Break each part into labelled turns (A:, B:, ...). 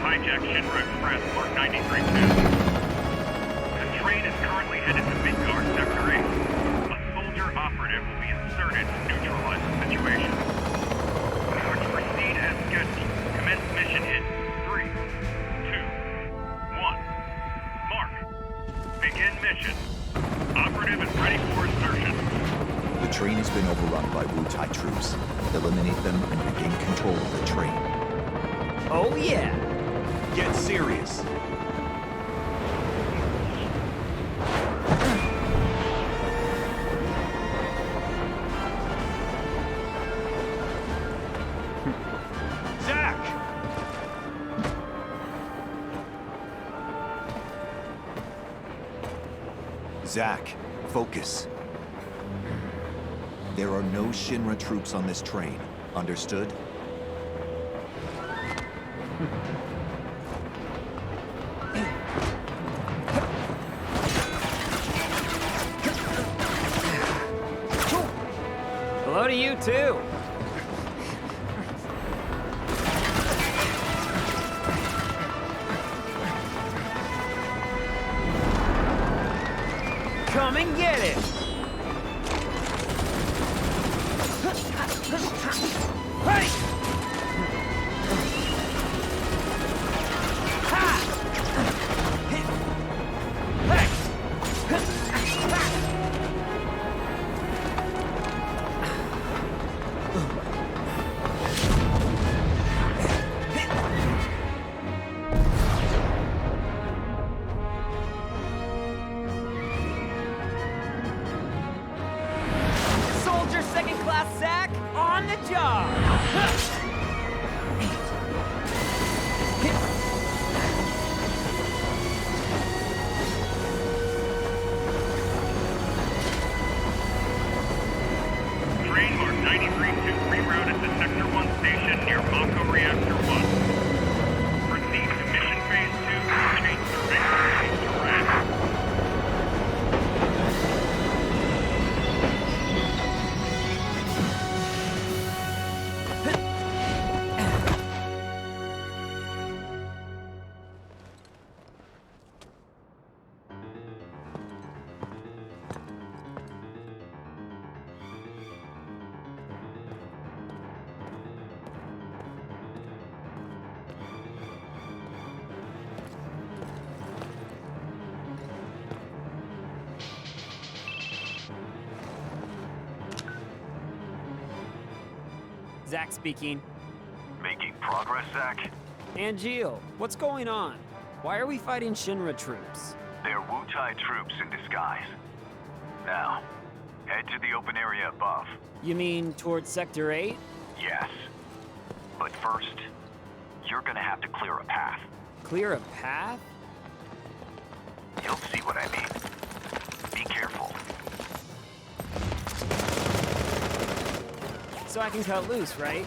A: hijacked Shinra Express Mark 93-2. The train is currently headed to Midgar Sector 8. A soldier operative will be inserted to neutralize the situation. We are to proceed as scheduled. Commence mission in 3, 2, 1. Mark. Begin mission. Operative is ready for insertion.
B: The train has been overrun by Wutai troops. Eliminate them and regain control of the train.
C: Oh yeah!
B: Get serious!
D: Zack!
B: Zack, focus. There are no Shinra troops on this train. Understood?
C: Hello to you too! Come and get it! Hey! Ha! Hey! Soldier second class Zack on the job!
A: Train Mark 93-2 rerouted to Sector 1 station near Mako Reactor 1. Proceed to mission phase 2 and change the ring to red.
C: Zack speaking.
E: Making progress, Zack?
C: Angeal, what's going on? Why are we fighting Shinra troops?
E: They're Wutai troops in disguise. Now, head to the open area above.
C: You mean towards Sector 8?
E: Yes. But first, you're gonna have to clear a path.
C: Clear a path?
E: You'll see what I mean. Be careful.
C: So I can cut loose, right?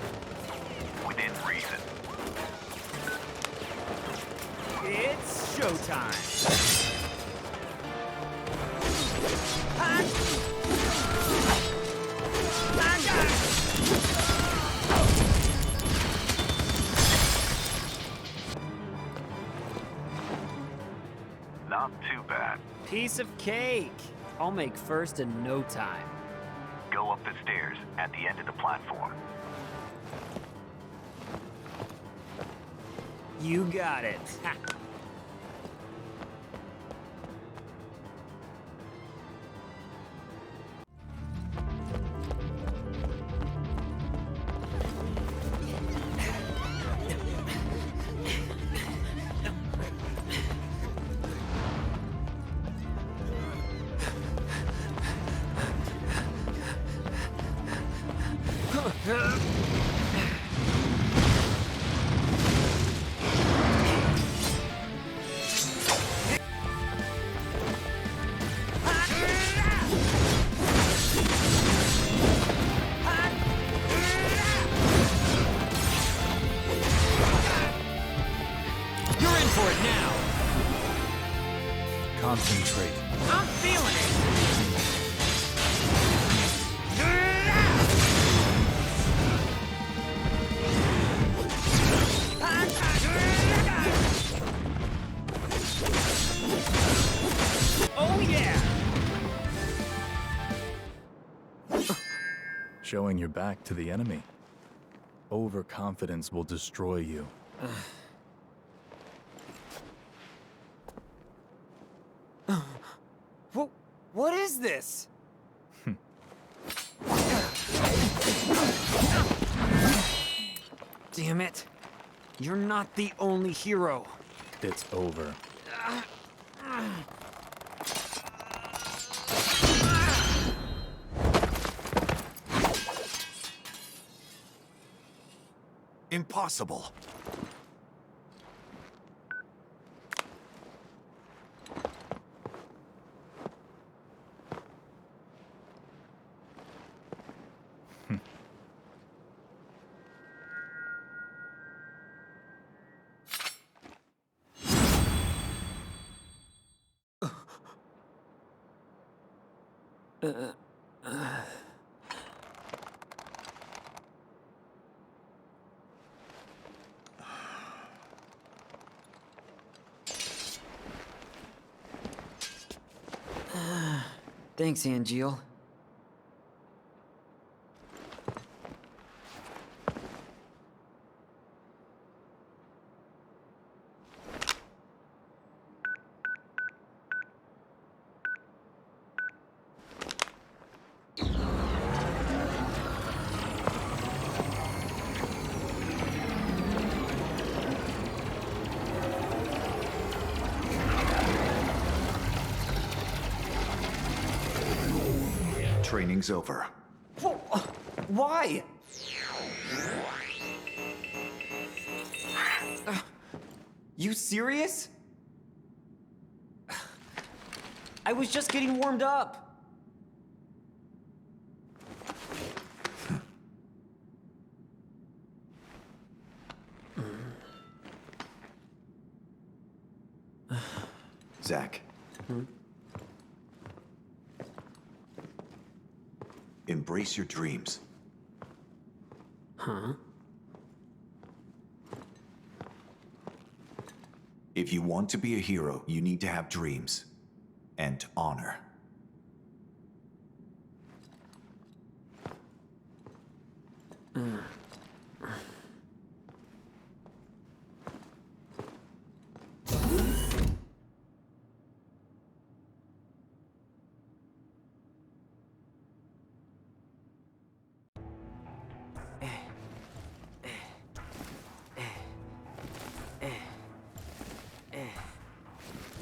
E: Within reason.
C: It's showtime!
E: Not too bad.
C: Piece of cake! I'll make first in no time.
E: Go up the stairs at the end of the platform.
C: You got it.
B: Concentrate.
C: I'm feeling it!
F: showing your back to the enemy. Overconfidence will destroy you.
C: What is this? Damn it. You're not the only hero.
F: It's over.
B: Impossible.
C: Thanks, Angeal.
B: Training's over.
C: Why? You serious? I was just getting warmed up.
B: Zack. Embrace your dreams.
C: Huh?
B: If you want to be a hero, you need to have dreams. And honor.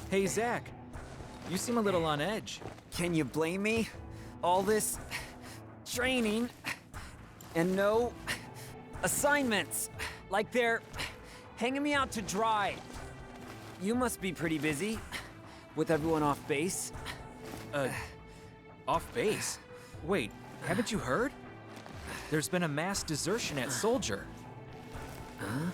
G: Hey, Zack. You seem a little on edge.
C: Can you blame me? All this training and no assignments. Like they're hanging me out to dry. You must be pretty busy with everyone off base.
G: Off base? Wait, haven't you heard? There's been a mass desertion at Soldier.
C: Huh?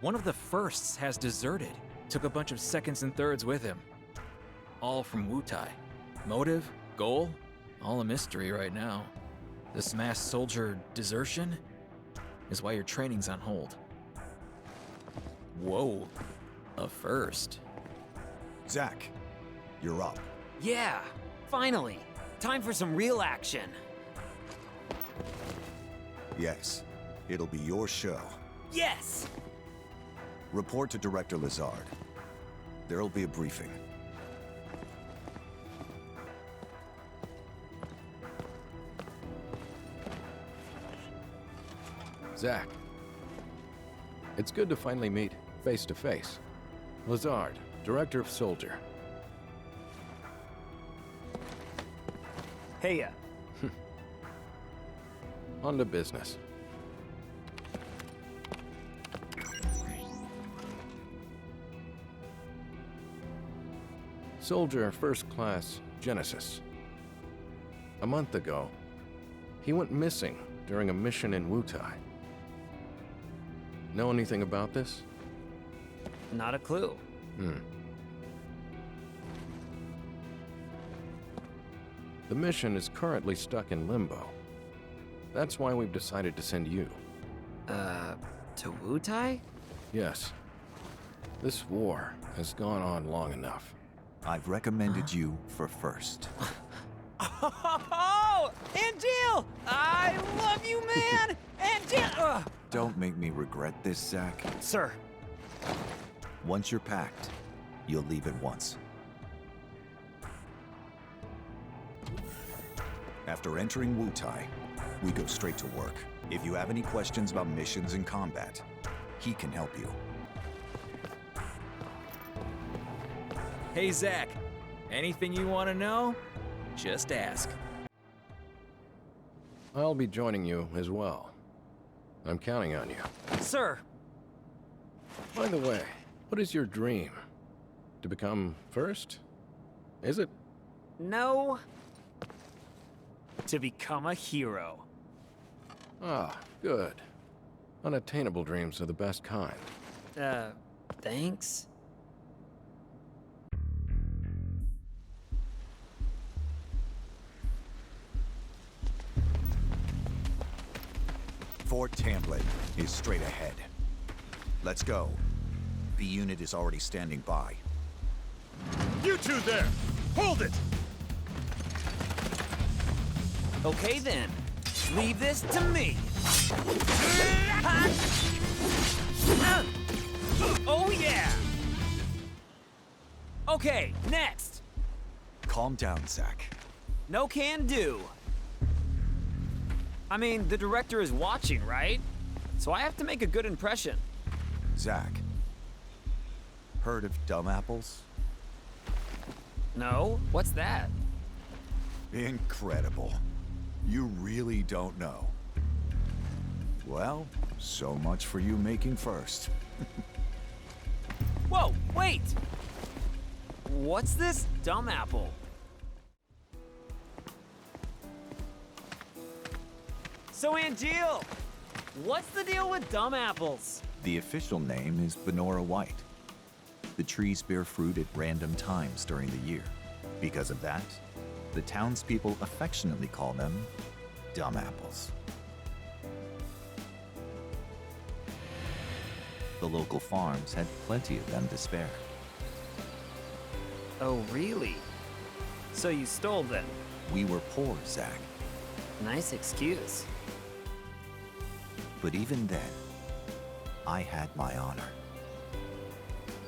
G: One of the firsts has deserted. Took a bunch of seconds and thirds with him. All from Wutai. Motive, goal, all a mystery right now. This mass soldier desertion is why your training's on hold. Whoa, a first.
B: Zack, you're up.
C: Yeah, finally. Time for some real action.
B: Yes, it'll be your show.
C: Yes!
B: Report to Director Lazard. There'll be a briefing.
H: Zack. It's good to finally meet face to face. Lazard, Director of Soldier.
C: Heya.
H: On to business. Soldier First Class Genesis. A month ago, he went missing during a mission in Wutai. Know anything about this?
C: Not a clue.
H: The mission is currently stuck in limbo. That's why we've decided to send you.
C: To Wutai?
H: Yes. This war has gone on long enough.
B: I've recommended you for first.
C: Oh, Angeal! I love you, man! Angeal!
B: Don't make me regret this, Zack.
C: Sir.
B: Once you're packed, you'll leave at once. After entering Wutai, we go straight to work. If you have any questions about missions and combat, he can help you.
G: Hey, Zack. Anything you want to know? Just ask.
H: I'll be joining you as well. I'm counting on you.
C: Sir.
H: By the way, what is your dream? To become first? Is it?
C: No. To become a hero.
H: Ah, good. Unattainable dreams are the best kind.
C: Thanks?
B: Fort Tamblin is straight ahead. Let's go. The unit is already standing by.
D: You two there! Hold it!
C: Okay then. Leave this to me. Oh yeah! Okay, next.
B: Calm down, Zack.
C: No can do. I mean, the director is watching, right? So I have to make a good impression.
B: Zack. Heard of dumb apples?
C: No? What's that?
B: Incredible. You really don't know. Well, so much for you making first.
C: Whoa, wait! What's this dumb apple? So Angeal, what's the deal with dumb apples?
B: The official name is Banora White. The trees bear fruit at random times during the year. Because of that, the townspeople affectionately call them dumb apples. The local farms had plenty of them to spare.
C: Oh, really? So you stole them?
B: We were poor, Zack.
C: Nice excuse.
B: But even then, I had my honor.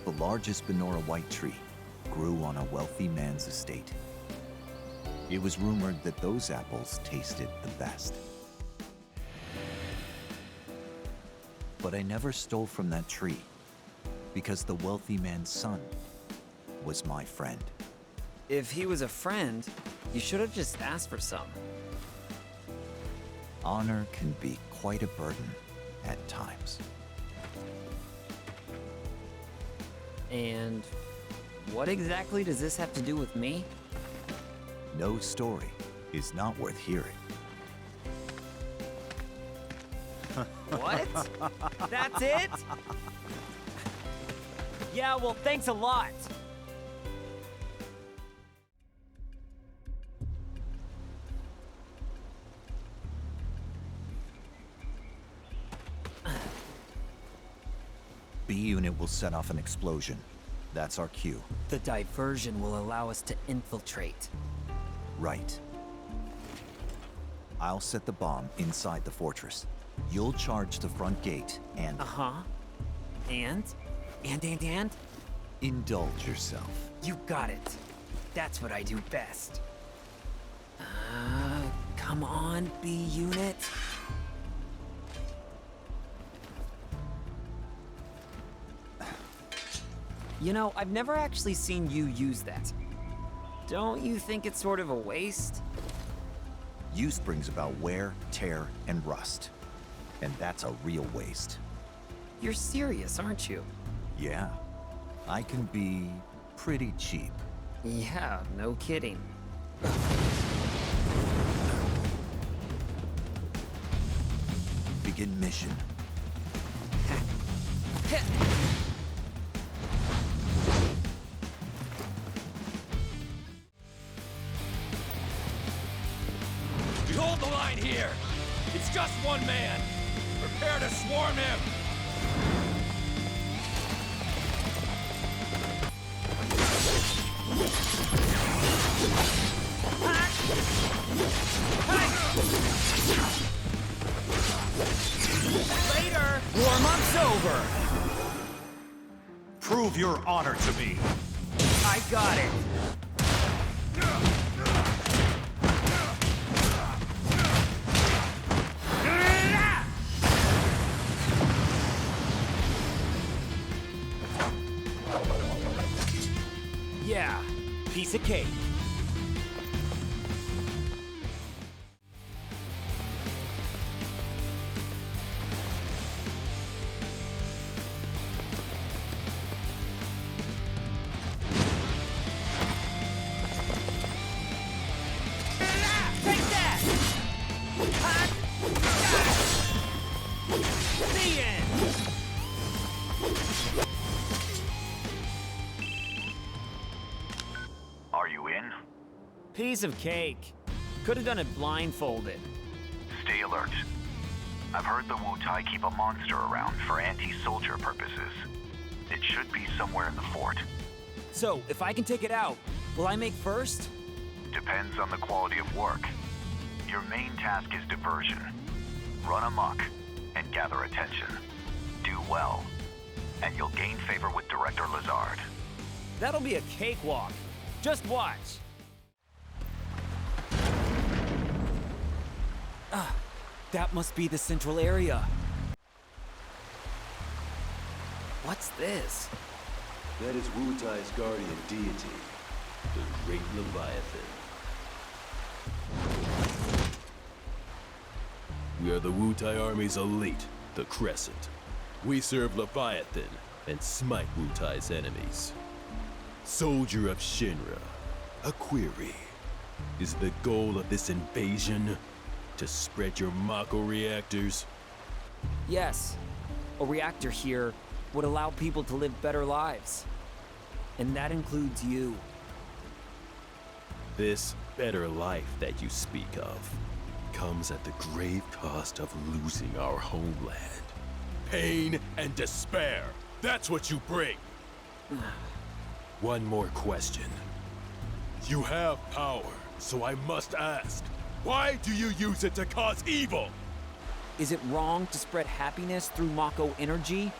B: The largest Banora White tree grew on a wealthy man's estate. It was rumored that those apples tasted the best. But I never stole from that tree, because the wealthy man's son was my friend.
C: If he was a friend, you should have just asked for some.
B: Honor can be quite a burden at times.
C: And what exactly does this have to do with me?
B: No story is not worth hearing.
C: What? That's it? Yeah, well, thanks a lot.
B: B unit will set off an explosion. That's our cue.
C: The diversion will allow us to infiltrate.
B: Right. I'll set the bomb inside the fortress. You'll charge the front gate and...
C: Uh-huh. And?
B: Indulge yourself.
C: You got it. That's what I do best. Come on, B unit. You know, I've never actually seen you use that. Don't you think it's sort of a waste?
B: Use brings about wear, tear, and rust. And that's a real waste.
C: You're serious, aren't you?
B: Yeah. I can be pretty cheap.
C: Yeah, no kidding.
B: Begin mission.
D: Hold the line here! It's just one man! Prepare to swarm him!
C: Later! Warm-up's over!
I: Prove your honor to me.
C: I got it! Yeah, piece of cake. Take that! The end!
E: Are you in?
C: Piece of cake. Could have done it blindfolded.
E: Stay alert. I've heard the Wutai keep a monster around for anti-soldier purposes. It should be somewhere in the fort.
C: So, if I can take it out, will I make first?
E: Depends on the quality of work. Your main task is diversion. Run amok and gather attention. Do well, and you'll gain favor with Director Lazard.
C: That'll be a cakewalk. Just watch. Ah, that must be the central area. What's this?
J: That is Wutai's guardian deity, the Great Leviathan. We are the Wutai Army's elite, the Crescent. We serve Leviathan and smite Wutai's enemies. Soldier of Shinra, a query. Is the goal of this invasion to spread your Mako reactors?
C: Yes, a reactor here would allow people to live better lives. And that includes you.
J: This better life that you speak of comes at the grave cost of losing our homeland. Pain and despair, that's what you bring. One more question. You have power, so I must ask, why do you use it to cause evil?
C: Is it wrong to spread happiness through Mako energy?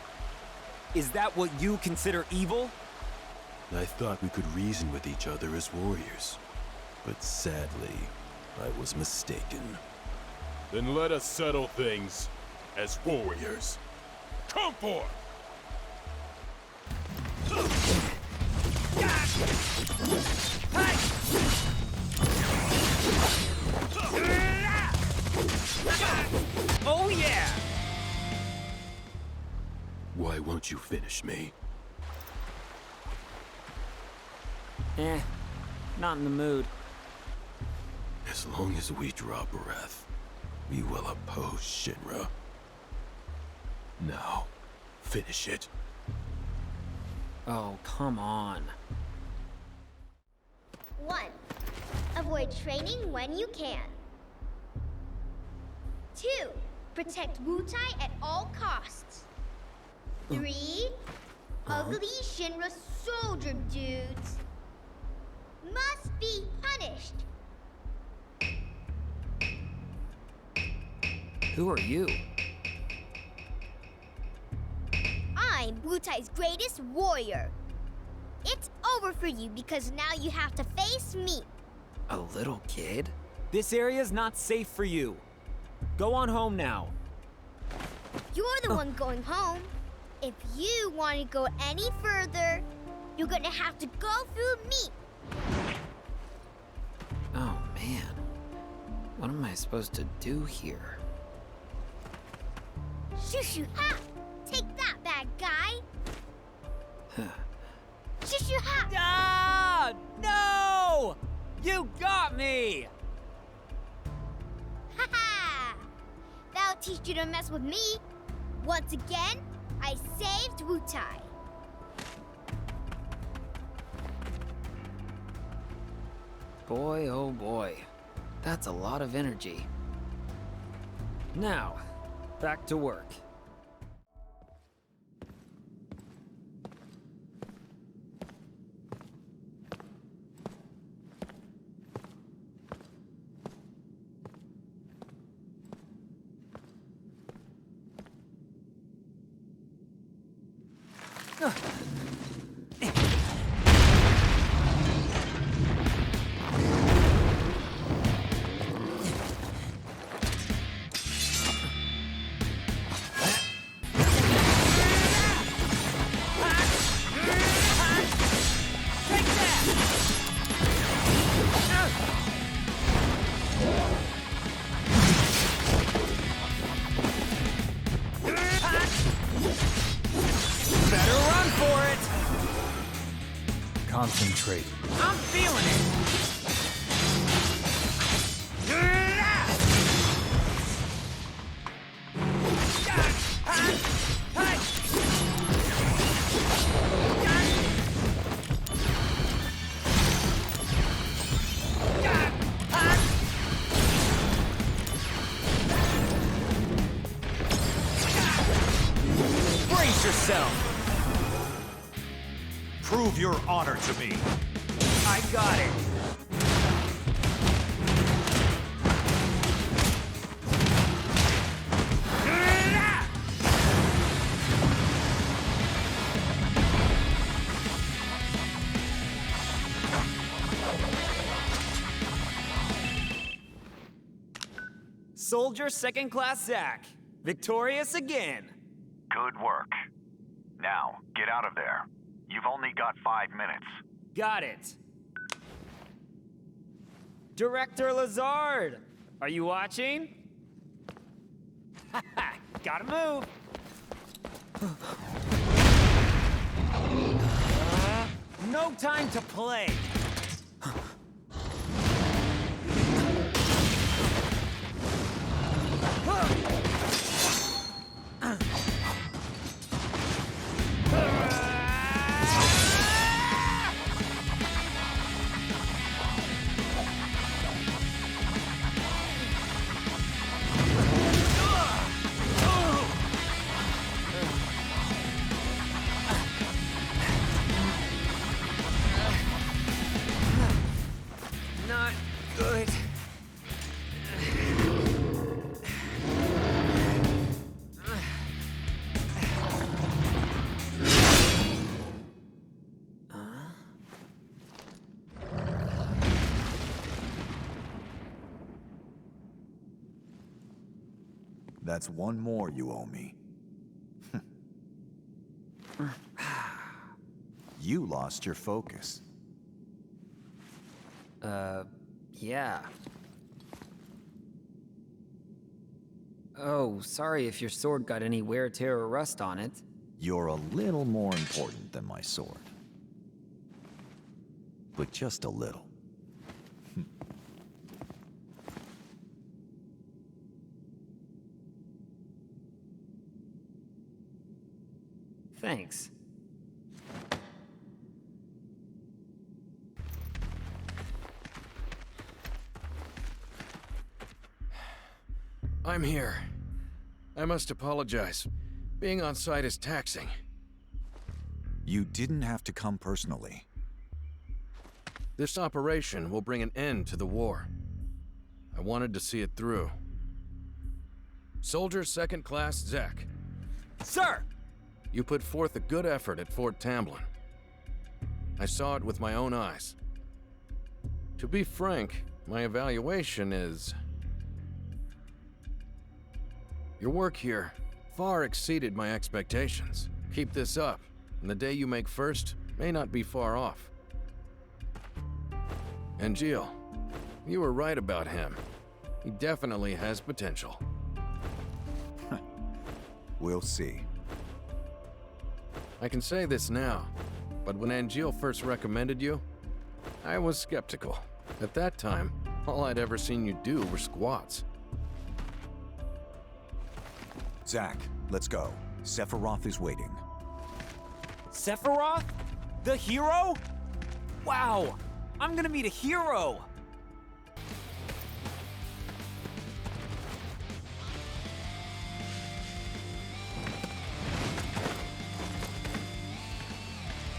C: Is that what you consider evil?
J: I thought we could reason with each other as warriors, but sadly, I was mistaken. Then let us settle things as warriors. Come forth!
C: Oh yeah!
J: Why won't you finish me?
C: Not in the mood.
J: As long as we draw breath, we will oppose Shinra. Now, finish it.
C: Oh, come on.
K: 1. Avoid training when you can. 2. Protect Wutai at all costs. 3. Ugly Shinra soldier dudes must be punished.
C: Who are you?
K: I'm Wutai's greatest warrior. It's over for you because now you have to face me.
C: A little kid? This area's not safe for you. Go on home now.
K: You're the one going home. If you want to go any further, you're gonna have to go through me.
C: Oh man. What am I supposed to do here?
K: Shoo-shoo ha! Take that, bad guy! Shoo-shoo ha!
C: Ah! No! You got me!
K: Ha-ha! That'll teach you to mess with me. Once again, I saved Wutai.
C: Boy, oh boy. That's a lot of energy. Now, back to work.
J: traitor.
C: I'm feeling it! Brace yourself!
B: Prove your honor to me.
C: I got it. Soldier Second Class Zack, victorious again.
E: Good work. Now, get out of there. You've only got 5 minutes.
C: Got it. Director Lazard, are you watching? Gotta move. No time to play. Not good.
B: That's one more you owe me. You lost your focus.
C: Yeah. Oh, sorry if your sword got any wear, tear, or rust on it.
B: You're a little more important than my sword. But just a little.
C: Thanks.
H: I'm here. I must apologize. Being on site is taxing.
B: You didn't have to come personally.
H: This operation will bring an end to the war. I wanted to see it through. Soldier Second Class Zack.
C: Sir!
H: You put forth a good effort at Fort Tamblin. I saw it with my own eyes. To be frank, my evaluation is... Your work here far exceeded my expectations. Keep this up, and the day you make first may not be far off. Angeal, you were right about him. He definitely has potential.
B: We'll see.
H: I can say this now, but when Angeal first recommended you, I was skeptical. At that time, all I'd ever seen you do were squats.
B: Zack, let's go. Sephiroth is waiting.
C: Sephiroth? The hero? Wow! I'm gonna meet a hero!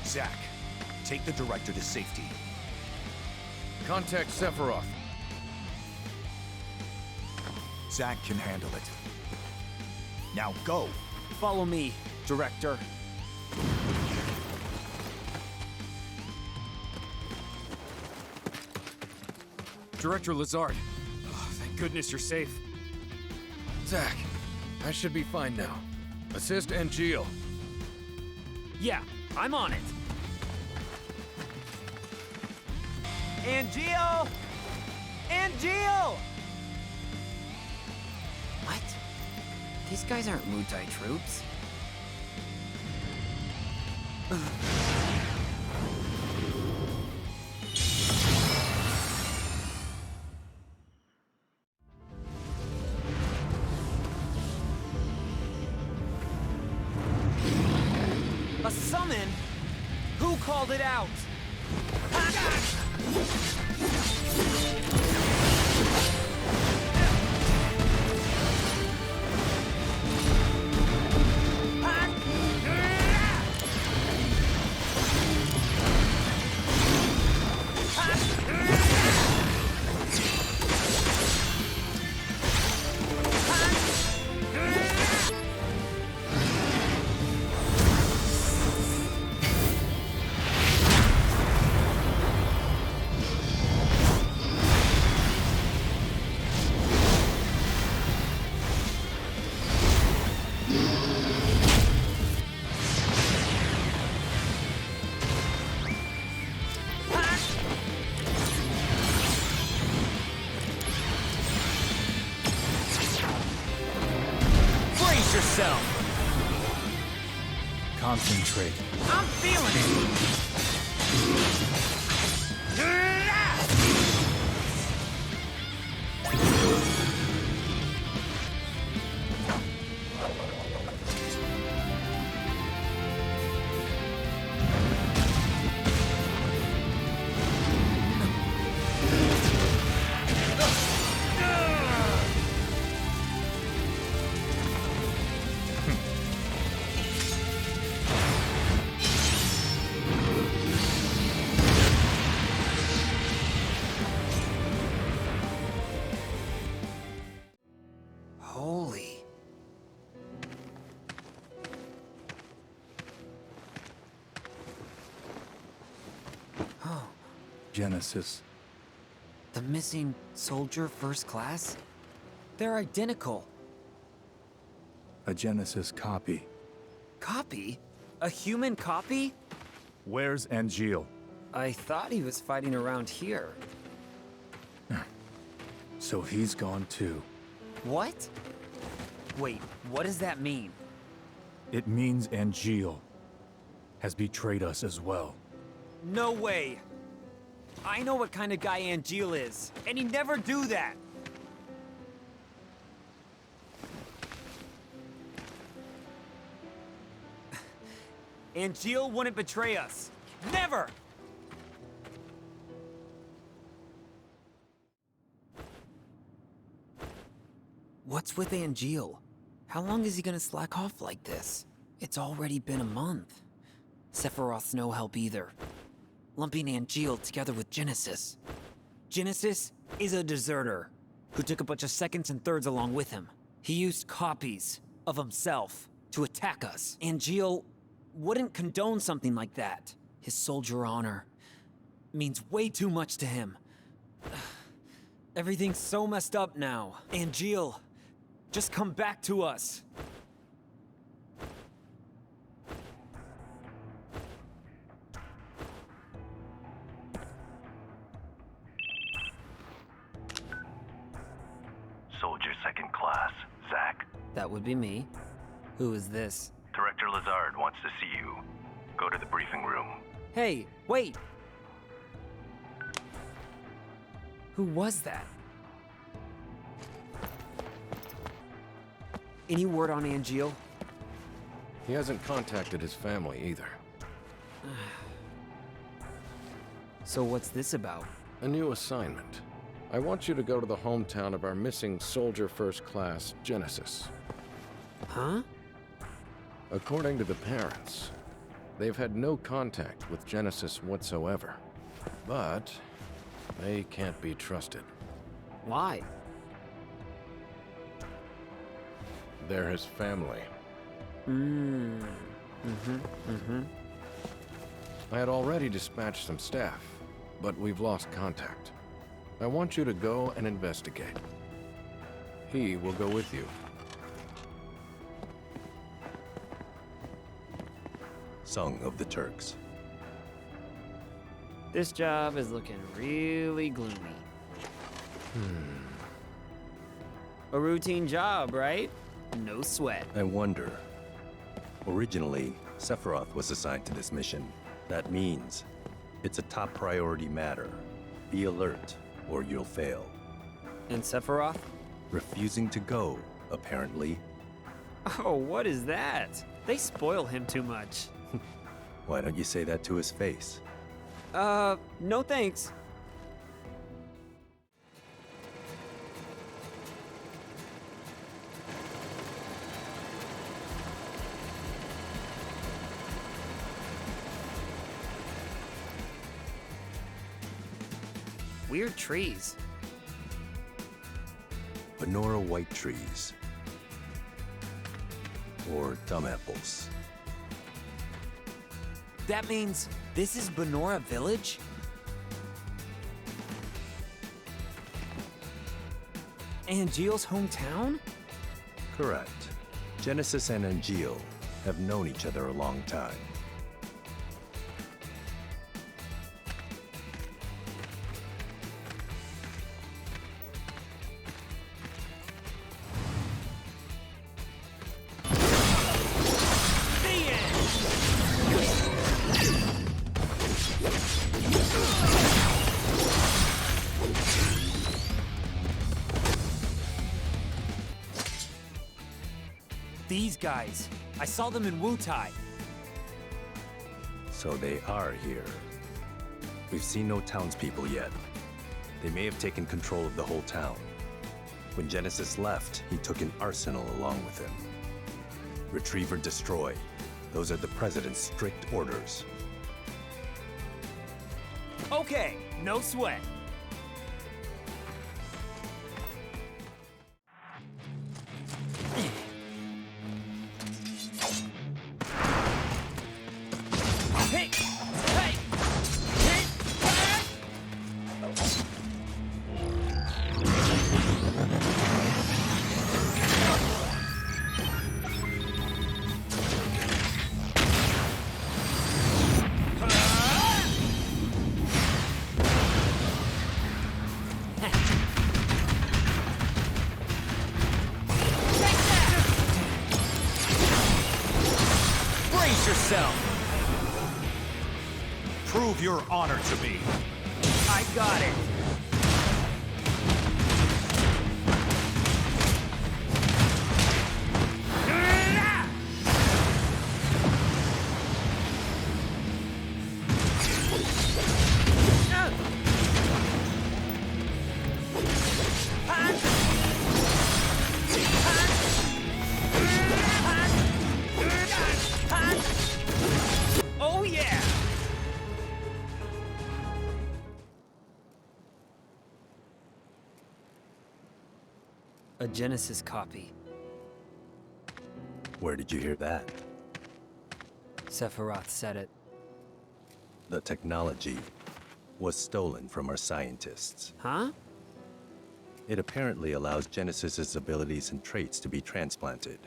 B: Zack, take the director to safety.
H: Contact Sephiroth.
B: Zack can handle it. Now go!
C: Follow me, Director.
D: Director Lazard. Oh, thank goodness you're safe.
H: Zack, I should be fine now. Assist Angeal.
C: Yeah, I'm on it. Angeal! Angeal! What? These guys aren't Wutai troops. Summon? Who called it out?
F: Concentrate.
C: I'm feeling it! Holy. Oh,
F: Genesis.
C: the missing soldier first class? They're identical.
F: A Genesis copy.
C: Copy? A human copy?
F: Where's Angeal?
C: I thought he was fighting around here.
F: So he's gone too.
C: What? Wait, what does that mean?
F: It means Angeal has betrayed us as well.
C: No way! I know what kind of guy Angeal is, and he'd never do that! Angeal wouldn't betray us. Never! What's with Angeal? How long is he gonna slack off like this? It's already been a month. Sephiroth's no help either. Lumping Angeal together with Genesis. Genesis is a deserter who took a bunch of seconds and thirds along with him. He used copies of himself to attack us. Angeal wouldn't condone something like that. His soldier honor means way too much to him. Everything's so messed up now. Angeal, just come back to us.
E: Soldier second class, Zack.
C: That would be me. Who is this?
E: Director Lazard wants to see you. Go to the briefing room.
C: Hey, wait! Who was that? Any word on Angeal?
H: He hasn't contacted his family either.
C: So what's this about?
H: A new assignment. I want you to go to the hometown of our missing soldier first class, Genesis.
C: Huh?
H: According to the parents, they've had no contact with Genesis whatsoever. But they can't be trusted.
C: Why?
H: They're his family. I had already dispatched some staff, but we've lost contact. I want you to go and investigate. He will go with you.
J: Song of the Turks.
C: This job is looking really gloomy. A routine job, right? No sweat.
J: I wonder. Originally, Sephiroth was assigned to this mission. That means it's a top priority matter. Be alert, or you'll fail.
C: And Sephiroth?
J: Refusing to go, apparently.
C: Oh, what is that? They spoil him too much.
I: Why don't you say that to his face?
C: No thanks. Weird trees.
I: Banora white trees. Or dumb apples.
C: That means this is Banora Village? Angeal's hometown?
I: Correct. Genesis and Angeal have known each other a long time.
C: These guys. I saw them in Wutai.
I: So they are here. We've seen no townspeople yet. They may have taken control of the whole town. When Genesis left, he took an arsenal along with him. Retrieve or destroy. Those are the President's strict orders.
C: Okay, no sweat.
F: Prove your honor to me.
C: I got it. Oh yeah! A Genesis copy.
I: Where did you hear that?
C: Sephiroth said it.
I: The technology was stolen from our scientists.
C: Huh?
I: It apparently allows Genesis's abilities and traits to be transplanted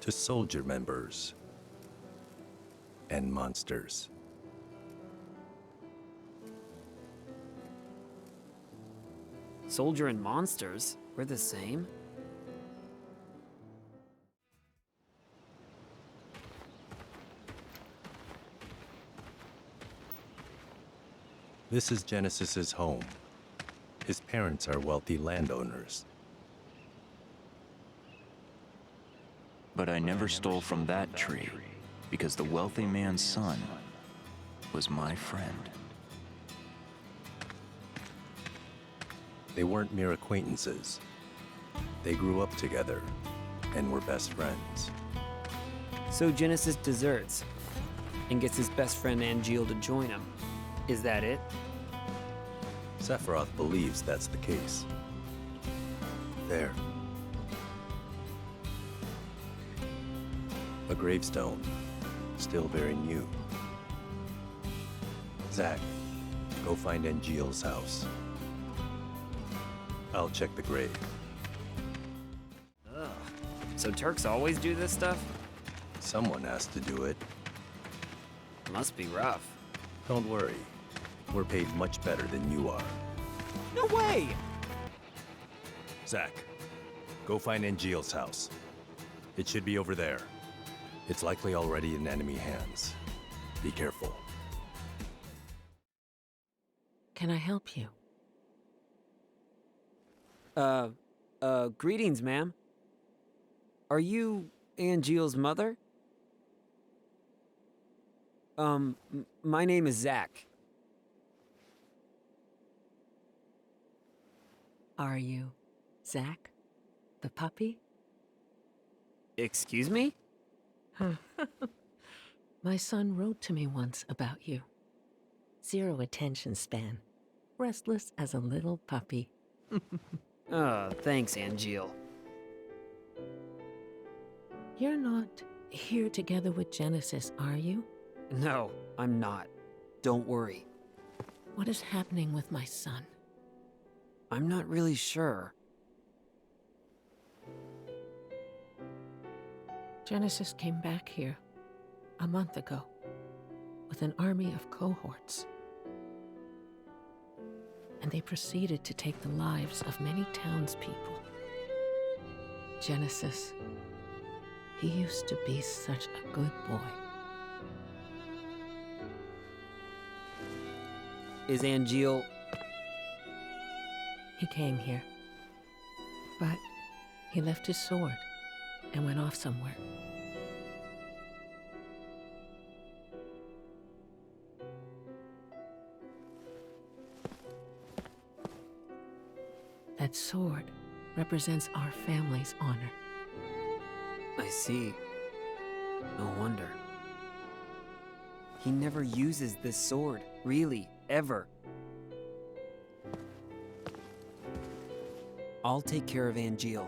I: to soldier members and monsters.
C: Soldier and monsters? We're the same?
I: This is Genesis's home. His parents are wealthy landowners.
L: But I never stole from that tree, because the wealthy man's son was my friend.
I: They weren't mere acquaintances. They grew up together and were best friends.
C: So Genesis deserts and gets his best friend Angeal to join him. Is that it?
I: Sephiroth believes that's the case. There. A gravestone, still very new. Zack, go find Angeal's house. I'll check the grave.
C: Ugh. So Turks always do this stuff?
I: Someone has to do it.
C: Must be rough.
I: Don't worry. We're paid much better than you are.
C: No way!
I: Zack, go find Angeal's house. It should be over there. It's likely already in enemy hands. Be careful.
M: Can I help you?
C: Greetings, ma'am. Are you Angeal's mother? My name is Zack.
M: Are you Zack, the puppy?
C: Excuse me?
M: My son wrote to me once about you. 0 attention span. Restless as a little puppy.
C: Thanks, Angeal.
M: You're not here together with Genesis, are you?
C: No, I'm not. Don't worry.
M: What is happening with my son?
C: I'm not really sure.
M: Genesis came back here a month ago with an army of cohorts. And they proceeded to take the lives of many townspeople. Genesis, he used to be such a good boy.
C: Is Angeal...
M: He came here, but he left his sword and went off somewhere. That sword represents our family's honor.
C: I see. No wonder. He never uses this sword, really, ever. I'll take care of Angeal.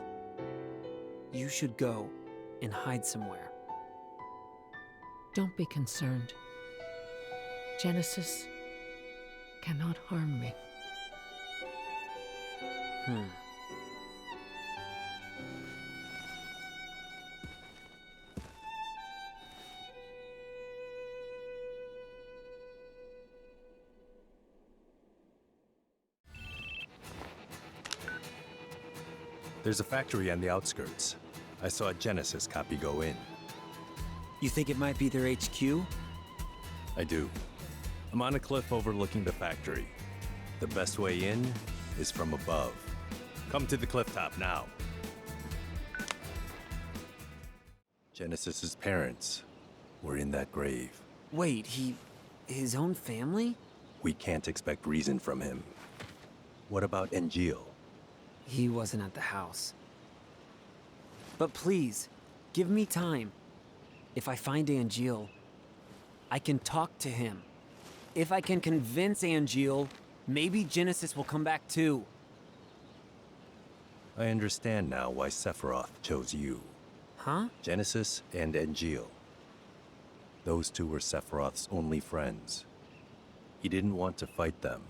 C: You should go and hide somewhere.
M: Don't be concerned. Genesis cannot harm me.
I: There's a factory on the outskirts. I saw a Genesis copy go in.
C: You think it might be their HQ?
I: I do. I'm on a cliff overlooking the factory. The best way in is from above. Come to the cliff top now. Genesis's parents were in that grave.
C: Wait, his own family?
I: We can't expect reason from him. What about Angeal?
C: He wasn't at the house. But please, give me time. If I find Angeal, I can talk to him. If I can convince Angeal, maybe Genesis will come back too.
I: I understand now why Sephiroth chose you.
C: Huh?
I: Genesis and Angeal. Those two were Sephiroth's only friends. He didn't want to fight them.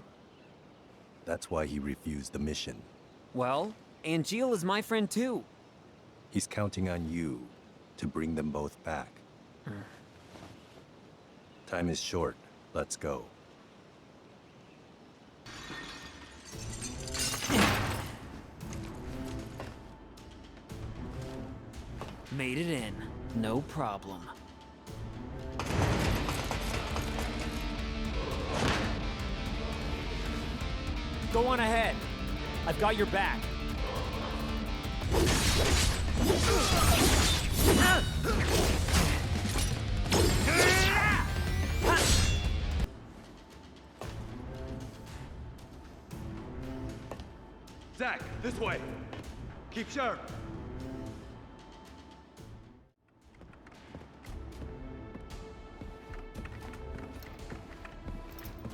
I: That's why he refused the mission.
C: Well, Angeal is my friend too.
I: He's counting on you to bring them both back. Time is short. Let's go.
C: Made it in. No problem. Go on ahead. I've got your back.
D: Zack, this way. Keep sharp.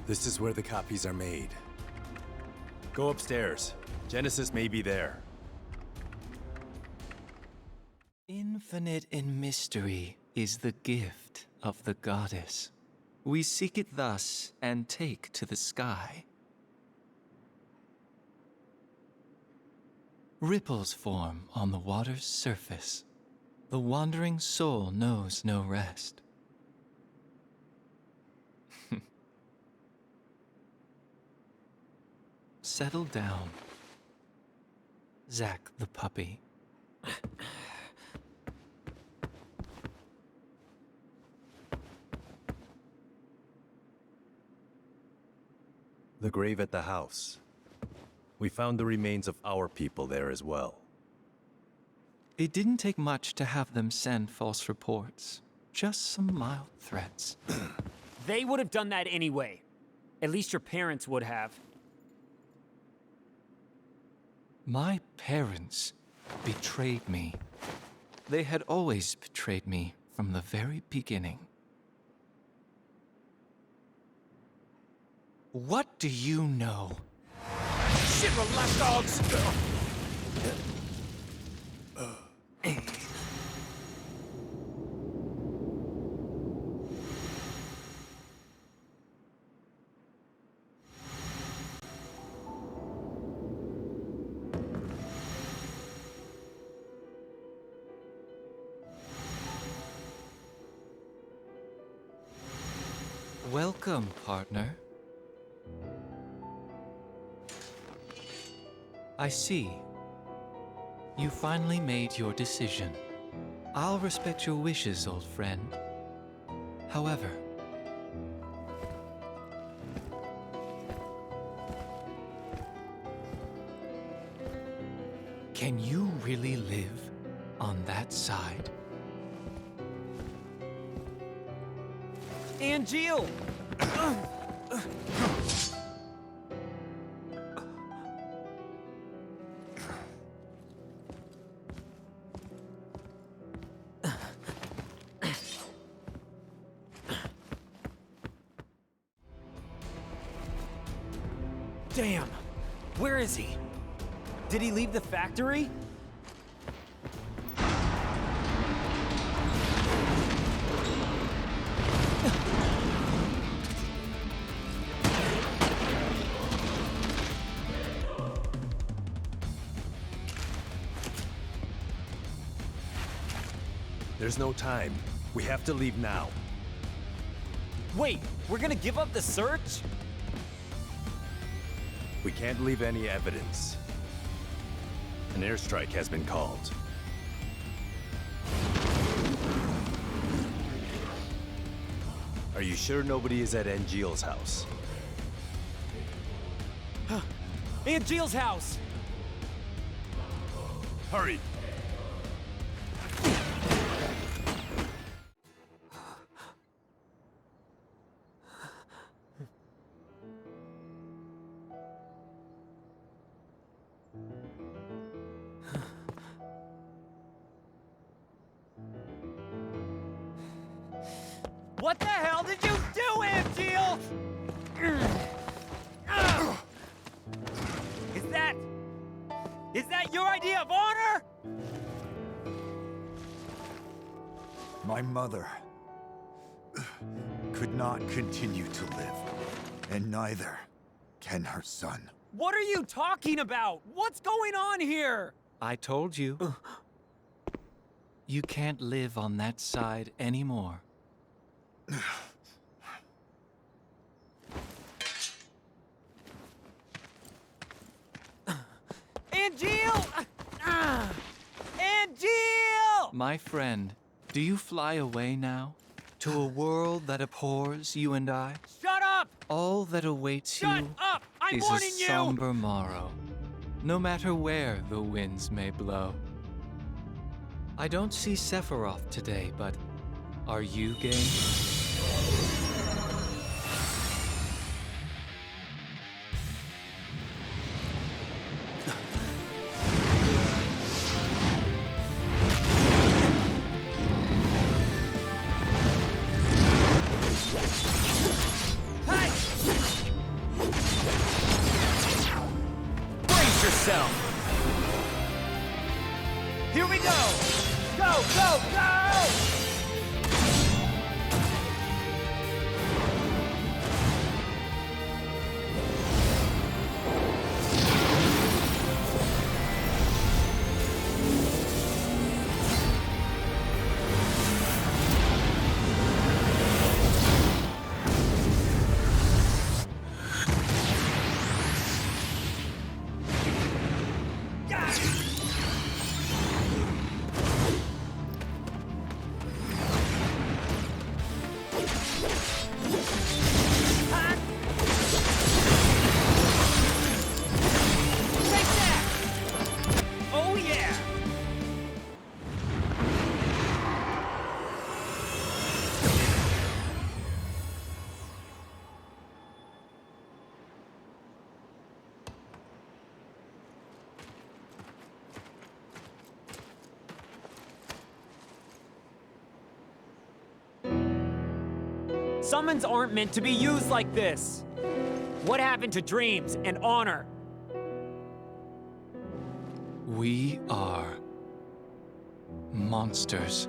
I: This is where the copies are made. Go upstairs. Genesis may be there.
L: Infinite in mystery is the gift of the goddess. We seek it thus and take to the sky. Ripples form on the water's surface. The wandering soul knows no rest. Settle down. Zack the puppy.
I: The grave at the house. We found the remains of our people there as well.
L: It didn't take much to have them send false reports. Just some mild threats.
C: They would have done that anyway. At least your parents would have.
L: My parents betrayed me. They had always betrayed me from the very beginning. What do you know?
D: Shinra lapdogs!
L: Welcome, partner. I see. You finally made your decision. I'll respect your wishes, old friend. However, can you really live on that side?
C: Angeal! Damn! Where is he? Did he leave the factory?
I: There's no time. We have to leave now.
C: Wait, we're gonna give up the search?
I: We can't leave any evidence. An airstrike has been called. Are you sure nobody is at Angeal's house?
C: Angeal's house!
I: Hurry!
C: What the hell did you do, Angeal? Is that your idea of honor?
B: My mother could not continue to live, and neither can her son.
C: What are you talking about? What's going on here?
L: I told you. You can't live on that side anymore.
C: Angeal! Angeal!
L: My friend, do you fly away now? To a world that abhors you and I?
C: Shut up!
L: All that awaits
C: Shut
L: you
C: up! I'm
L: is a
C: warning you!
L: somber morrow, no matter where the winds may blow. I don't see Sephiroth today, but are you game?
C: Brace yourself! Here we go! Go, go, go! Summons aren't meant to be used like this. What happened to dreams and honor?
L: We are monsters.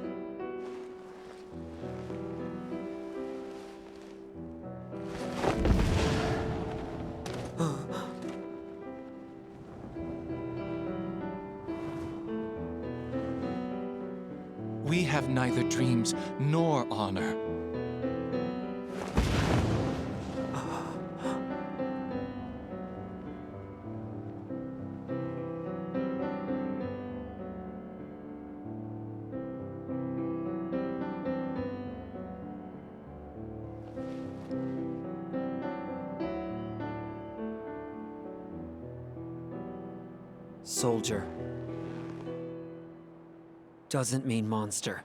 L: We have neither dreams nor honor.
C: Soldier doesn't mean monster.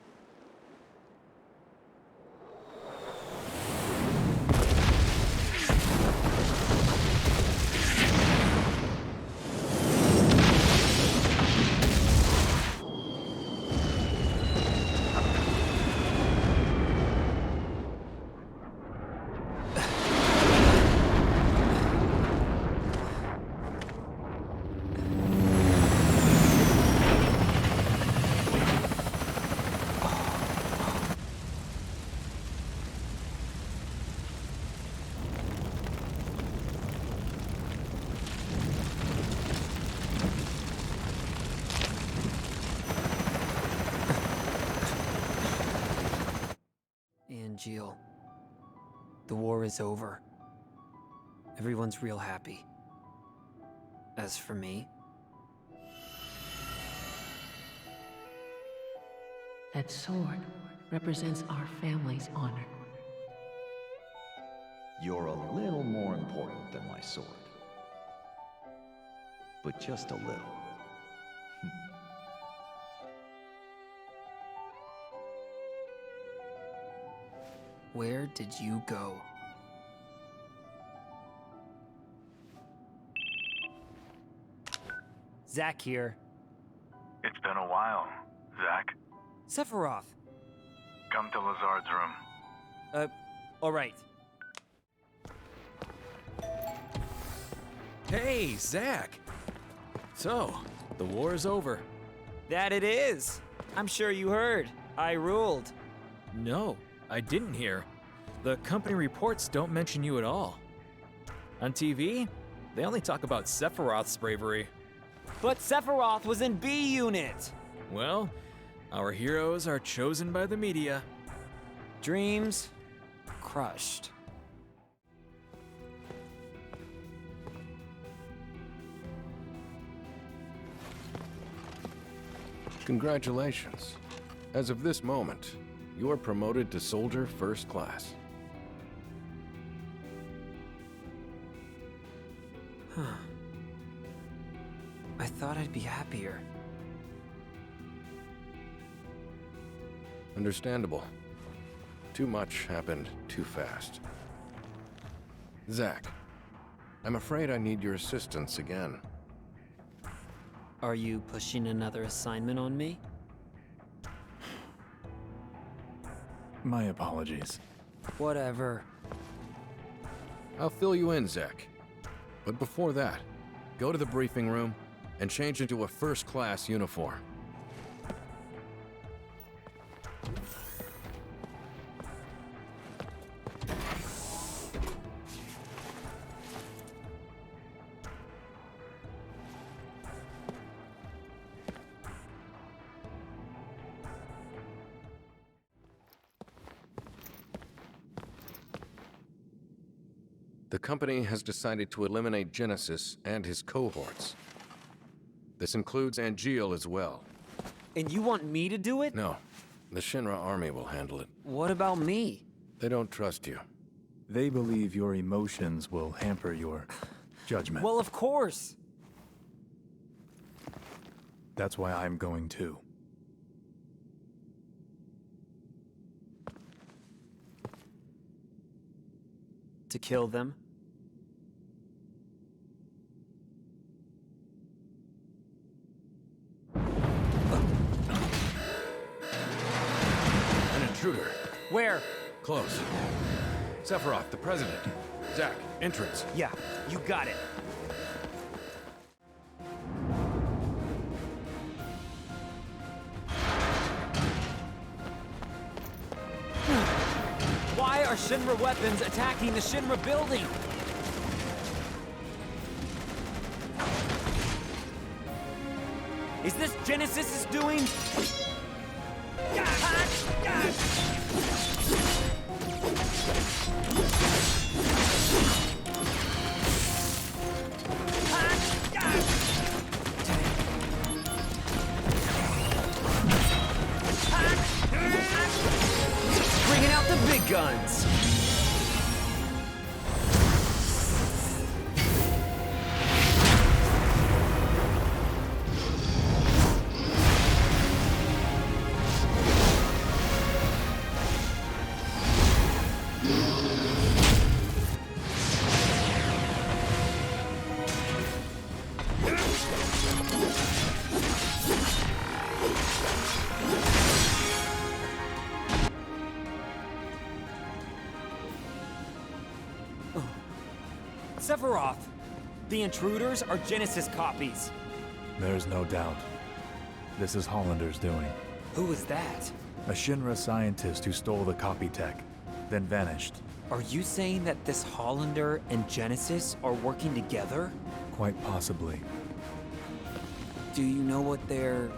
C: Angeal, the war is over. Everyone's real happy. As for me,
M: That sword represents our family's honor.
B: You're a little more important than my sword. But just a little.
C: where did you go? Zack here.
E: It's been a while, Zack.
C: Sephiroth.
E: Come to Lazard's room.
C: All right.
G: Hey, Zack! So, the war is over.
C: That it is. I'm sure you heard. I ruled.
G: No, I didn't hear. The company reports don't mention you at all. On TV, they only talk about Sephiroth's bravery.
C: But Sephiroth was in B Unit!
G: Well, our heroes are chosen by the media.
C: Dreams crushed.
H: Congratulations. As of this moment, you are promoted to Soldier First Class.
C: Huh. I thought I'd be happier.
H: Understandable. Too much happened too fast. Zack, I'm afraid I need your assistance again.
C: Are you pushing another assignment on me?
F: My apologies.
C: Whatever.
H: I'll fill you in, Zack. But before that, go to the briefing room and change into a first-class uniform. The company has decided to eliminate Genesis and his cohorts. This includes Angeal as well.
C: And you want me to do it?
H: No, the Shinra army will handle it.
C: What about me?
H: They don't trust you.
F: They believe your emotions will hamper your judgment.
C: Well, of course.
F: That's why I'm going too.
C: To kill them?
H: An intruder.
C: Where?
H: Close.
F: Sephiroth, the president. Zack, entrance.
C: Yeah, you got it. Why are Shinra weapons attacking the Shinra building? Is this Genesis' doing? Bringing out the big guns. Sephiroth! The intruders are Genesis copies.
F: There's no doubt. This is Hollander's doing.
C: Who was that?
F: A Shinra scientist who stole the copy tech, then vanished.
C: Are you saying that this Hollander and Genesis are working together?
F: Quite possibly.
C: Do you know what they're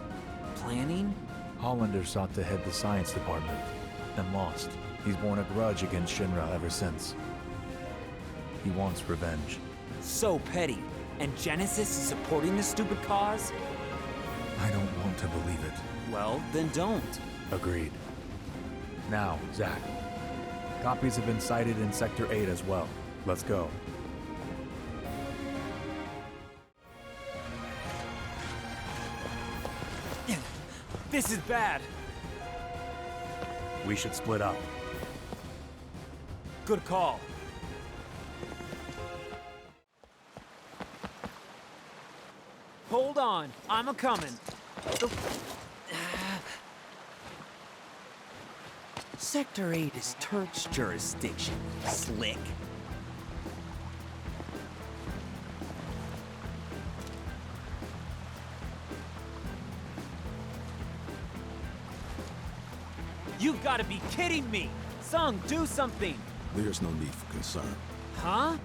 C: planning?
F: Hollander sought to head the science department, and lost. He's borne a grudge against Shinra ever since. He wants revenge.
C: So petty. And Genesis is supporting this stupid cause?
F: I don't want to believe it.
C: Well, then don't.
F: Agreed. Now, Zack. Copies have been sighted in Sector 8 as well. Let's go.
C: This is bad.
F: We should split up.
C: Good call. Hold on, I'm a-comin'.
N: Sector 8 is Turk's jurisdiction, slick.
C: You've got to be kidding me! Sung, do something!
J: There's no need for concern.
C: Huh?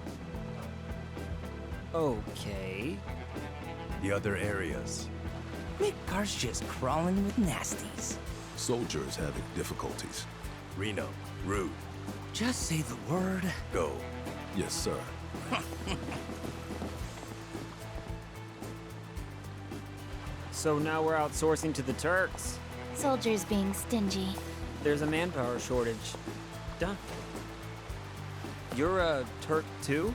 C: Okay.
I: The other areas.
N: Midgar's just crawling with nasties.
J: Soldiers having difficulties.
I: Reno, Rude.
N: Just say the word.
I: Go.
J: Yes, sir.
C: So now we're outsourcing to the Turks.
O: Soldiers being stingy.
C: There's a manpower shortage. Done. You're a Turk too?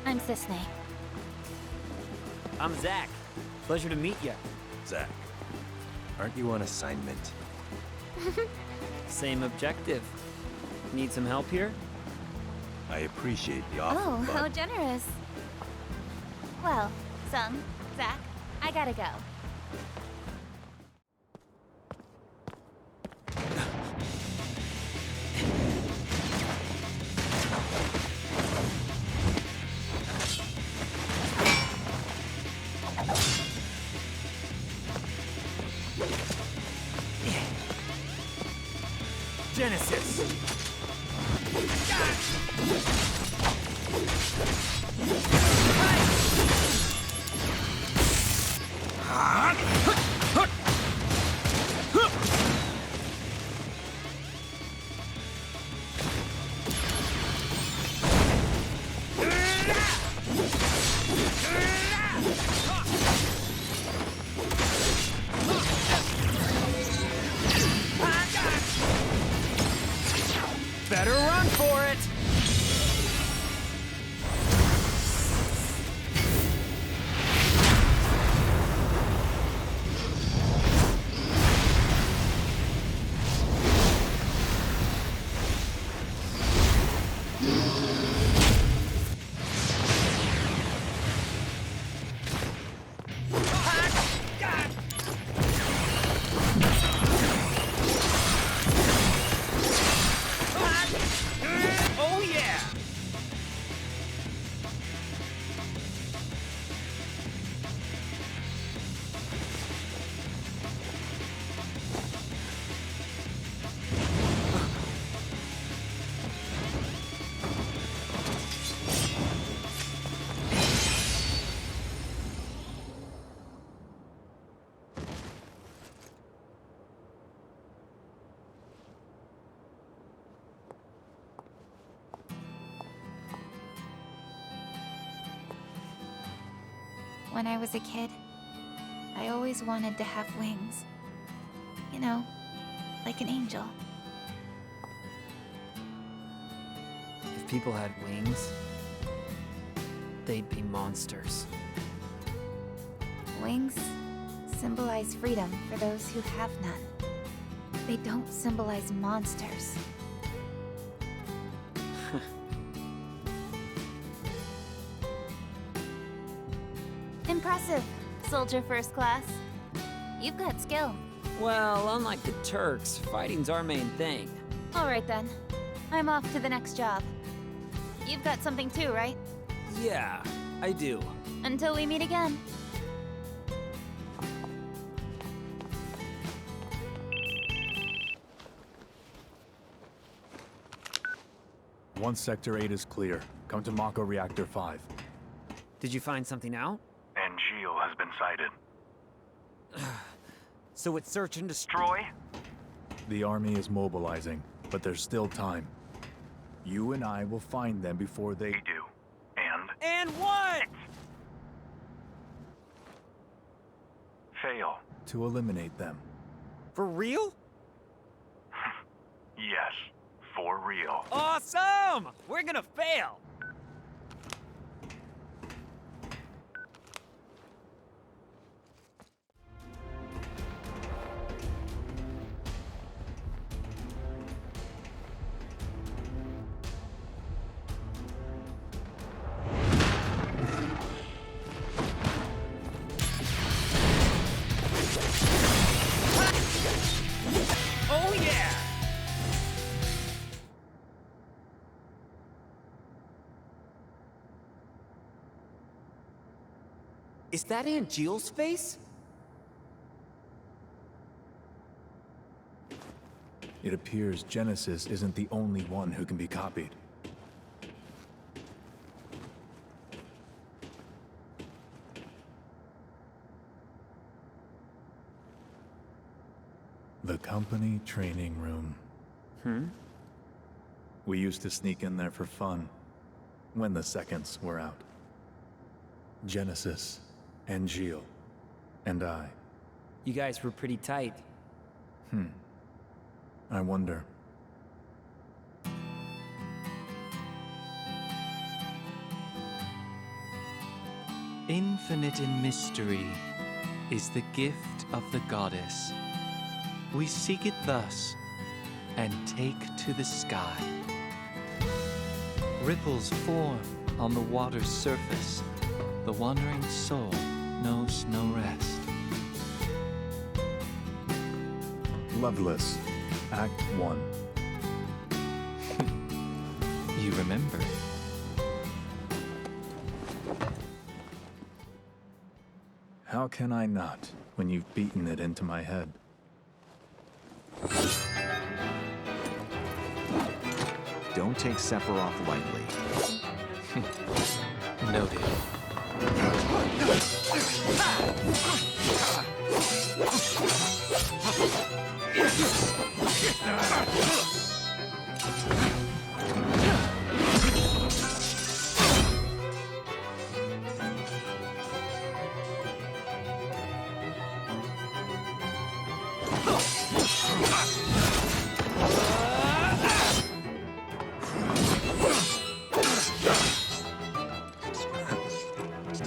O: I'm Cissnei.
C: I'm Zack. Pleasure to meet ya.
I: Zack, aren't you on assignment?
C: Same objective. Need some help here?
I: I appreciate the offer,
O: Oh,
I: but
O: how generous. Well, Sung, Zack, I gotta go.
C: Genesis! Better run for it!
O: When I was a kid, I always wanted to have wings. You know, like an angel.
C: If people had wings, they'd be monsters.
O: Wings symbolize freedom for those who have none. They don't symbolize monsters. Impressive, Soldier First Class. You've got skill.
C: Well, unlike the Turks, fighting's our main thing.
O: All right then. I'm off to the next job. You've got something too, right?
C: Yeah, I do.
O: Until we meet again.
F: Sector 8 is clear. Come to Mako Reactor 5.
C: Did you find something out?
E: Angeal has been sighted.
C: So it's search and destroy?
F: The army is mobilizing, but there's still time. You and I will find them before they
E: do. And?
C: And what?
E: Fail.
F: To eliminate them.
C: For real?
E: Yes, for real.
C: Awesome! We're gonna fail! Oh yeah! Is that Angeal's face?
F: It appears Genesis isn't the only one who can be copied. The company training room. We used to sneak in there for fun, when the seconds were out. Genesis, Angeal, and I.
C: You guys were pretty tight.
F: I wonder.
L: Infinite in mystery is the gift of the goddess. We seek it thus, and take to the sky. Ripples form on the water's surface. The wandering soul knows no rest.
F: Loveless, Act 1.
L: You remember?
F: How can I not, when you've beaten it into my head?
B: Don't take Sephiroth lightly.
L: Noted.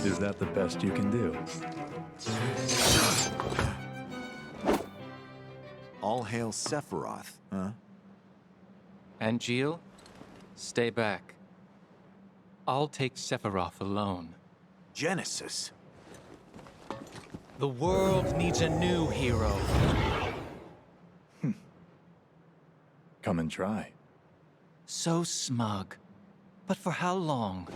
F: Is that the best you can do?
B: All hail Sephiroth, huh?
L: Angeal, stay back. I'll take Sephiroth alone.
B: Genesis.
L: The world needs a new hero.
F: Come and try.
L: So smug. But for how long?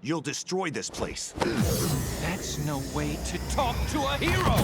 B: You'll destroy this place.
L: That's no way to talk to a hero!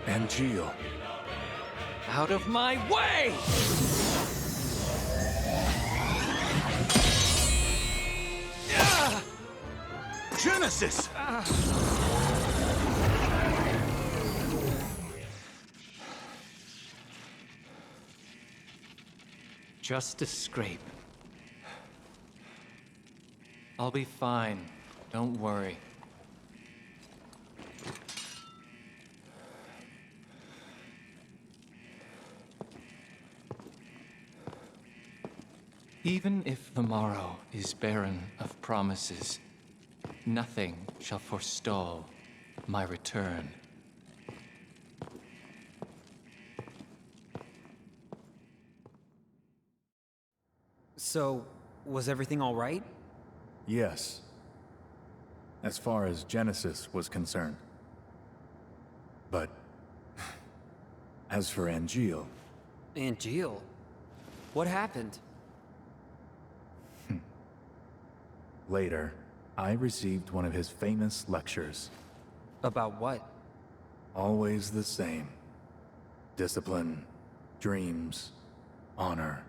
F: Angeal.
L: Out of my way!
B: Genesis!
L: Just a scrape. I'll be fine. Don't worry. Even if the morrow is barren of promises, nothing shall forestall my return.
C: So, was everything all right?
F: Yes. As far as Genesis was concerned. But as for Angeal...
C: Angeal? What happened?
F: Later, I received one of his famous lectures.
C: About what?
F: Always the same. Discipline, dreams, honor,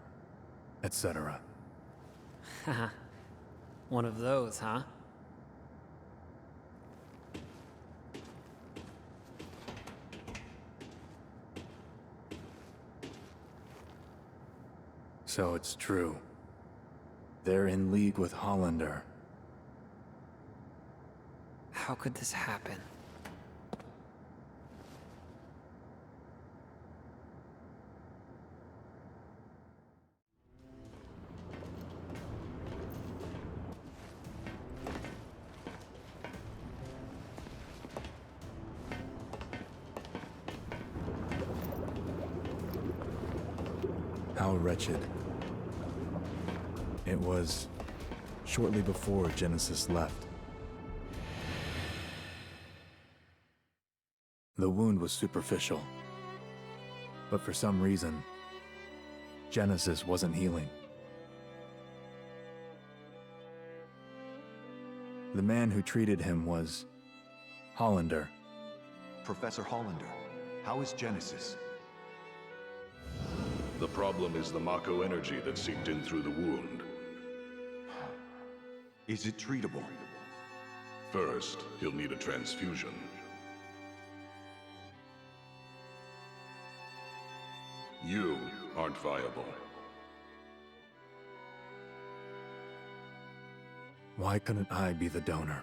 F: etc.
C: Haha. One of those, huh?
F: So it's true. They're in league with Hollander.
C: How could this happen?
F: How wretched. It was shortly before Genesis left. The wound was superficial, but for some reason, Genesis wasn't healing. The man who treated him was Hollander.
B: Professor Hollander, how is Genesis?
P: The problem is the Mako energy that seeped in through the wound.
B: Is it treatable?
P: First, he'll need a transfusion. You aren't viable.
F: Why couldn't I be the donor?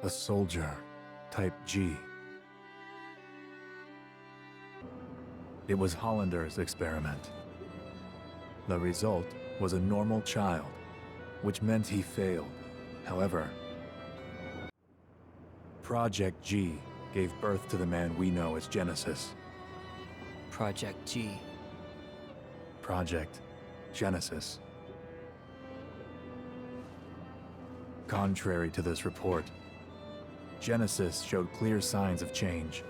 F: A soldier, type G. It was Hollander's experiment. The result was a normal child, which meant he failed. However, Project G gave birth to the man we know as Genesis.
C: Project G.
F: Project Genesis. Contrary to this report, Genesis showed clear signs of change.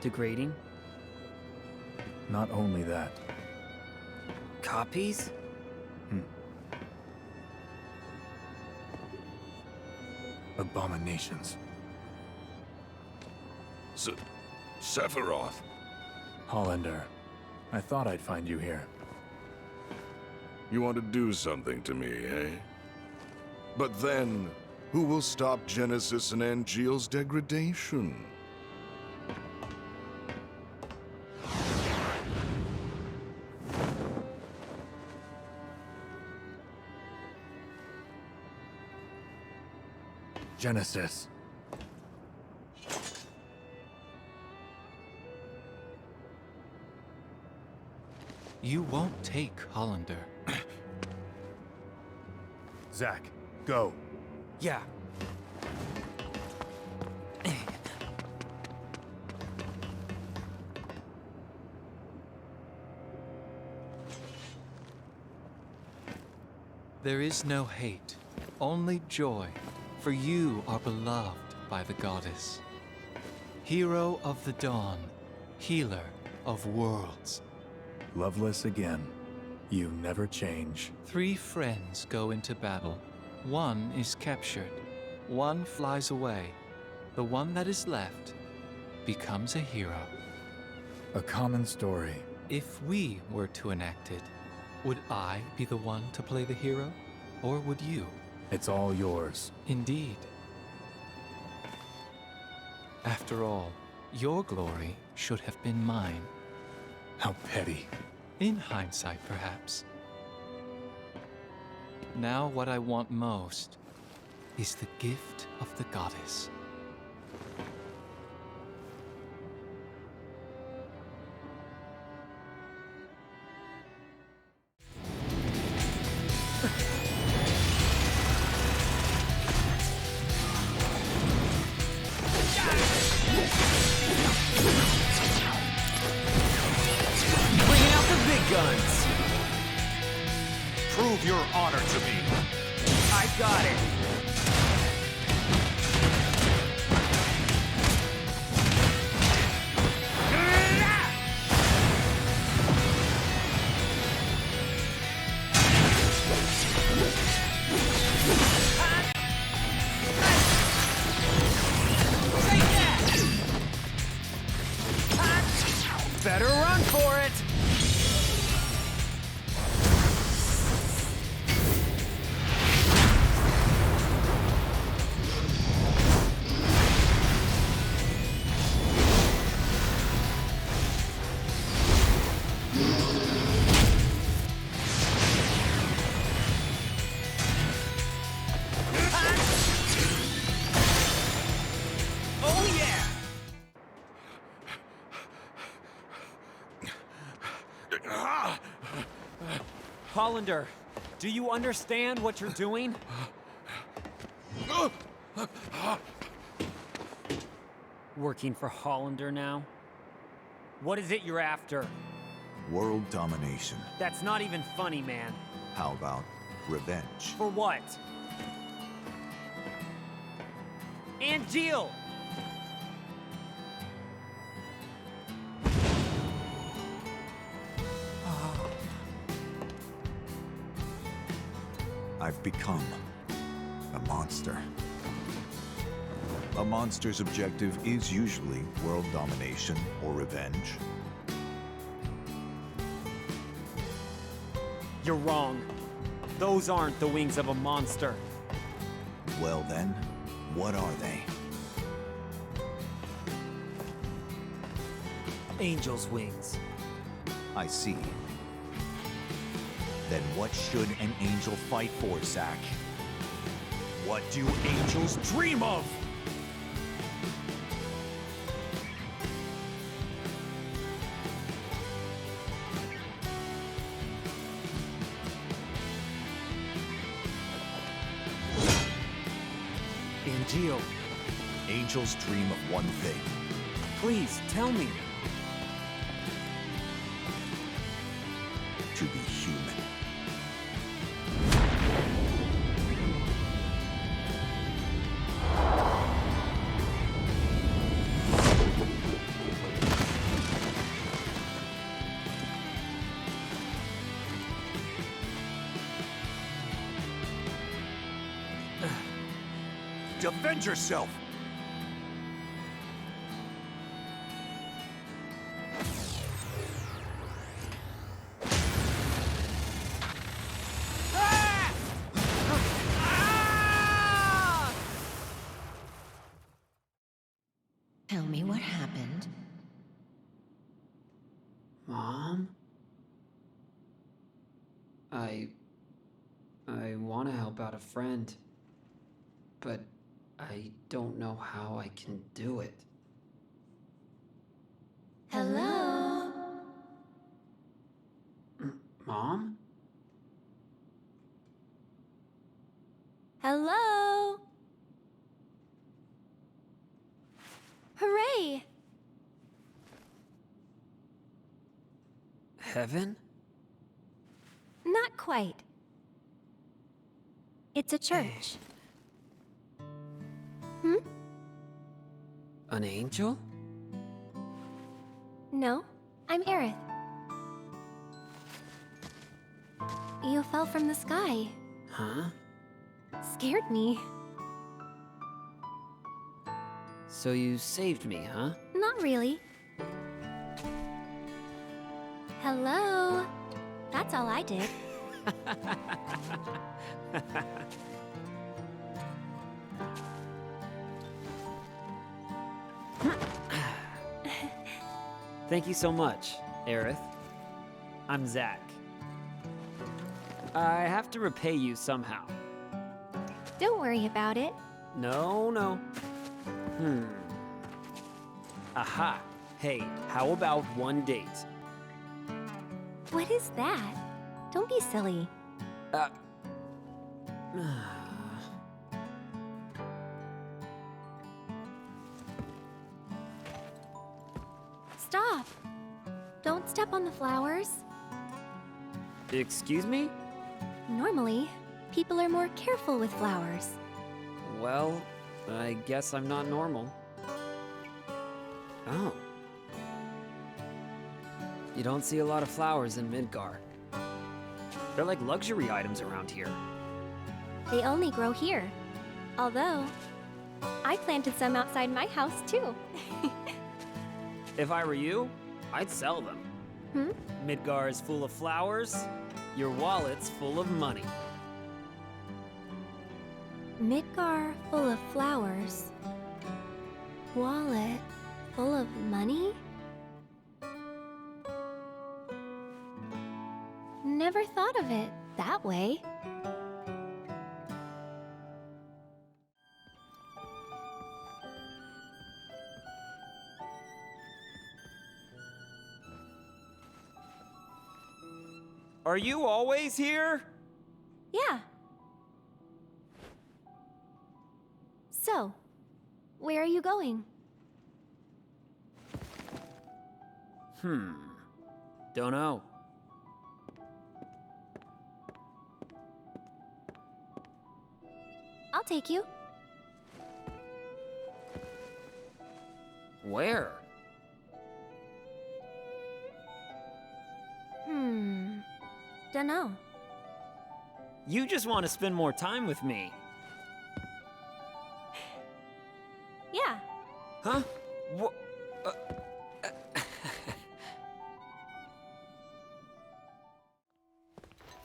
C: Degrading?
F: Not only that.
C: Copies?
F: Abominations.
P: Sephiroth.
F: Hollander, I thought I'd find you here.
P: You want to do something to me, eh? But then, who will stop Genesis and Angeal's degradation?
F: Genesis.
L: You won't take Hollander.
F: Zack, go.
C: Yeah.
L: There is no hate, only joy, for you are beloved by the goddess. Hero of the dawn, healer of worlds.
F: Loveless again. You never change.
L: 3 friends go into battle. 1 is captured. 1 flies away. The one that is left becomes a hero.
F: A common story.
L: If we were to enact it, would I be the one to play the hero? Or would you?
F: It's all yours.
L: Indeed. After all, your glory should have been mine.
F: How petty.
L: In hindsight, perhaps. Now what I want most is the gift of the goddess.
C: Guns!
B: Prove your honor to me.
C: I got it. Take that! Better run for it! Hollander, do you understand what you're doing? Working for Hollander now? What is it you're after?
B: World domination.
C: That's not even funny, man.
B: How about revenge?
C: For what? Angeal!
B: I've become a monster. A monster's objective is usually world domination or revenge.
C: You're wrong. Those aren't the wings of a monster.
B: Well then, what are they?
C: Angel's wings.
B: I see. Then what should an angel fight for, Zack? What do angels dream of?
C: Angeal.
B: Angels dream of one thing.
C: Please, tell me.
B: To be human. Defend yourself!
Q: Tell me what happened.
C: Mom? I want to help out a friend, but I don't know how I can do it.
O: Hello?
C: Mom?
O: Hello? Hooray!
C: Heaven?
O: Not quite. It's a church.
C: An angel?
O: No, I'm Aerith. You fell from the sky.
C: Huh?
O: Scared me.
C: So you saved me, huh?
O: Not really. Hello? That's all I did.
C: Thank you so much, Aerith. I'm Zack. I have to repay you somehow.
O: Don't worry about it.
C: No. Aha. Hey, how about one date?
O: What is that? Don't be silly. Stop! Don't step on the flowers.
C: Excuse me?
O: Normally, people are more careful with flowers.
C: Well, I guess I'm not normal. Oh. You don't see a lot of flowers in Midgar. They're like luxury items around here.
O: They only grow here. Although, I planted some outside my house too.
C: If I were you, I'd sell them. Midgar is full of flowers, your wallet's full of money.
O: Midgar full of flowers. Wallet full of money? Never thought of it that way.
C: Are you always here?
O: Yeah. So, where are you going?
C: Don't know.
O: I'll take you.
C: Where?
O: Dunno.
C: You just want to spend more time with me.
O: Yeah.
C: Huh?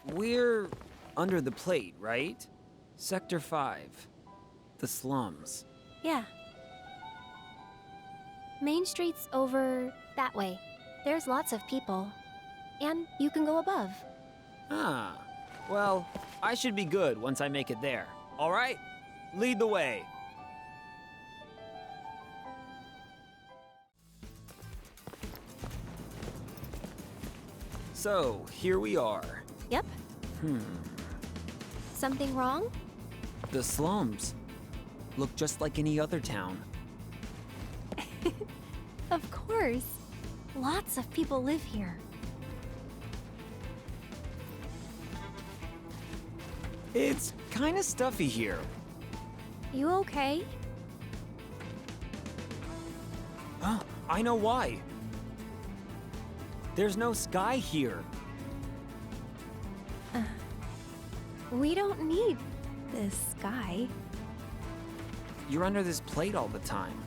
C: We're under the plate, right? Sector 5. The slums.
O: Yeah. Main Street's over that way. There's lots of people. And you can go above.
C: Ah. Well, I should be good once I make it there. All right? Lead the way. So, here we are.
O: Yep. Something wrong?
C: The slums. Look just like any other town.
O: Of course. Lots of people live here.
C: It's kind of stuffy here.
O: You okay?
C: I know why. There's no sky here.
O: We don't need this sky.
C: You're under this plate all the time.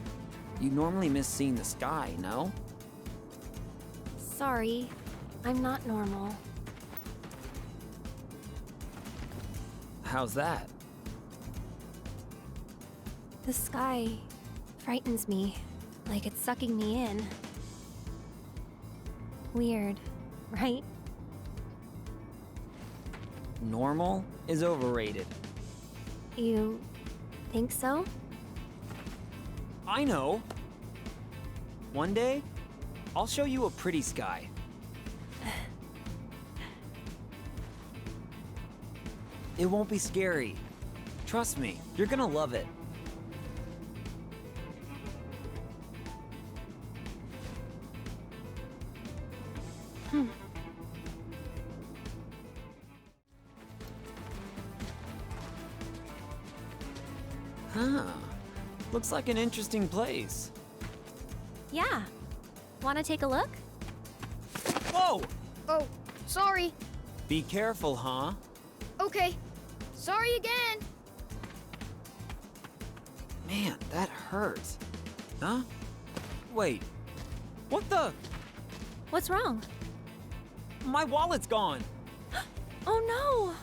C: You normally miss seeing the sky, no?
O: Sorry, I'm not normal.
C: How's that?
O: The sky frightens me.
Q: Like it's sucking me in. Weird, right?
C: Normal is overrated.
Q: You think so?
C: I know. One day, I'll show you a pretty sky. It won't be scary. Trust me, you're gonna love it. Huh. Looks like an interesting place.
Q: Yeah. Wanna take a look?
C: Whoa!
K: Oh, sorry.
C: Be careful, huh?
K: Okay. Sorry again.
C: Man, that hurts. Huh? Wait. What the?
Q: What's wrong?
C: My wallet's gone.
Q: Oh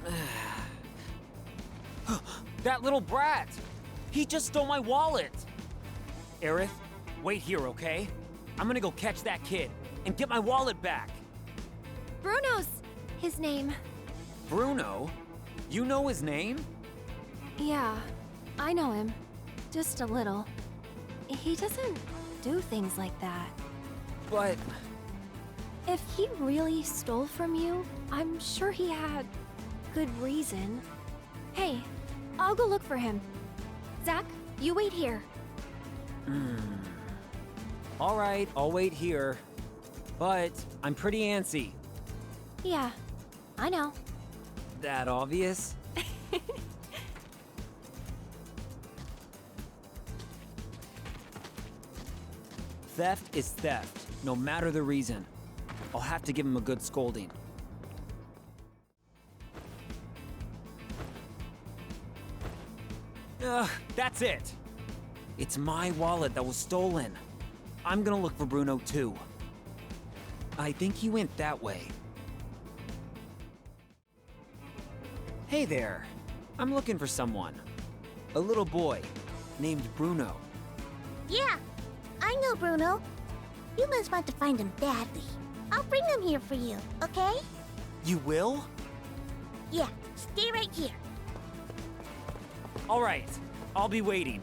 Q: no!
C: That little brat! He just stole my wallet! Aerith, wait here, okay? I'm gonna go catch that kid and get my wallet back.
Q: Bruno's his name.
C: Bruno? You know his name?
Q: Yeah, I know him. Just a little. He doesn't do things like that.
C: But...
Q: If he really stole from you, I'm sure he had good reason. Hey, I'll go look for him. Zack, you wait here.
C: All right, I'll wait here. But I'm pretty antsy.
Q: Yeah, I know.
C: That obvious? Theft is theft, no matter the reason. I'll have to give him a good scolding. Ugh, that's it. It's my wallet that was stolen. I'm gonna look for Bruno too. I think he went that way. Hey there. I'm looking for someone. A little boy named Bruno.
R: Yeah, I know Bruno. You must want to find him badly. I'll bring him here for you, okay?
C: You will?
R: Yeah, stay right here.
C: All right, I'll be waiting.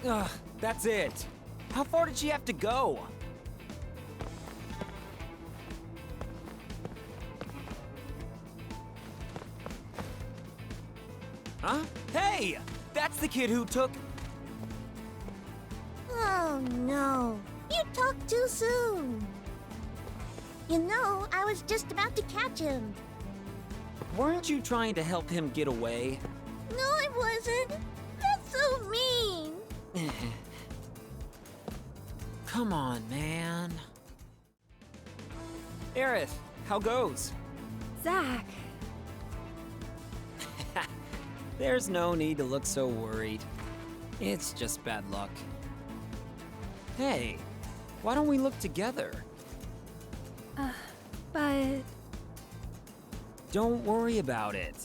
C: Ugh, that's it. How far did she have to go? Huh? Hey! That's the kid who took...
R: Oh no, you talked too soon. You know, I was just about to catch him.
C: Weren't you trying to help him get away?
R: No, I wasn't. That's so mean.
C: Come on, man. Aerith, how goes?
Q: Zack.
C: There's no need to look so worried. It's just bad luck. Hey, why don't we look together?
Q: But...
C: Don't worry about it.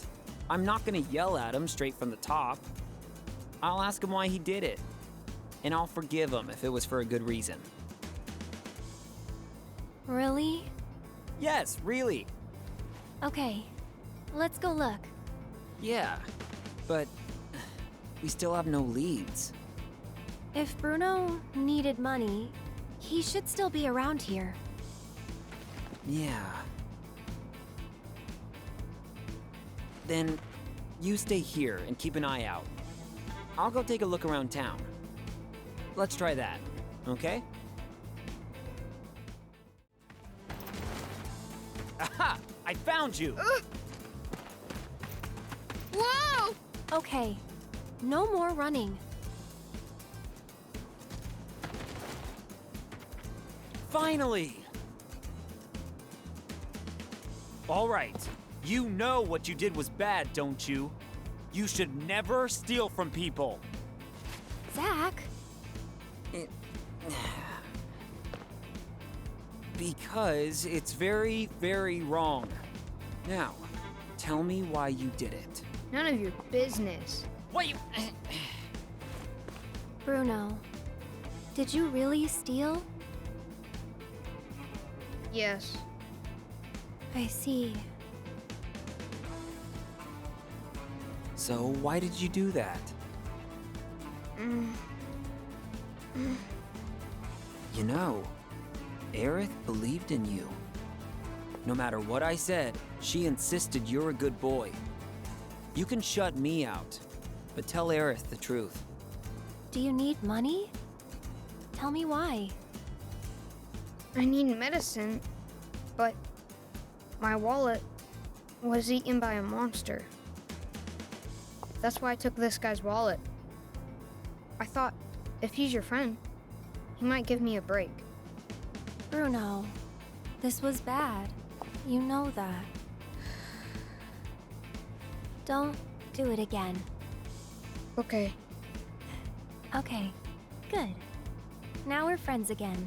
C: I'm not gonna yell at him straight from the top. I'll ask him why he did it. And I'll forgive him if it was for a good reason.
Q: Really?
C: Yes, really.
Q: Okay, let's go look.
C: Yeah, but we still have no leads.
Q: If Bruno needed money, he should still be around here.
C: Yeah. Then you stay here and keep an eye out. I'll go take a look around town. Let's try that, okay? Aha! I found you!
Q: Whoa! Okay, no more running.
C: Finally! All right, you know what you did was bad, don't you? You should never steal from people.
Q: Zack?
C: Because it's very, very wrong. Now, tell me why you did it.
S: None of your business.
C: What you...
Q: Bruno, did you really steal?
S: Yes.
Q: I see.
C: So why did you do that? You know, Aerith believed in you. No matter what I said, she insisted you're a good boy. You can shut me out, but tell Aerith the truth.
Q: Do you need money? Tell me why.
S: I need medicine, but my wallet was eaten by a monster. That's why I took this guy's wallet. I thought, if he's your friend, he might give me a break.
Q: Bruno, this was bad. You know that. Don't do it again.
S: Okay.
Q: Okay, good. Now we're friends again.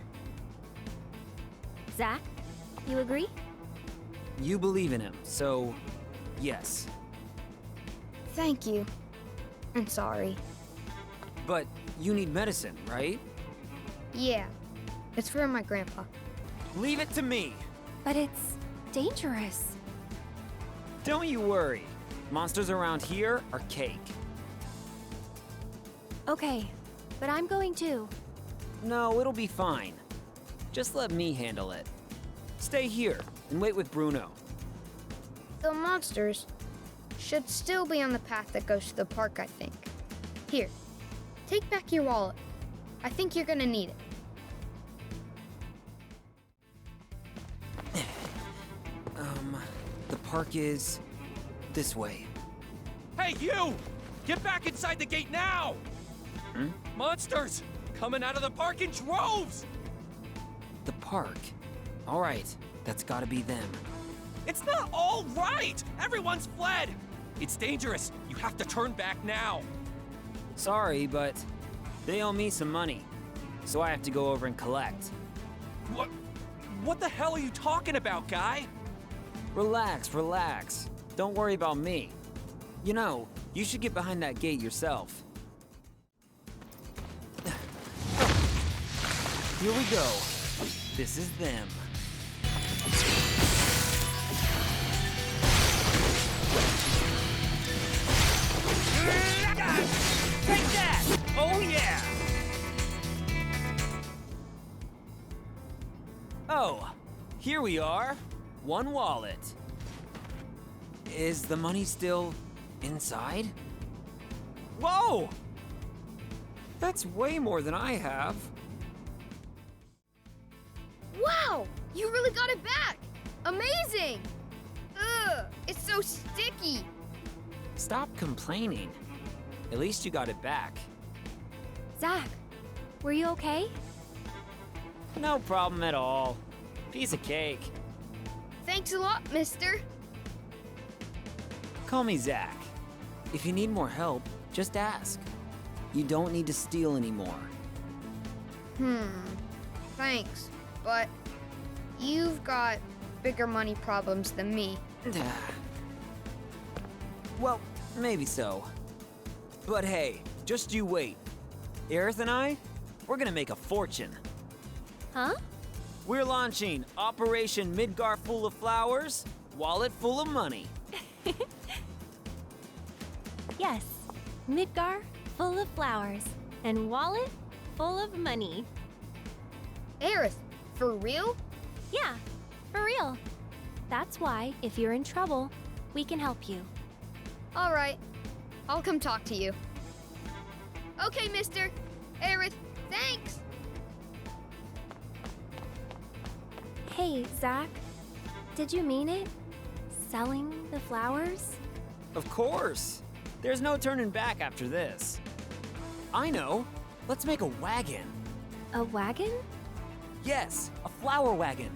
Q: Zack, you agree?
C: You believe in him, so yes.
S: Thank you. I'm sorry.
C: But you need medicine, right?
S: Yeah, it's for my grandpa.
C: Leave it to me.
Q: But it's dangerous.
C: Don't you worry. Monsters around here are cake.
Q: Okay, but I'm going too.
C: No, it'll be fine. Just let me handle it. Stay here and wait with Bruno.
S: The monsters should still be on the path that goes to the park, I think. Here, take back your wallet. I think you're gonna need it.
C: The park is this way.
D: Hey, you! Get back inside the gate now! Monsters! Coming out of the park in droves!
C: The park? All right, that's gotta be them.
D: It's not all right! Everyone's fled! It's dangerous. You have to turn back now.
C: Sorry, but they owe me some money, so I have to go over and collect.
D: What the hell are you talking about, guy?
C: Relax, relax. Don't worry about me. You know, you should get behind that gate yourself. Here we go. This is them. Take that! Oh yeah! Oh, here we are. One wallet. Is the money still inside? Whoa! That's way more than I have.
S: Wow! You really got it back! Amazing! Ugh, it's so sticky.
C: Stop complaining. At least you got it back.
Q: Zack, were you okay?
C: No problem at all. Piece of cake.
S: Thanks a lot, mister.
C: Call me Zack. If you need more help, just ask. You don't need to steal anymore.
S: Thanks, but you've got bigger money problems than me.
C: Well, maybe so. But hey, just you wait. Aerith and I, we're gonna make a fortune.
Q: Huh?
C: We're launching Operation Midgar Full of Flowers, Wallet Full of Money.
Q: Yes, Midgar full of flowers and wallet full of money.
S: Aerith, for real?
Q: Yeah, for real. That's why, if you're in trouble, we can help you.
S: All right, I'll come talk to you. Okay, mister. Aerith, thanks.
Q: Hey, Zack, did you mean it? Selling the flowers?
C: Of course. There's no turning back after this. I know. Let's make a wagon.
Q: A wagon?
C: Yes, a flower wagon.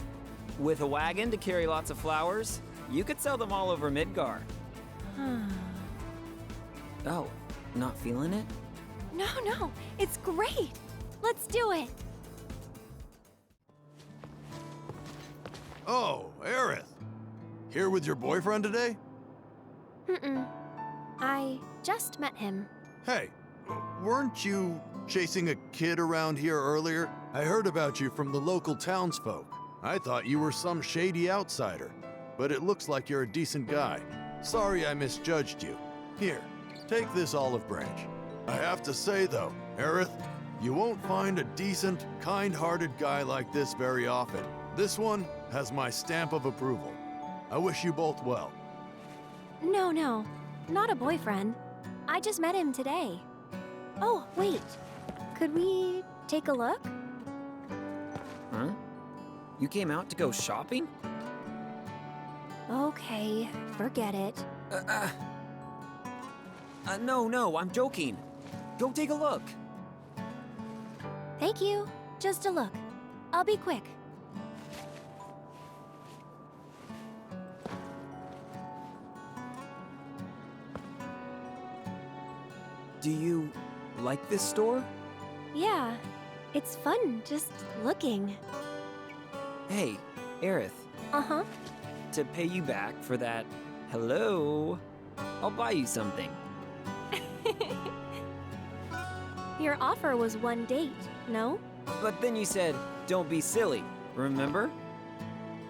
C: With a wagon to carry lots of flowers, you could sell them all over Midgar. Oh, not feeling it?
Q: No, it's great. Let's do it.
J: Oh, Aerith. Here with your boyfriend today?
Q: I just met him.
T: Hey, weren't you chasing a kid around here earlier? I heard about you from the local townsfolk. I thought you were some shady outsider, but it looks like you're a decent guy. Sorry I misjudged you. Here, take this olive branch. I have to say though, Aerith, you won't find a decent, kind-hearted guy like this very often. This one has my stamp of approval. I wish you both well.
Q: No, not a boyfriend. I just met him today. Oh, wait. Could we take a look?
C: Huh? You came out to go shopping?
Q: Okay, forget it.
C: No, I'm joking. Go take a look.
Q: Thank you. Just a look. I'll be quick.
C: Do you like this store?
Q: Yeah, it's fun just looking.
C: Hey, Aerith.
Q: Uh-huh.
C: To pay you back for that hello, I'll buy you something.
Q: Your offer was one date, no?
C: But then you said, don't be silly, remember?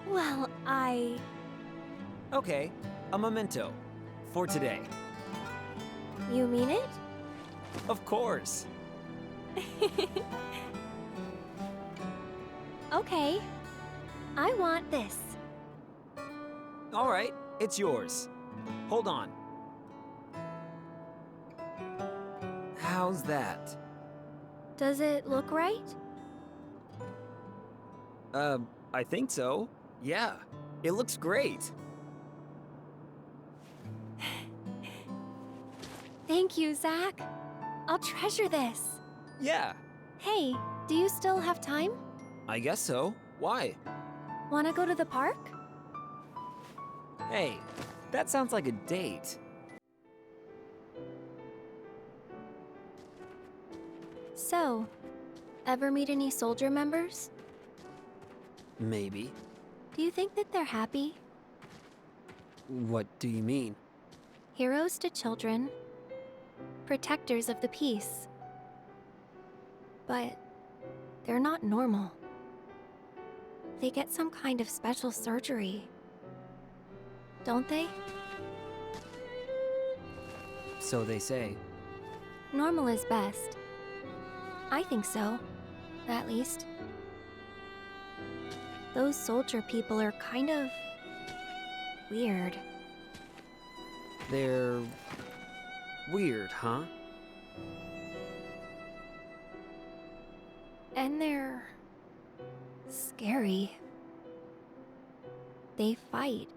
Q: Well,
C: Okay, a memento. For today.
Q: You mean it?
C: Of course.
Q: Okay. I want this.
C: All right, it's yours. Hold on. How's that?
Q: Does it look right?
C: I think so. Yeah, it looks great.
Q: Thank you, Zack. I'll treasure this.
C: Yeah.
Q: Hey, do you still have time?
C: I guess so. Why?
Q: Wanna go to the park?
C: Hey, that sounds like a date.
Q: So, ever meet any soldier members?
C: Maybe.
Q: Do you think that they're happy?
C: What do you mean?
Q: Heroes to children, protectors of the peace. But they're not normal. They get some kind of special surgery. Don't they?
C: So they say.
Q: Normal is best. I think so, at least. Those soldier people are kind of weird.
C: They're weird, huh?
Q: And they're scary. They fight,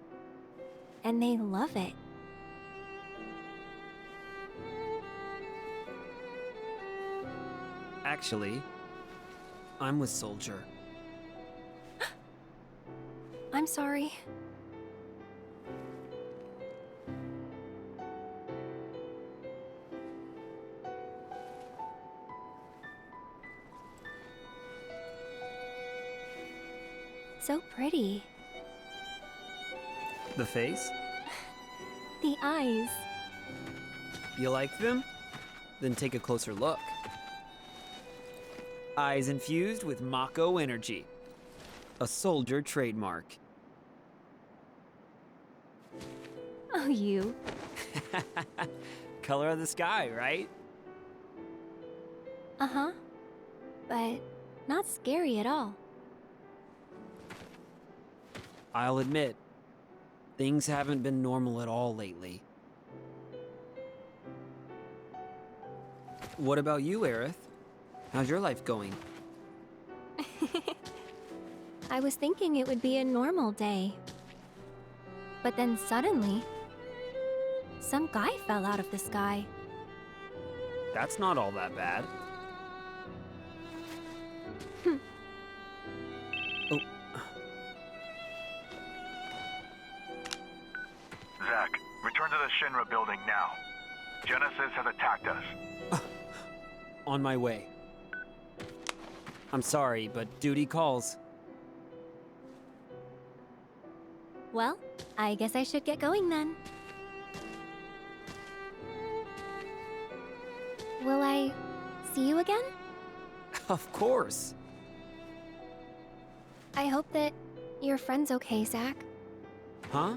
Q: and they love it.
C: Actually, I'm with Soldier.
Q: I'm sorry. So pretty.
C: The face?
Q: The eyes.
C: You like them? Then take a closer look. Eyes infused with Mako energy. A soldier trademark.
Q: Oh, you.
C: Color of the sky, right?
Q: Uh-huh. But not scary at all.
C: I'll admit, things haven't been normal at all lately. What about you, Aerith? How's your life going?
Q: I was thinking it would be a normal day. But then suddenly, some guy fell out of the sky.
C: That's not all that bad. Oh.
E: Zack, return to the Shinra building now. Genesis has attacked us.
C: On my way. I'm sorry, but duty calls.
Q: Well, I guess I should get going then. I see you again?
C: Of course.
Q: I hope that your friend's okay, Zack.
C: Huh?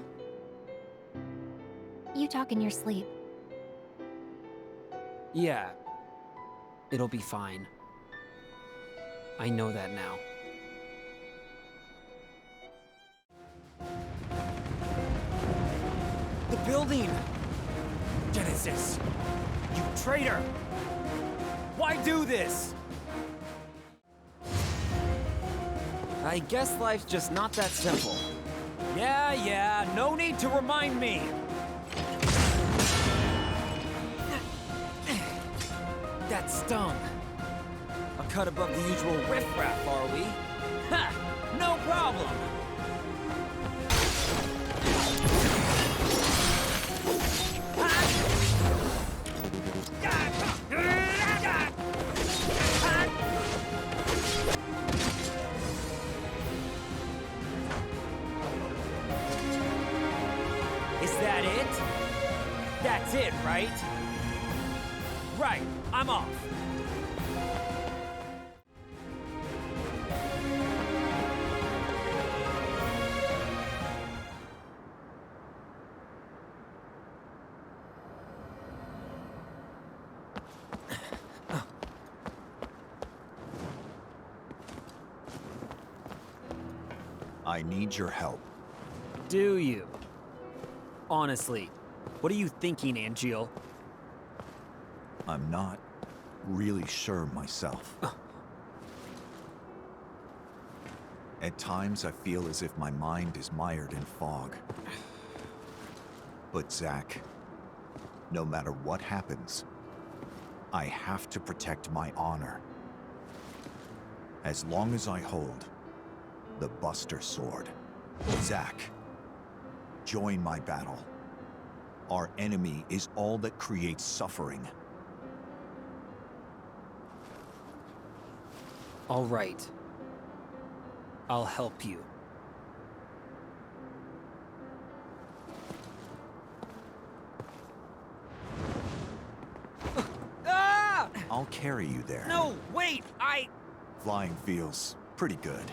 Q: You talk in your sleep.
C: Yeah. It'll be fine. I know that now. The building! Genesis! You traitor! Why do this? I guess life's just not that simple. Yeah, no need to remind me! That stung. A cut above the usual riffraff, are we? Ha! No problem! Is that it? That's it, right? Right, I'm off.
B: I need your help.
C: Do you? Honestly, what are you thinking, Angeal?
B: I'm not really sure myself. At times, I feel as if my mind is mired in fog. But Zack, no matter what happens, I have to protect my honor. As long as I hold the Buster Sword. Zack, join my battle. Our enemy is all that creates suffering.
C: All right. I'll help you. Ah!
B: I'll carry you there.
C: No, wait,
B: Flying feels pretty good.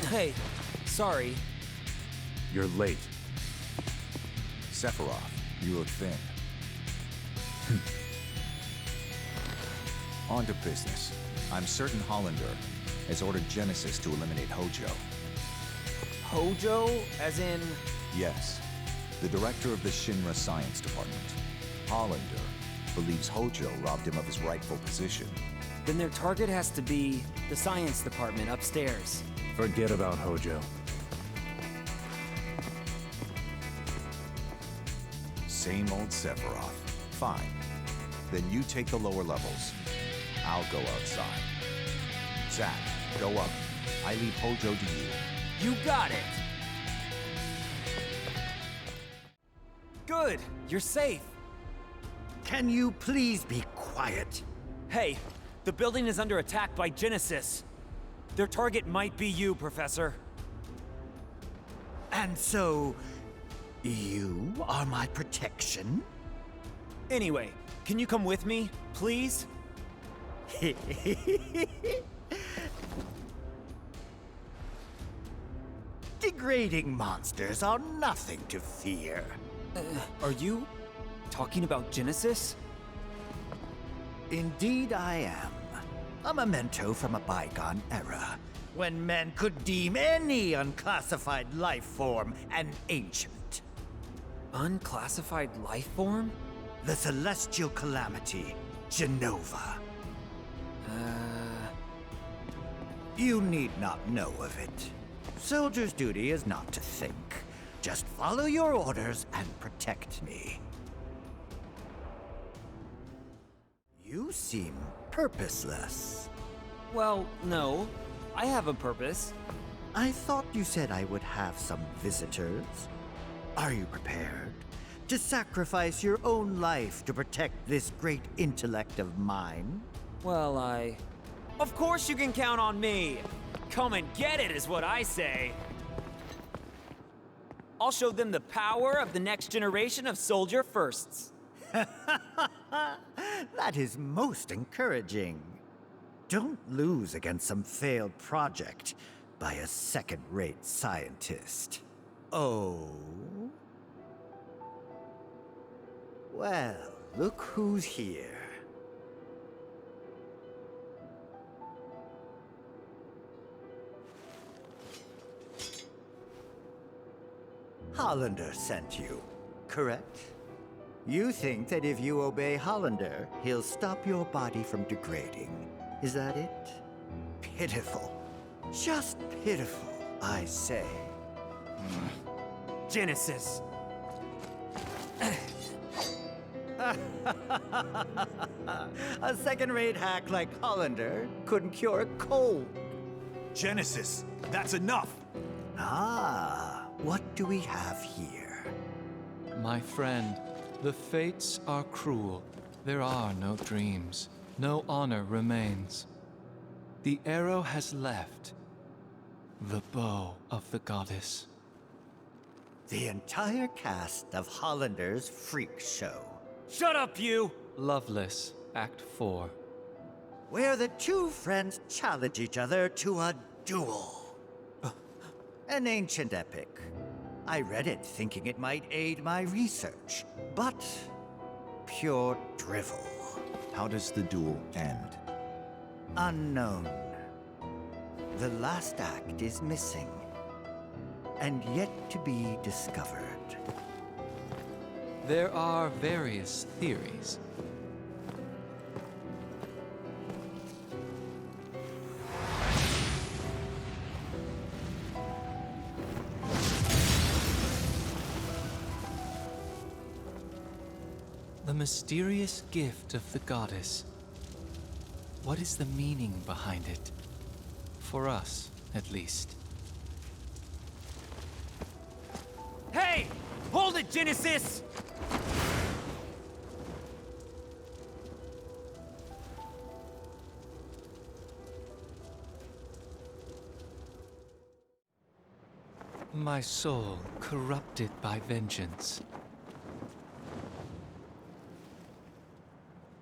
C: Hey, sorry.
F: You're late.
B: Sephiroth, you look thin. On to business. I'm certain Hollander has ordered Genesis to eliminate Hojo.
C: Hojo? As in...
B: Yes, the director of the Shinra Science Department. Hollander believes Hojo robbed him of his rightful position.
C: Then their target has to be the science department upstairs.
F: Forget about Hojo.
B: Same old Sephiroth. Fine. Then you take the lower levels. I'll go outside. Zack, go up. I leave Hojo to you.
C: You got it! Good, you're safe.
N: Can you please be quiet?
C: Hey, the building is under attack by Genesis. Their target might be you, Professor.
N: And so, you are my protection?
C: Anyway, can you come with me, please?
N: Degrading monsters are nothing to fear.
C: Are you talking about Genesis?
N: Indeed I am. A memento from a bygone era, when men could deem any unclassified life form an ancient.
C: Unclassified life form?
N: The celestial calamity, Jenova. You need not know of it. Soldier's duty is not to think. Just follow your orders and protect me. You seem purposeless.
C: Well, no. I have a purpose.
N: I thought you said I would have some visitors. Are you prepared to sacrifice your own life to protect this great intellect of mine?
C: Well, Of course you can count on me! Come and get it is what I say! I'll show them the power of the next generation of soldier firsts.
N: That is most encouraging. Don't lose against some failed project by a second-rate scientist. Oh? Well, look who's here. Hollander sent you, correct? You think that if you obey Hollander, he'll stop your body from degrading. Is that it? Pitiful. Just pitiful, I say.
C: Genesis!
N: A second-rate hack like Hollander couldn't cure a cold.
B: Genesis, that's enough!
N: Ah, what do we have here?
L: My friend, the fates are cruel. There are no dreams. No honor remains. The arrow has left. The bow of the goddess.
N: The entire cast of Hollander's freak show.
C: Shut up, you!
L: Loveless, Act 4.
N: Where the two friends challenge each other to a duel. An ancient epic. I read it thinking it might aid my research, but pure drivel.
B: How does the duel end?
N: Unknown. The last act is missing, and yet to be discovered.
L: There are various theories. The mysterious gift of the goddess. What is the meaning behind it? For us, at least.
C: Hey! Hold it, Genesis!
L: My soul corrupted by vengeance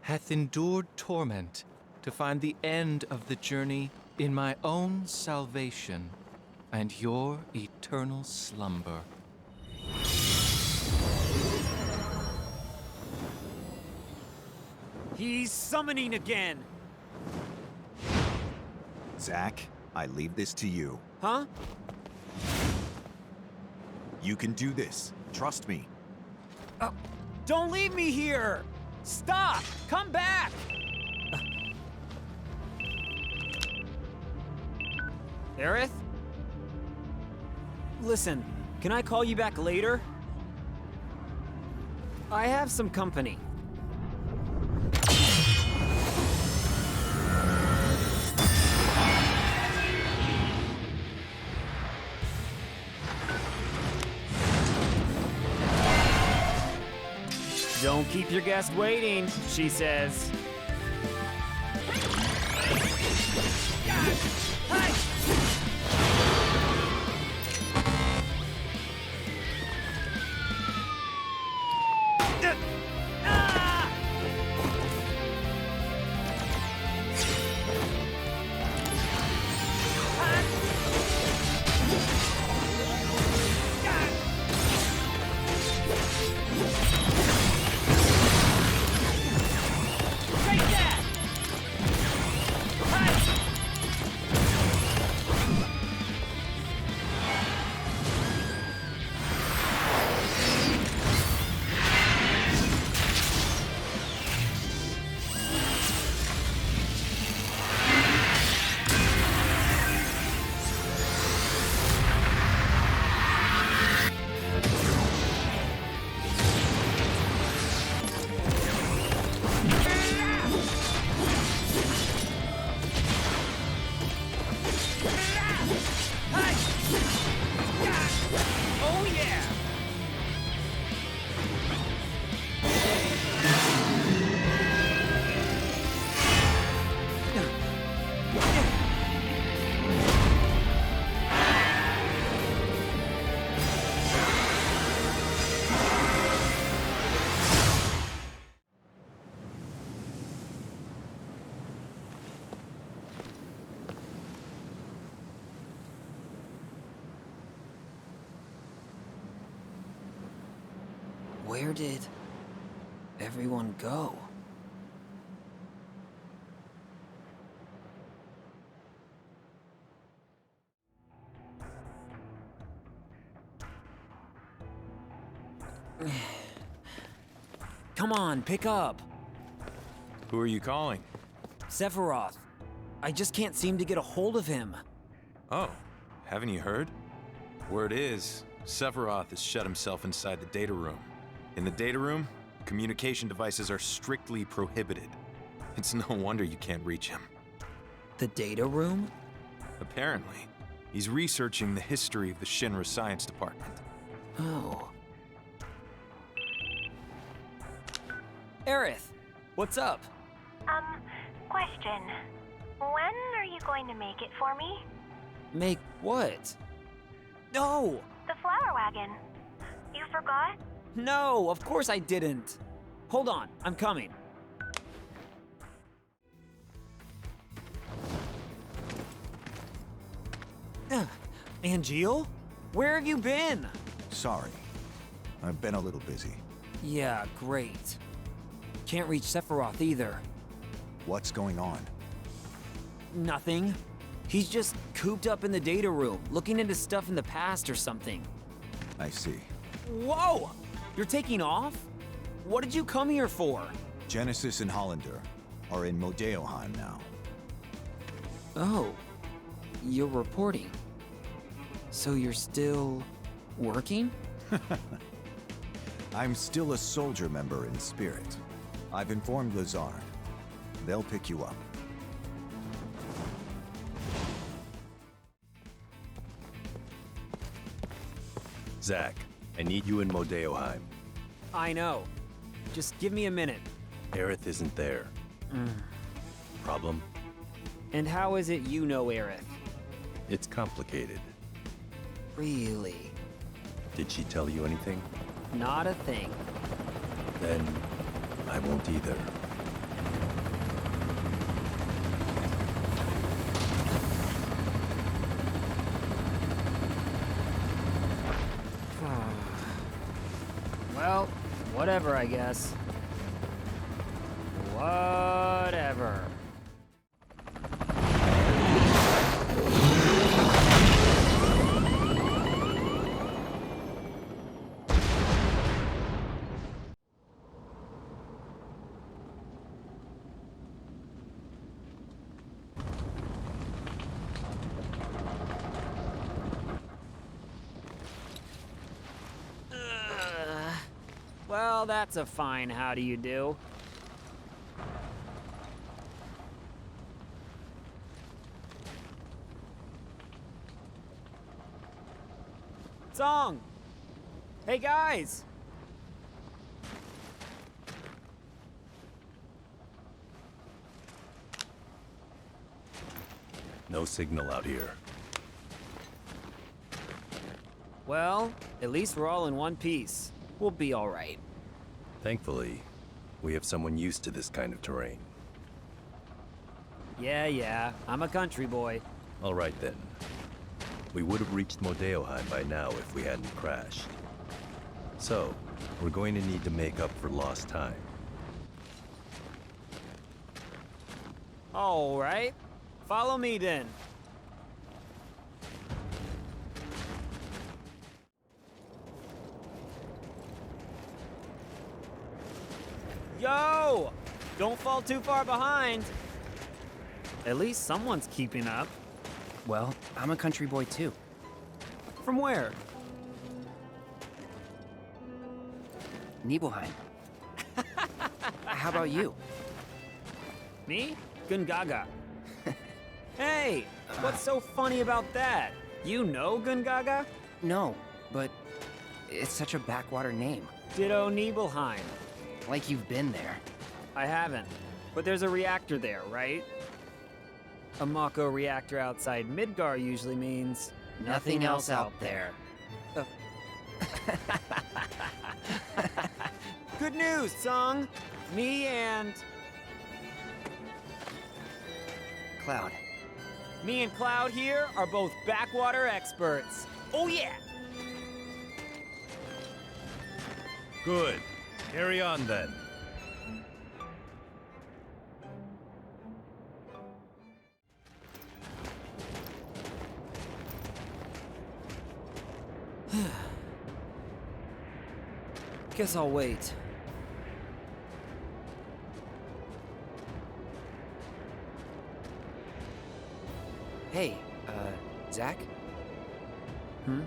L: hath endured torment to find the end of the journey in my own salvation and your eternal slumber.
C: He's summoning again!
B: Zack, I leave this to you.
C: Huh?
B: You can do this. Trust me.
C: Don't leave me here! Stop! Come back! Aerith? Listen, can I call you back later? I have some company. Don't keep your guest waiting, she says. Where did everyone go? Come on, pick up.
F: Who are you calling?
C: Sephiroth. I just can't seem to get a hold of him.
F: Oh, haven't you heard? Word is, Sephiroth has shut himself inside the data room. In the data room, communication devices are strictly prohibited. It's no wonder you can't reach him.
C: The data room?
F: Apparently. He's researching the history of the Shinra Science Department.
C: Oh. Aerith, what's up?
U: Question. When are you going to make it for me?
C: Make what? No!
U: The flower wagon. You forgot?
C: No, of course I didn't. Hold on, I'm coming. Angeal? Where have you been?
B: Sorry. I've been a little busy.
C: Yeah, great. Can't reach Sephiroth either.
B: What's going on?
C: Nothing. He's just cooped up in the data room, looking into stuff in the past or something.
B: I see.
C: Whoa! You're taking off? What did you come here for?
B: Genesis and Hollander are in Modeoheim now.
C: Oh, you're reporting. So you're still working?
B: I'm still a soldier member in spirit. I've informed Lazard. They'll pick you up.
I: Zack, I need you in Modeoheim.
C: I know. Just give me a minute.
I: Aerith isn't there. Problem?
C: And how is it you know Aerith?
I: It's complicated.
C: Really?
I: Did she tell you anything?
C: Not a thing.
I: Then I won't either.
C: Well, whatever, I guess. Whatever. Well, that's a fine how do you do. Song! Hey guys!
I: No signal out here.
C: Well, at least we're all in one piece. We'll be all right.
I: Thankfully, we have someone used to this kind of terrain.
C: Yeah, I'm a country boy.
I: All right then. We would have reached Modeoheim by now if we hadn't crashed. So, we're going to need to make up for lost time.
C: All right. Follow me then. Yo! Don't fall too far behind. At least someone's keeping up.
V: Well, I'm a country boy too.
C: From where?
V: Nibelheim. How about you?
C: Me? Gungaga. Hey, what's so funny about that? You know Gungaga?
V: No, but it's such a backwater name.
C: Ditto Nibelheim.
V: Like you've been there.
C: I haven't, but there's a reactor there, right? A Mako Reactor outside Midgar usually means
V: Nothing else out there.
C: Good news, Song! Me and...
V: Cloud.
C: Me and Cloud here are both backwater experts. Oh yeah!
I: Good. Carry on then.
C: Guess I'll wait.
V: Hey, Zack?
C: Hmm?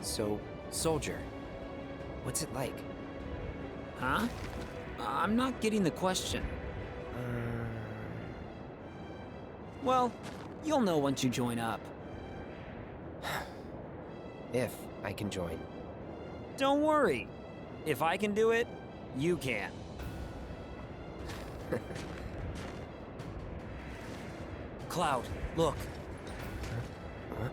V: So, Soldier. What's it like?
C: Huh? I'm not getting the question. Well, you'll know once you join up.
V: If I can join.
C: Don't worry. If I can do it, you can. Cloud, look.
V: Huh?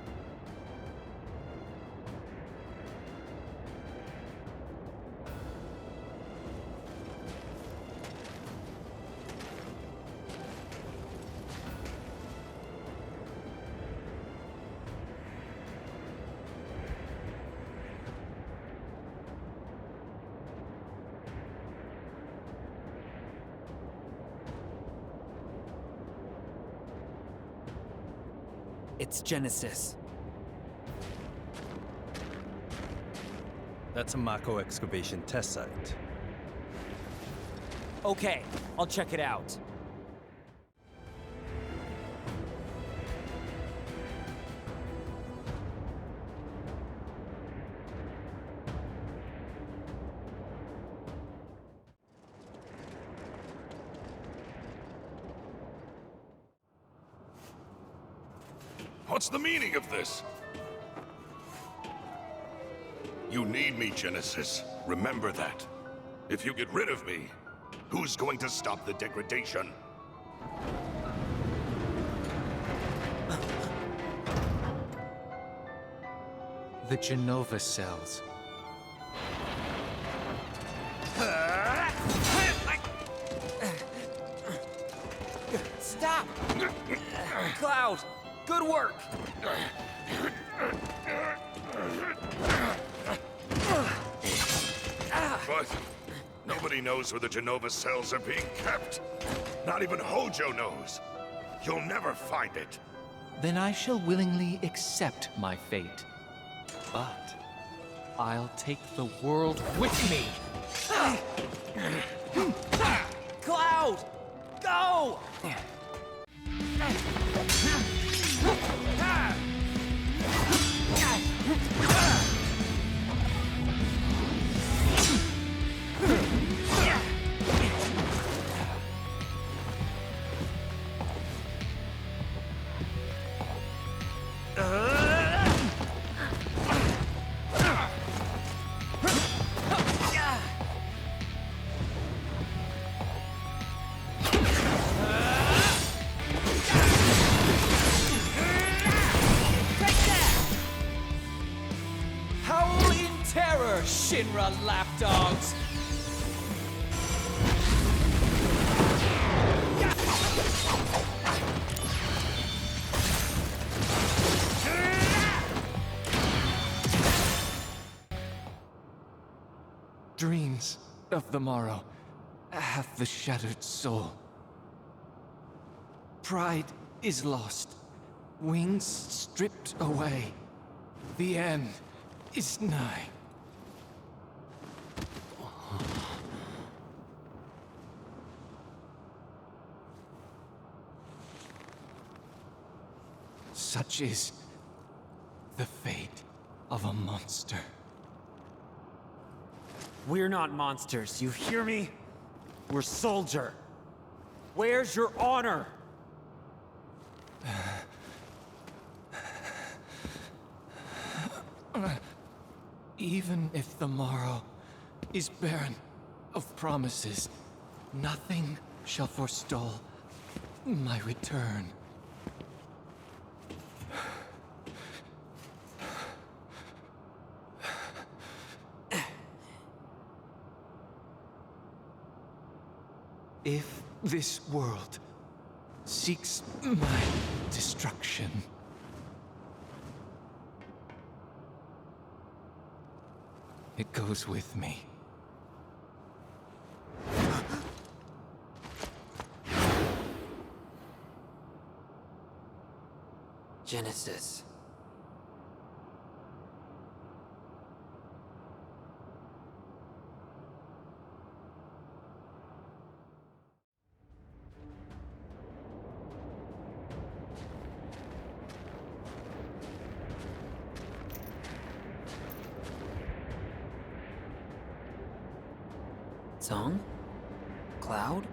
C: It's Genesis.
I: That's a Mako excavation test site.
C: Okay, I'll check it out.
P: What's the meaning of this? You need me, Genesis. Remember that. If you get rid of me, who's going to stop the degradation?
L: The Jenova cells.
C: Stop! Cloud, good work!
P: But nobody knows where the Jenova cells are being kept. Not even Hojo knows. You'll never find it.
L: Then I shall willingly accept my fate. But I'll take the world with me.
C: Cloud! Go!
L: Shinra lapdogs! Dreams of the morrow have the shattered soul. Pride is lost, wings stripped away. The end is nigh. Such is the fate of a monster.
C: We're not monsters, you hear me? We're soldier. Where's your honor?
L: Even if the morrow is barren of promises, nothing shall forestall my return. If this world seeks my destruction, it goes with me.
C: Genesis. Song? Cloud?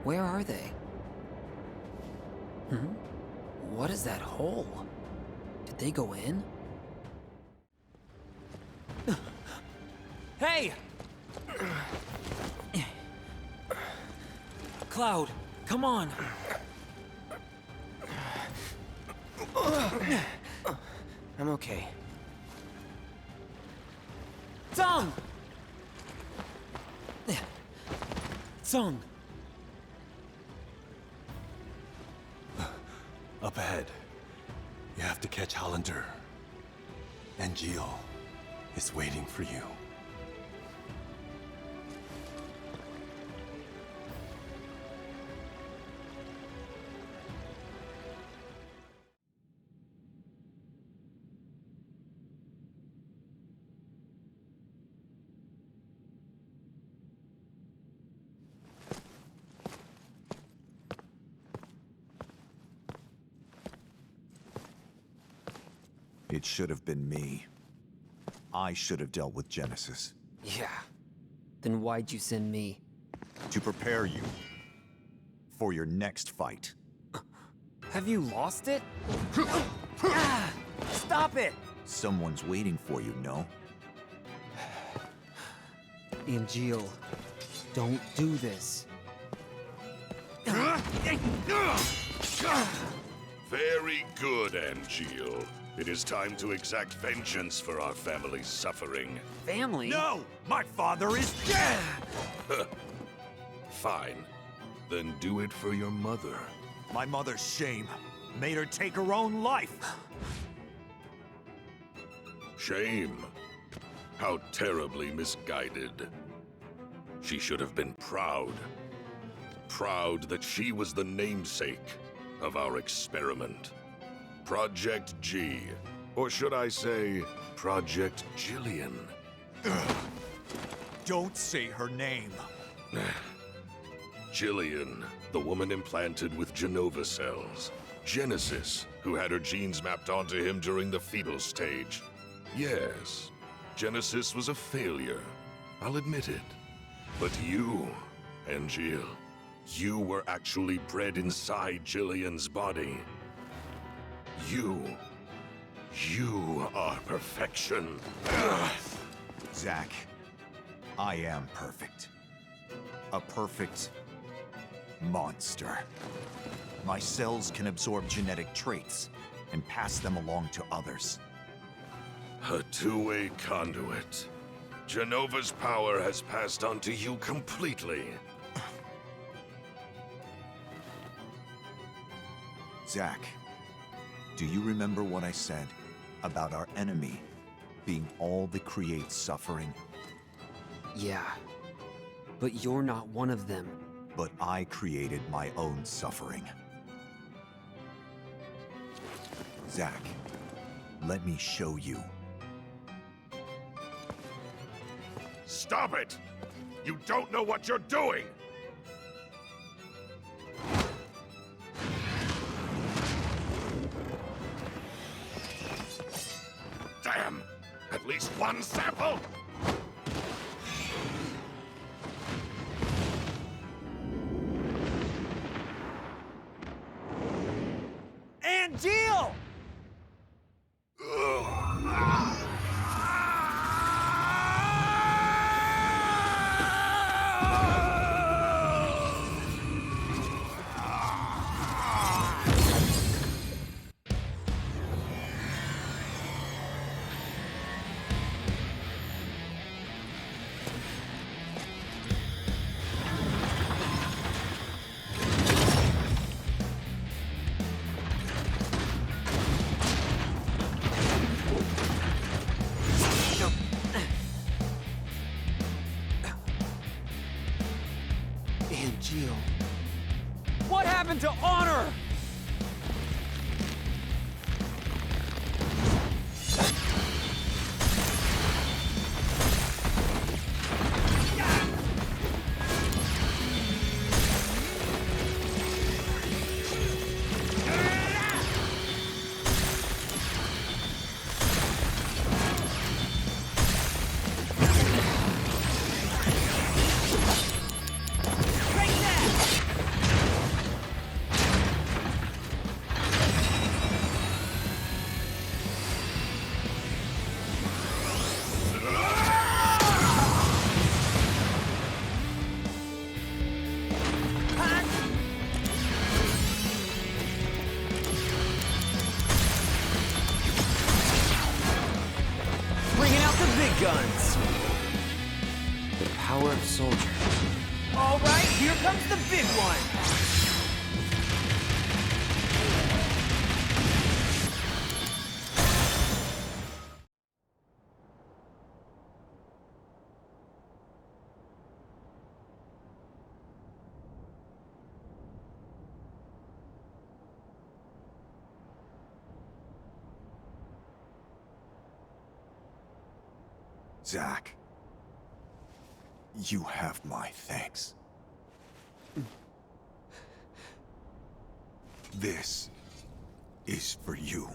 C: Where are they? What is that hole? Did they go in? Hey! Cloud, come on!
V: I'm okay.
C: Song! Song!
J: Up ahead. You have to catch Hollander. Angeal is waiting for you.
B: It should have been me. I should have dealt with Genesis.
C: Yeah. Then why'd you send me?
B: To prepare you for your next fight.
C: Have you lost it? Stop it!
B: Someone's waiting for you, no?
C: Angeal, don't do this.
P: Very good, Angeal. It is time to exact vengeance for our family's suffering.
C: Family?
B: No! My father is dead!
P: Fine. Then do it for your mother.
B: My mother's shame made her take her own life.
P: Shame. How terribly misguided. She should have been proud. Proud that she was the namesake of our experiment. Project G. Or should I say, Project Jillian?
B: Don't say her name.
P: Jillian, the woman implanted with Jenova cells. Genesis, who had her genes mapped onto him during the fetal stage. Yes, Genesis was a failure. I'll admit it. But you, Angeal, you were actually bred inside Jillian's body. You are perfection.
B: Zack, I am perfect. A perfect monster. My cells can absorb genetic traits and pass them along to others.
P: A two-way conduit. Jenova's power has passed on to you completely.
B: Zack, do you remember what I said about our enemy being all that creates suffering?
C: Yeah, but you're not one of them.
B: But I created my own suffering. Zack, let me show you.
P: Stop it! You don't know what you're doing! Damn! At least one sample!
C: Angeal! What happened to honor? guns.
V: The power of soldier.
C: All right, here comes the big one.
B: Zack, you have my thanks. This is for you.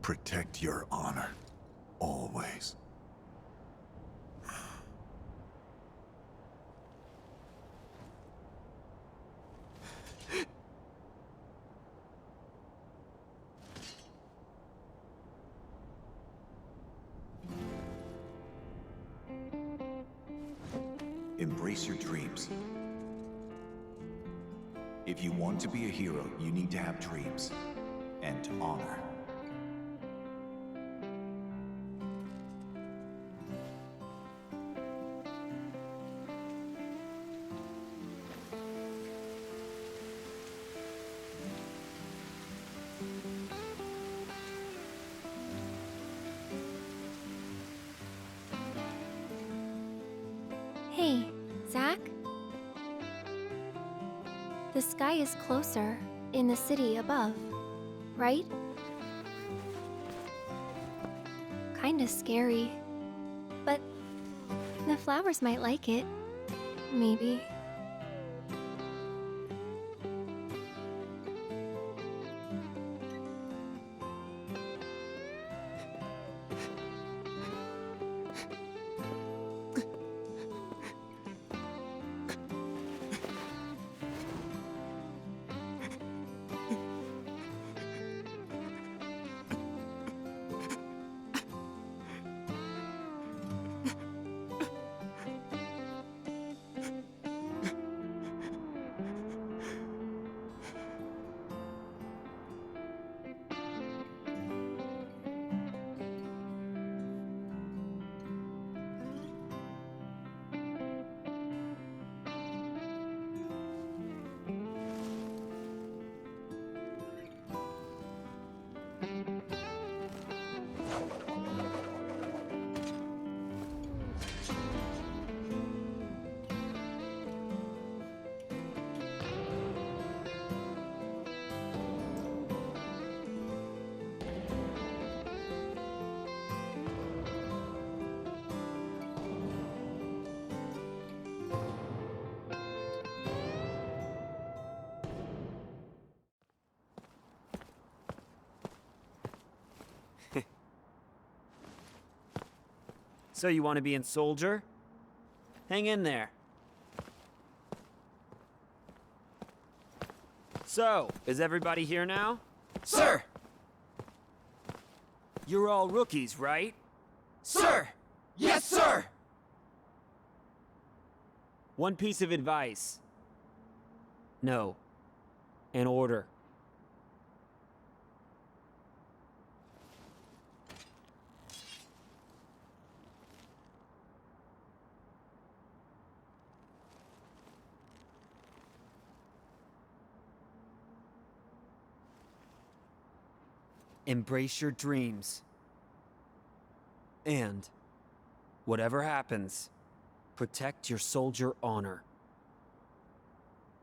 B: Protect your honor, always. Embrace your dreams. If you want to be a hero, you need to have dreams and honor.
Q: Hey, Zack? The sky is closer in the city above, right? Kinda scary. But the flowers might like it. Maybe.
C: So you want to be in Soldier? Hang in there. So, is everybody here now?
D: Sir!
C: You're all rookies, right?
D: Sir! Yes, sir!
C: One piece of advice. No. An order. Embrace your dreams. And, whatever happens, protect your soldier honor.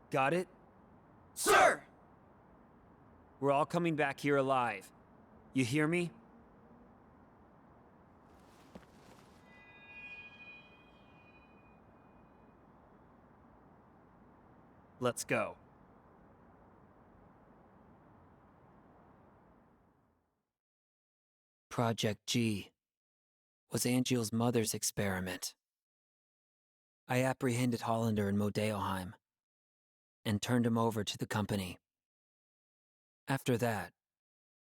C: Got it?
D: Sir!
C: We're all coming back here alive. You hear me? Let's go. Project G was Angeal's mother's experiment. I apprehended Hollander in Modeoheim and turned him over to the company. After that,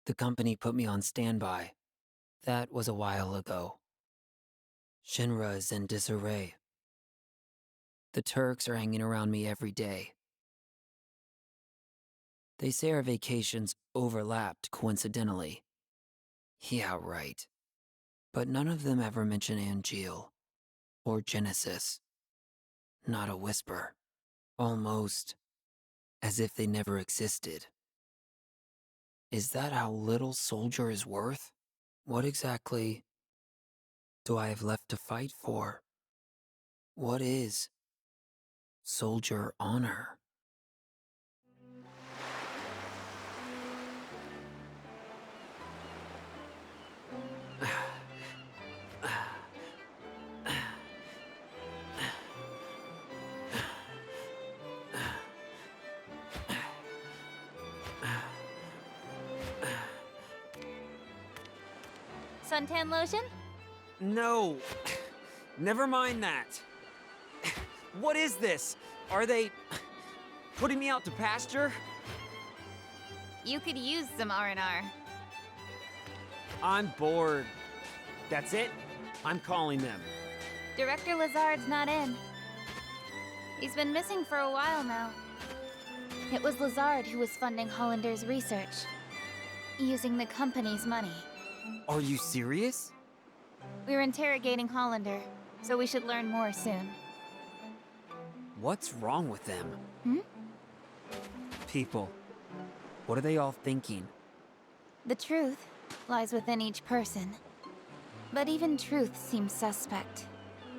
C: the company put me on standby. That was a while ago. Shinra is in disarray. The Turks are hanging around me every day. They say our vacations overlapped coincidentally. Yeah, right. But none of them ever mention Angeal or Genesis. Not a whisper. Almost as if they never existed. Is that how little Soldier is worth? What exactly do I have left to fight for? What is Soldier honor?
O: Suntan lotion?
C: No. Never mind that. What is this? Are they putting me out to pasture?
O: You could use some R&R.
C: I'm bored. That's it? I'm calling them.
O: Director Lazard's not in. He's been missing for a while now. It was Lazard who was funding Hollander's research, using the company's money.
C: Are you serious?
O: We're interrogating Hollander, so we should learn more soon.
C: What's wrong with them?
O: Hmm?
C: People. What are they all thinking?
O: The truth lies within each person. But even truth seems suspect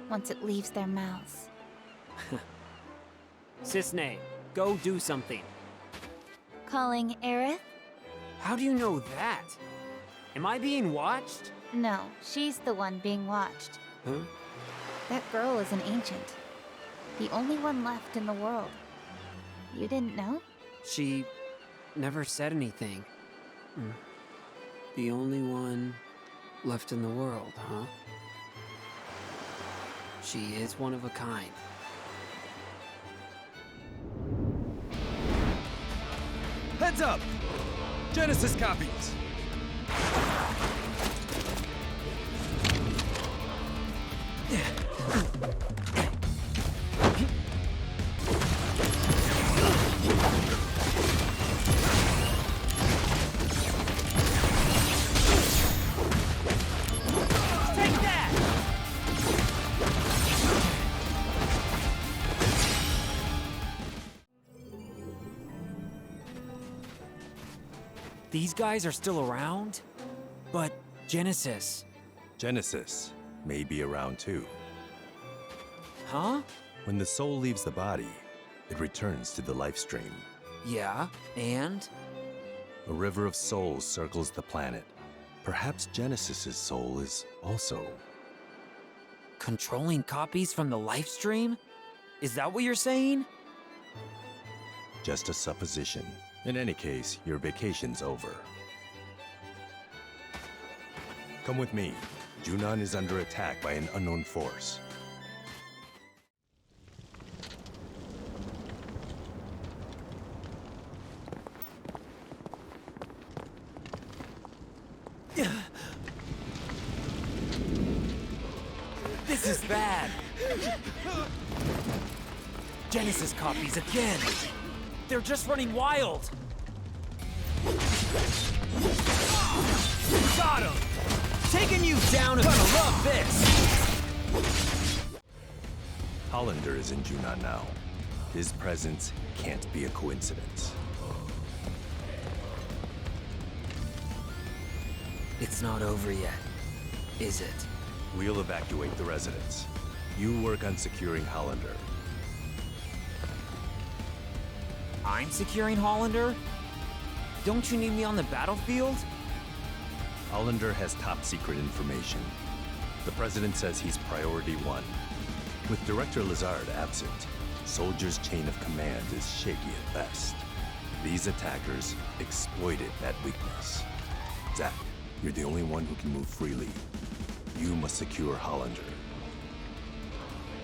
O: once it leaves their mouths.
C: Cissnei, go do something.
O: Calling Aerith?
C: How do you know that? Am I being watched?
O: No, she's the one being watched.
C: Huh?
O: That girl is an ancient. The only one left in the world. You didn't know?
C: She never said anything. The only one left in the world, huh? She is one of a kind.
J: Heads up! Genesis copies!
C: These guys are still around? But Genesis...
I: Genesis may be around too.
C: Huh?
I: When the soul leaves the body, it returns to the life stream.
C: Yeah, and?
I: A river of souls circles the planet. Perhaps Genesis's soul is also...
C: Controlling copies from the life stream? Is that what you're saying?
I: Just a supposition. In any case, your vacation's over. Come with me. Junon is under attack by an unknown force.
C: This is bad. Genesis copies again. They're just running wild. Got him. Taking you down. Gonna love this.
I: Hollander is in Junon now. His presence can't be a coincidence.
C: It's not over yet, is it?
I: We'll evacuate the residence. You work on securing Hollander.
C: I'm securing Hollander? Don't you need me on the battlefield?
I: Hollander has top secret information. The president says he's priority one. With Director Lazard absent, Soldier's chain of command is shaky at best. These attackers exploited that weakness. Zack, you're the only one who can move freely. You must secure Hollander.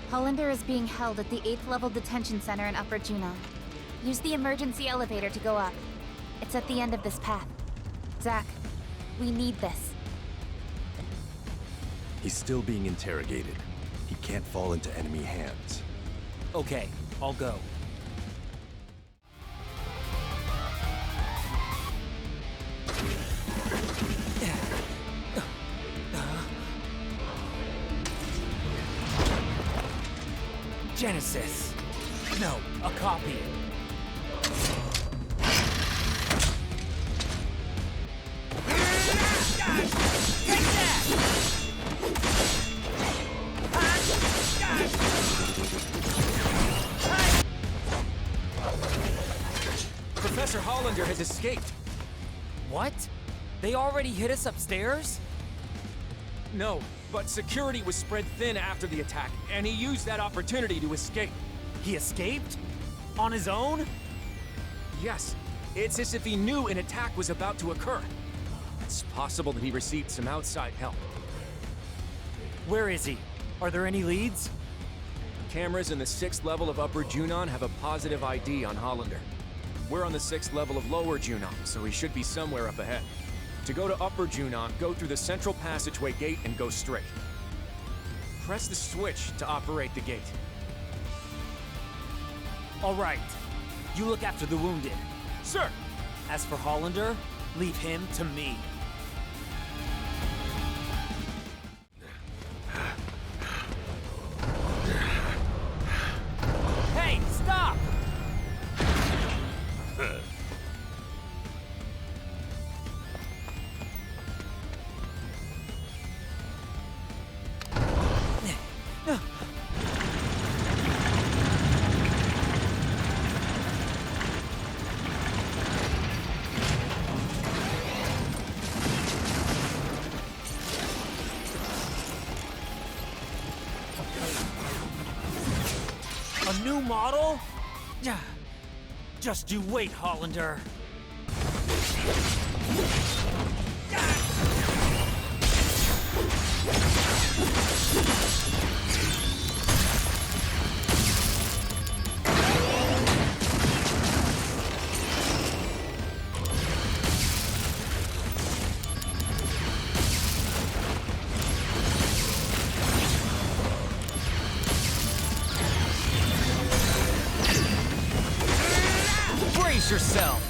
O: Hollander is being held at the 8th level detention center in Upper Junon. Use the emergency elevator to go up. It's at the end of this path. Zack, we need this.
I: He's still being interrogated. He can't fall into enemy hands.
C: Okay, I'll go. Genesis! No, a copy. Take that!
D: Professor Hollander has escaped.
C: What? They already hit us upstairs?
D: No, but security was spread thin after the attack, and he used that opportunity to escape.
C: He escaped? On his own?
D: Yes. It's as if he knew an attack was about to occur. It's possible that he received some outside help.
C: Where is he? Are there any leads?
D: Cameras in the 6th level of Upper Junon have a positive ID on Hollander. We're on the 6th level of Lower Junon, so he should be somewhere up ahead. To go to Upper Junon, go through the central passageway gate and go straight. Press the switch to operate the gate.
C: All right. You look after the wounded.
D: Sir!
C: As for Hollander, leave him to me. Hey, stop! A new model? Just you wait, Hollander. Brace yourself!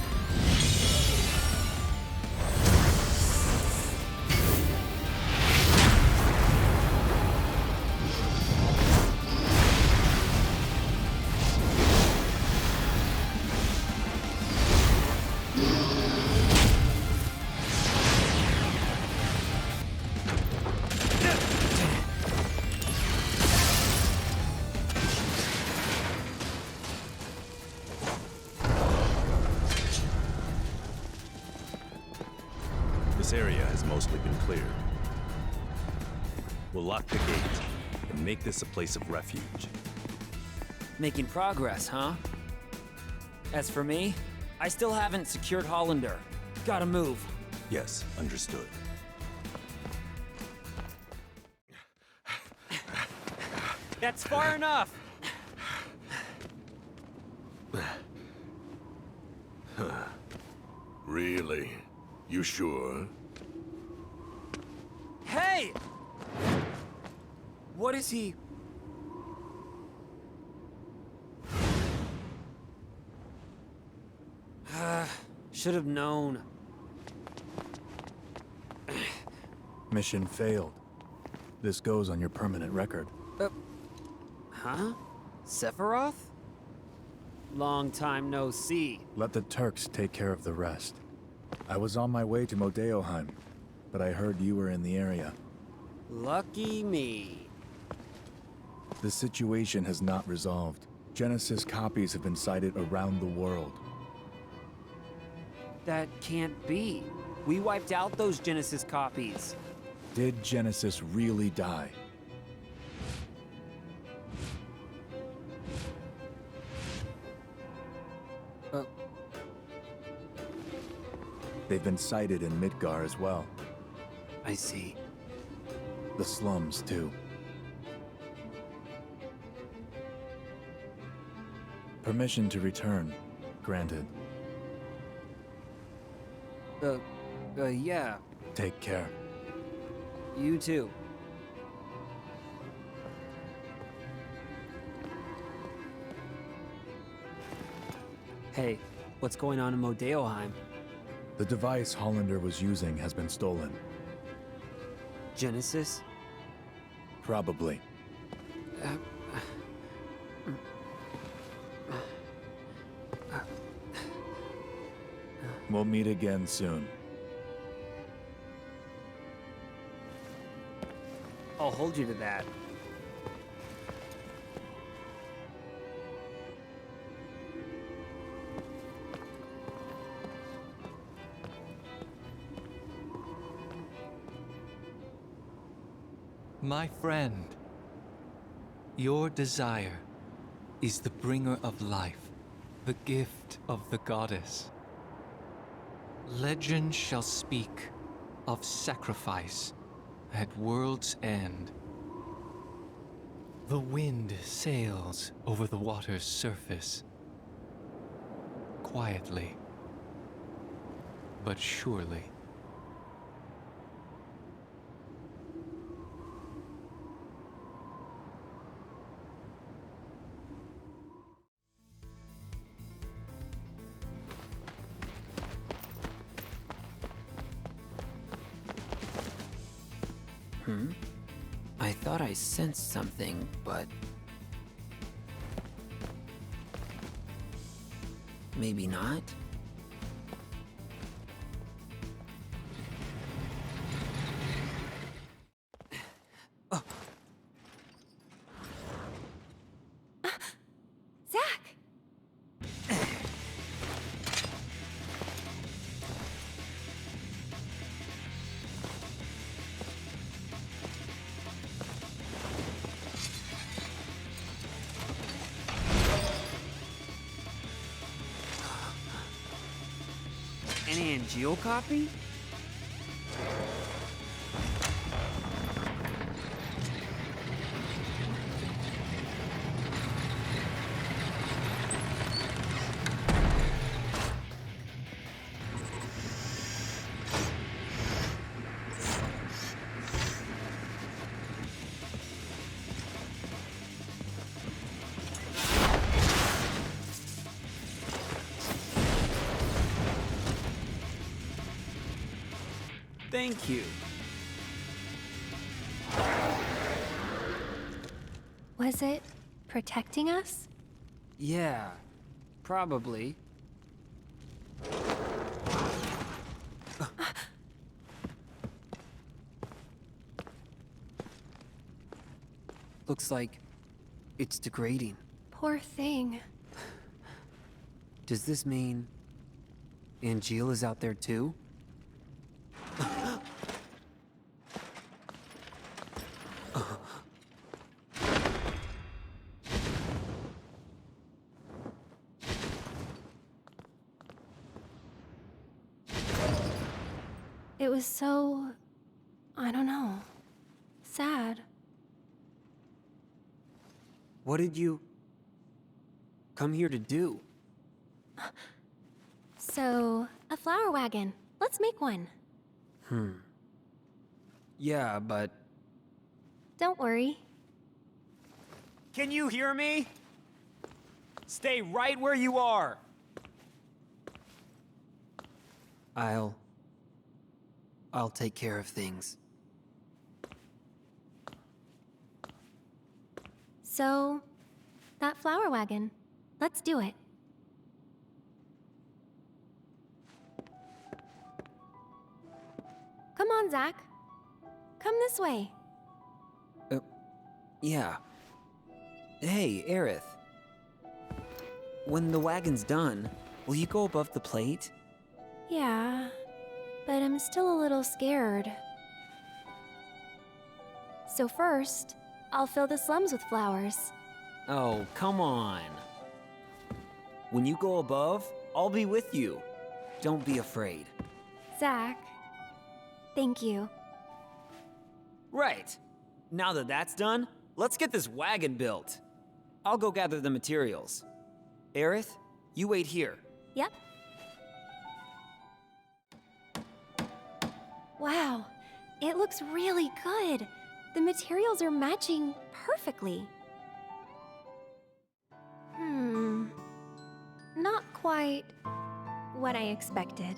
I: This area has mostly been cleared. We'll lock the gate and make this a place of refuge.
C: Making progress, huh? As for me, I still haven't secured Hollander. Gotta move.
I: Yes, understood.
C: That's far enough!
P: Really? You sure?
C: Hey! What is he? Should have known.
A: Mission failed. This goes on your permanent record.
C: Huh? Sephiroth? Long time no see.
A: Let the Turks take care of the rest. I was on my way to Modeoheim, but I heard you were in the area.
C: Lucky me.
A: The situation has not resolved. Genesis copies have been sighted around the world.
C: That can't be. We wiped out those Genesis copies.
A: Did Genesis really die? They've been sighted in Midgar as well.
C: I see.
A: The slums, too. Permission to return, granted.
C: Yeah.
A: Take care.
C: You too. Hey, what's going on in Modeoheim?
A: The device Hollander was using has been stolen.
C: Genesis?
A: Probably. We'll meet again soon.
C: I'll hold you to that.
L: My friend, your desire is the bringer of life, the gift of the goddess. Legend shall speak of sacrifice at world's end. The wind sails over the water's surface, quietly, but surely.
C: I thought I sensed something, but... maybe not?
Q: Zack!
C: An Angeal copy? Thank you.
Q: Was it protecting us?
C: Yeah, probably. Looks like it's degrading.
Q: Poor thing.
C: Does this mean Angeal is out there too?
Q: It was so... I don't know. Sad.
C: What did you come here to do?
Q: So, a flower wagon. Let's make one.
C: Yeah, but...
Q: Don't worry.
C: Can you hear me? Stay right where you are! I'll take care of things.
Q: So, that flower wagon. Let's do it. Come on, Zack. Come this way.
C: Yeah. Hey, Aerith. When the wagon's done, will you go above the plate?
Q: Yeah, but I'm still a little scared. So first, I'll fill the slums with flowers.
C: Oh, come on. When you go above, I'll be with you. Don't be afraid.
Q: Zack, thank you.
C: Right. Now that that's done, let's get this wagon built. I'll go gather the materials. Aerith, you wait here.
Q: Yep. Wow, it looks really good. The materials are matching perfectly. Not quite quite what I expected.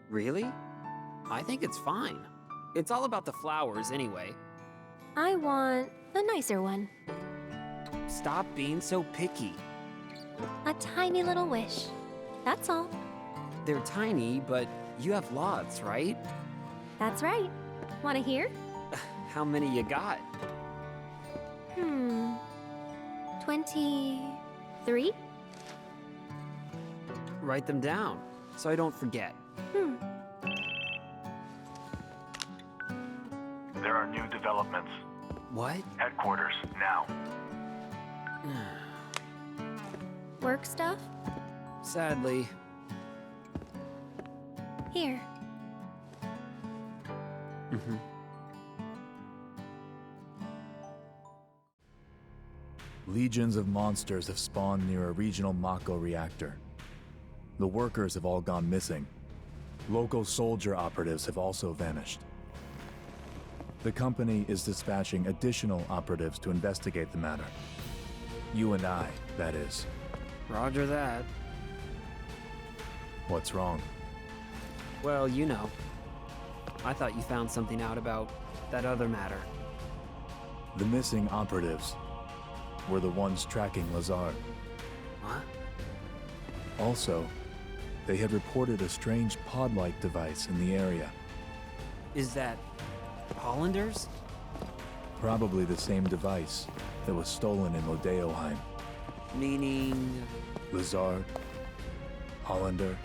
C: Really? I think it's fine. It's all about the flowers anyway.
Q: I want a nicer one.
C: Stop being so picky.
Q: A tiny little wish. That's all.
C: They're tiny, but you have lots, right?
Q: That's right. Want to hear?
C: How many you got?
Q: 23?
C: Write them down, so I don't forget.
E: There are new developments.
C: What?
E: Headquarters, now.
Q: Work stuff?
C: Sadly.
Q: Here.
A: Legions of monsters have spawned near a regional Mako Reactor. The workers have all gone missing. Local soldier operatives have also vanished. The company is dispatching additional operatives to investigate the matter. You and I, that is.
C: Roger that.
A: What's wrong?
C: Well, you know. I thought you found something out about that other matter.
A: The missing operatives were the ones tracking Lazard.
C: What?
A: Also, they had reported a strange pod-like device in the area.
C: Is that Hollanders?
A: Probably the same device that was stolen in Modeoheim.
C: Meaning...
A: Lazard, Hollander.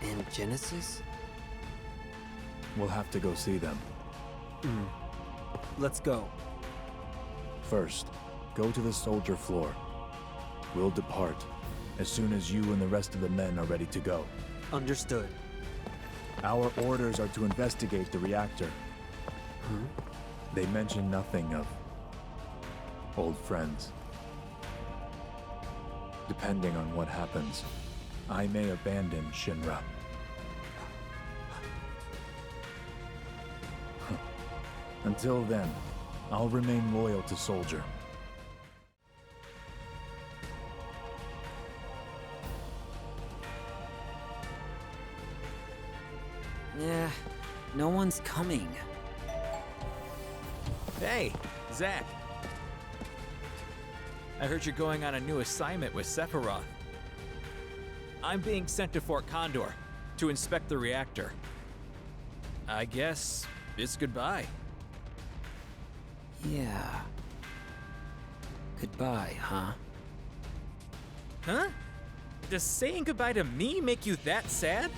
C: And Genesis?
A: We'll have to go see them.
C: Let's go.
A: First, go to the soldier floor. We'll depart as soon as you and the rest of the men are ready to go.
C: Understood.
A: Our orders are to investigate the reactor. They mention nothing of old friends. Depending on what happens, I may abandon Shinra. Until then, I'll remain loyal to Soldier.
C: Yeah, no one's coming.
G: Hey, Zack. I heard you're going on a new assignment with Sephiroth. I'm being sent to Fort Condor to inspect the reactor. I guess it's goodbye.
C: Yeah. Goodbye, huh?
G: Huh? Does saying goodbye to me make you that sad?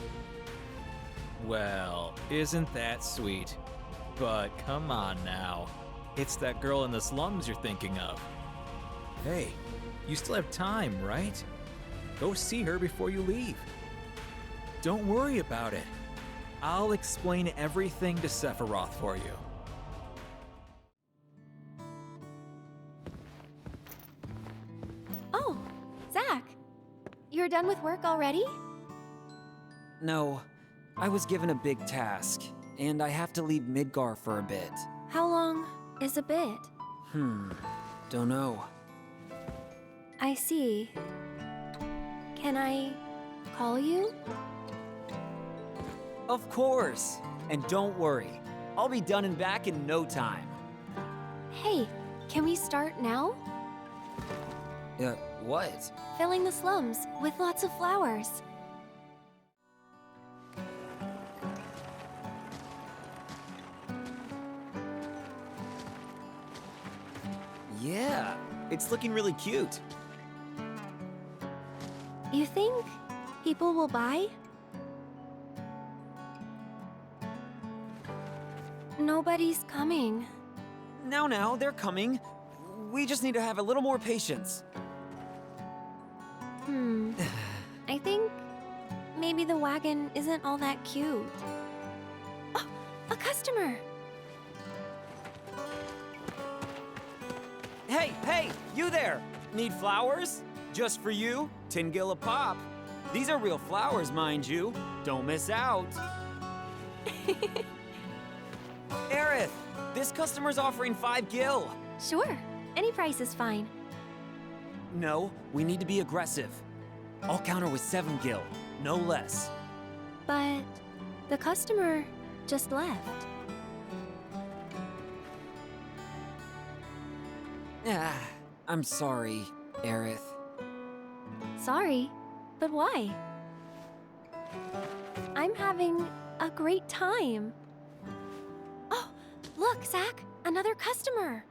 G: Well, isn't that sweet? But come on now. It's that girl in the slums you're thinking of. Hey, you still have time, right? Go see her before you leave. Don't worry about it. I'll explain everything to Sephiroth for you.
Q: Oh, Zack. You're done with work already?
C: No, I was given a big task, and I have to leave Midgar for a bit.
Q: How long is a bit?
C: Don't know.
Q: I see. Can I call you?
C: Of course! And don't worry, I'll be done and back in no time.
Q: Hey, can we start now?
C: What?
Q: Filling the slums with lots of flowers.
C: Yeah, it's looking really cute.
Q: You think people will buy? Nobody's coming.
C: Now, they're coming. We just need to have a little more patience.
Q: I think maybe the wagon isn't all that cute. Oh, a customer!
C: Hey, you there! Need flowers? Just for you, 10 gil a pop. These are real flowers, mind you. Don't miss out. Aerith, this customer's offering 5 gil.
Q: Sure, any price is fine.
C: No, we need to be aggressive. I'll counter with 7 gil, no less.
Q: But the customer just left.
C: Ah, I'm sorry, Aerith.
Q: Sorry, but why? I'm having a great time. Oh, look, Zack, another customer.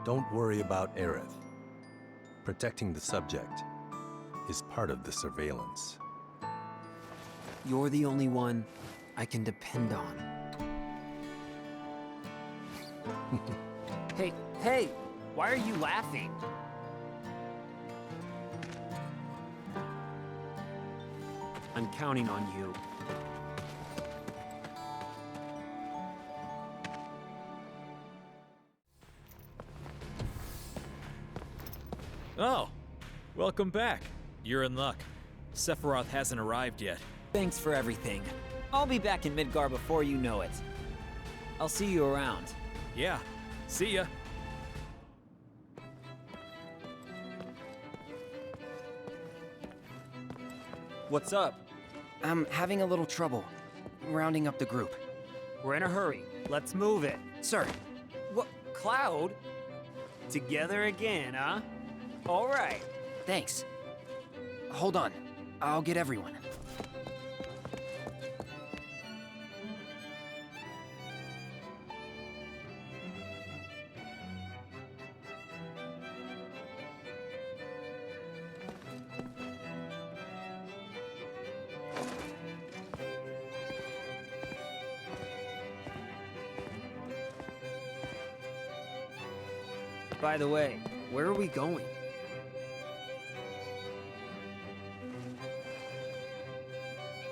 I: Don't worry about Aerith. Protecting the subject is part of the surveillance.
C: You're the only one I can depend on. Hey, why are you laughing? I'm counting on you.
G: Oh, welcome back. You're in luck. Sephiroth hasn't arrived yet.
C: Thanks for everything. I'll be back in Midgar before you know it. I'll see you around.
G: Yeah, see ya.
C: What's up?
V: I'm having a little trouble rounding up the group.
C: We're in a hurry. Let's move it.
V: Sir.
C: What, Cloud? Together again, huh? All right.
V: Thanks. Hold on. I'll get everyone.
C: By the way, where are we going?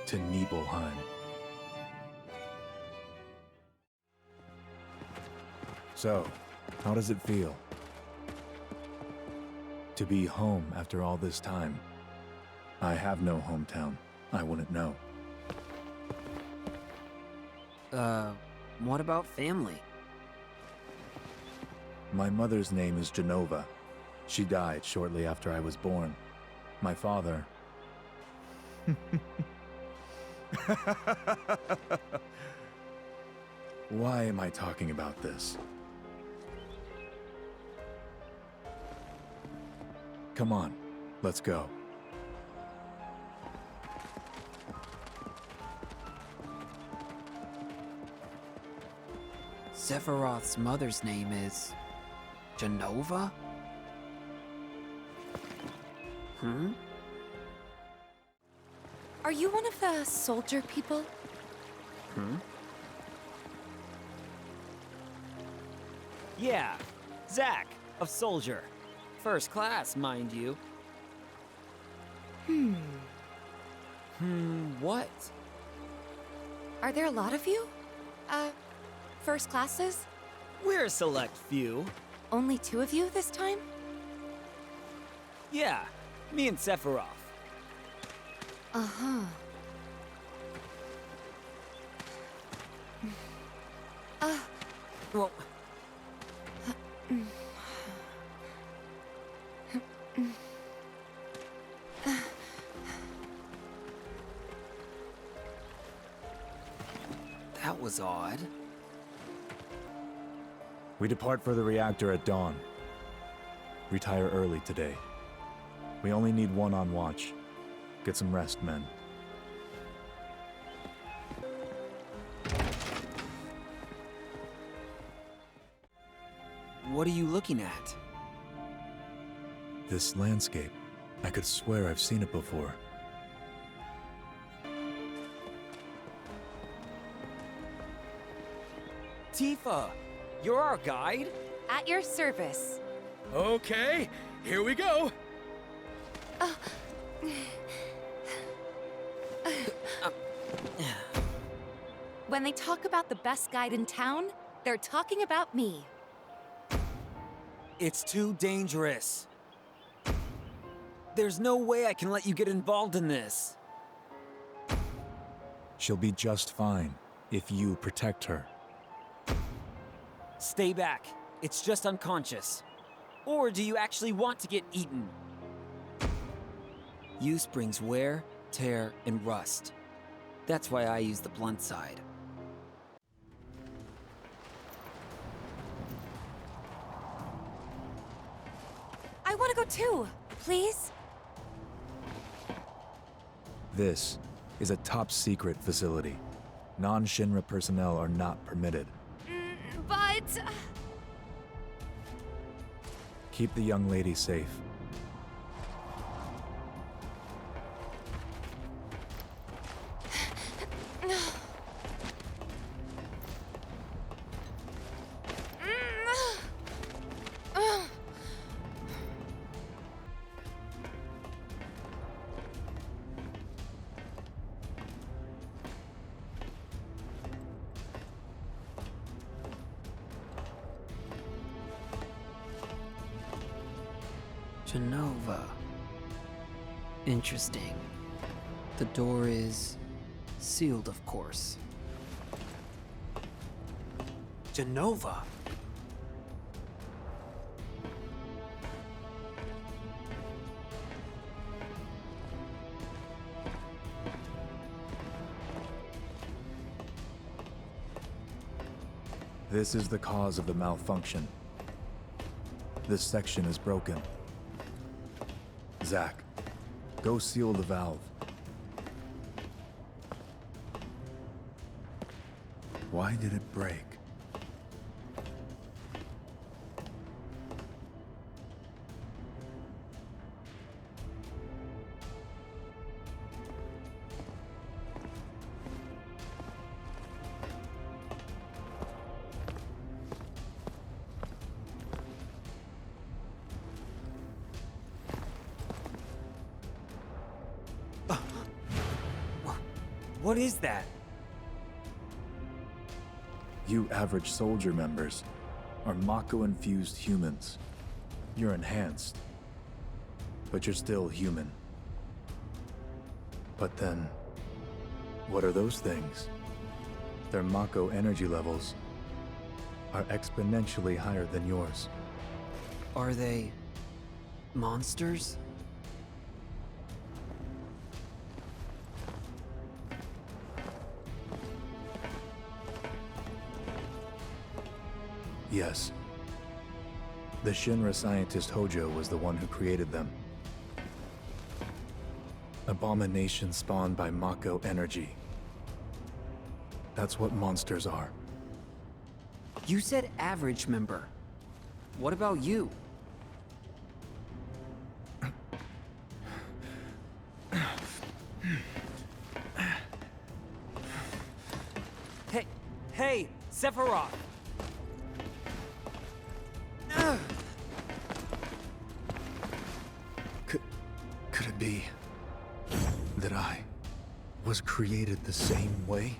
A: To Nibelheim. So, how does it feel? To be home after all this time. I have no hometown. I wouldn't know.
C: What about family?
A: My mother's name is Jenova. She died shortly after I was born. My father... Why am I talking about this? Come on, let's go.
C: Sephiroth's mother's name is... Jenova?
H: Are you one of the soldier people?
C: Yeah, Zack, of Soldier. First class, mind you. What?
H: Are there a lot of you? First classes?
C: We're a select few.
H: Only 2 of you this time?
C: Yeah, me and Sephiroth.
H: Uh-huh.
C: Well... That was odd.
A: We depart for the reactor at dawn. Retire early today. We only need one on watch. Get some rest, men.
C: What are you looking at?
A: This landscape. I could swear I've seen it before.
C: Tifa, you're our guide?
H: At your service.
M: Okay, here we go.
H: When they talk about the best guide in town, they're talking about me.
C: It's too dangerous. There's no way I can let you get involved in this.
A: She'll be just fine if you protect her.
C: Stay back. It's just unconscious. Or do you actually want to get eaten? Use brings wear, tear, and rust. That's why I use the blunt side.
H: I want to go too, please.
A: This is a top-secret facility. Non-Shinra personnel are not permitted.
H: But...
A: Keep the young lady safe.
C: Jenova. Interesting. The door is sealed, of course. Jenova?
A: This is the cause of the malfunction. This section is broken. Zack, go seal the valve. Why did it break?
C: What is that?
A: You average soldier members are Mako-infused humans. You're enhanced, but you're still human. But then, what are those things? Their Mako energy levels are exponentially higher than yours.
C: Are they monsters?
A: Yes. The Shinra scientist Hojo was the one who created them. Abominations spawned by Mako energy. That's what monsters are.
C: You said average member. What about you? Hey, Sephiroth!
A: Could it be that I was created the same way?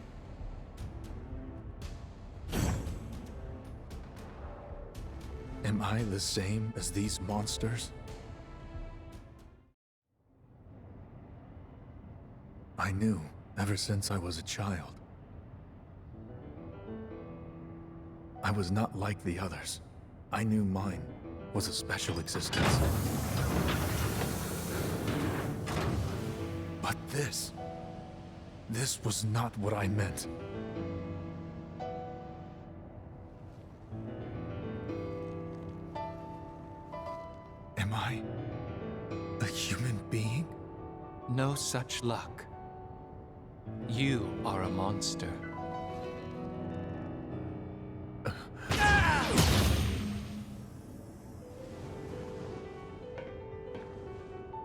A: Am I the same as these monsters? I knew ever since I was a child. I was not like the others. I knew mine was a special existence. But this was not what I meant. Am I a human being?
L: No such luck. You are a monster.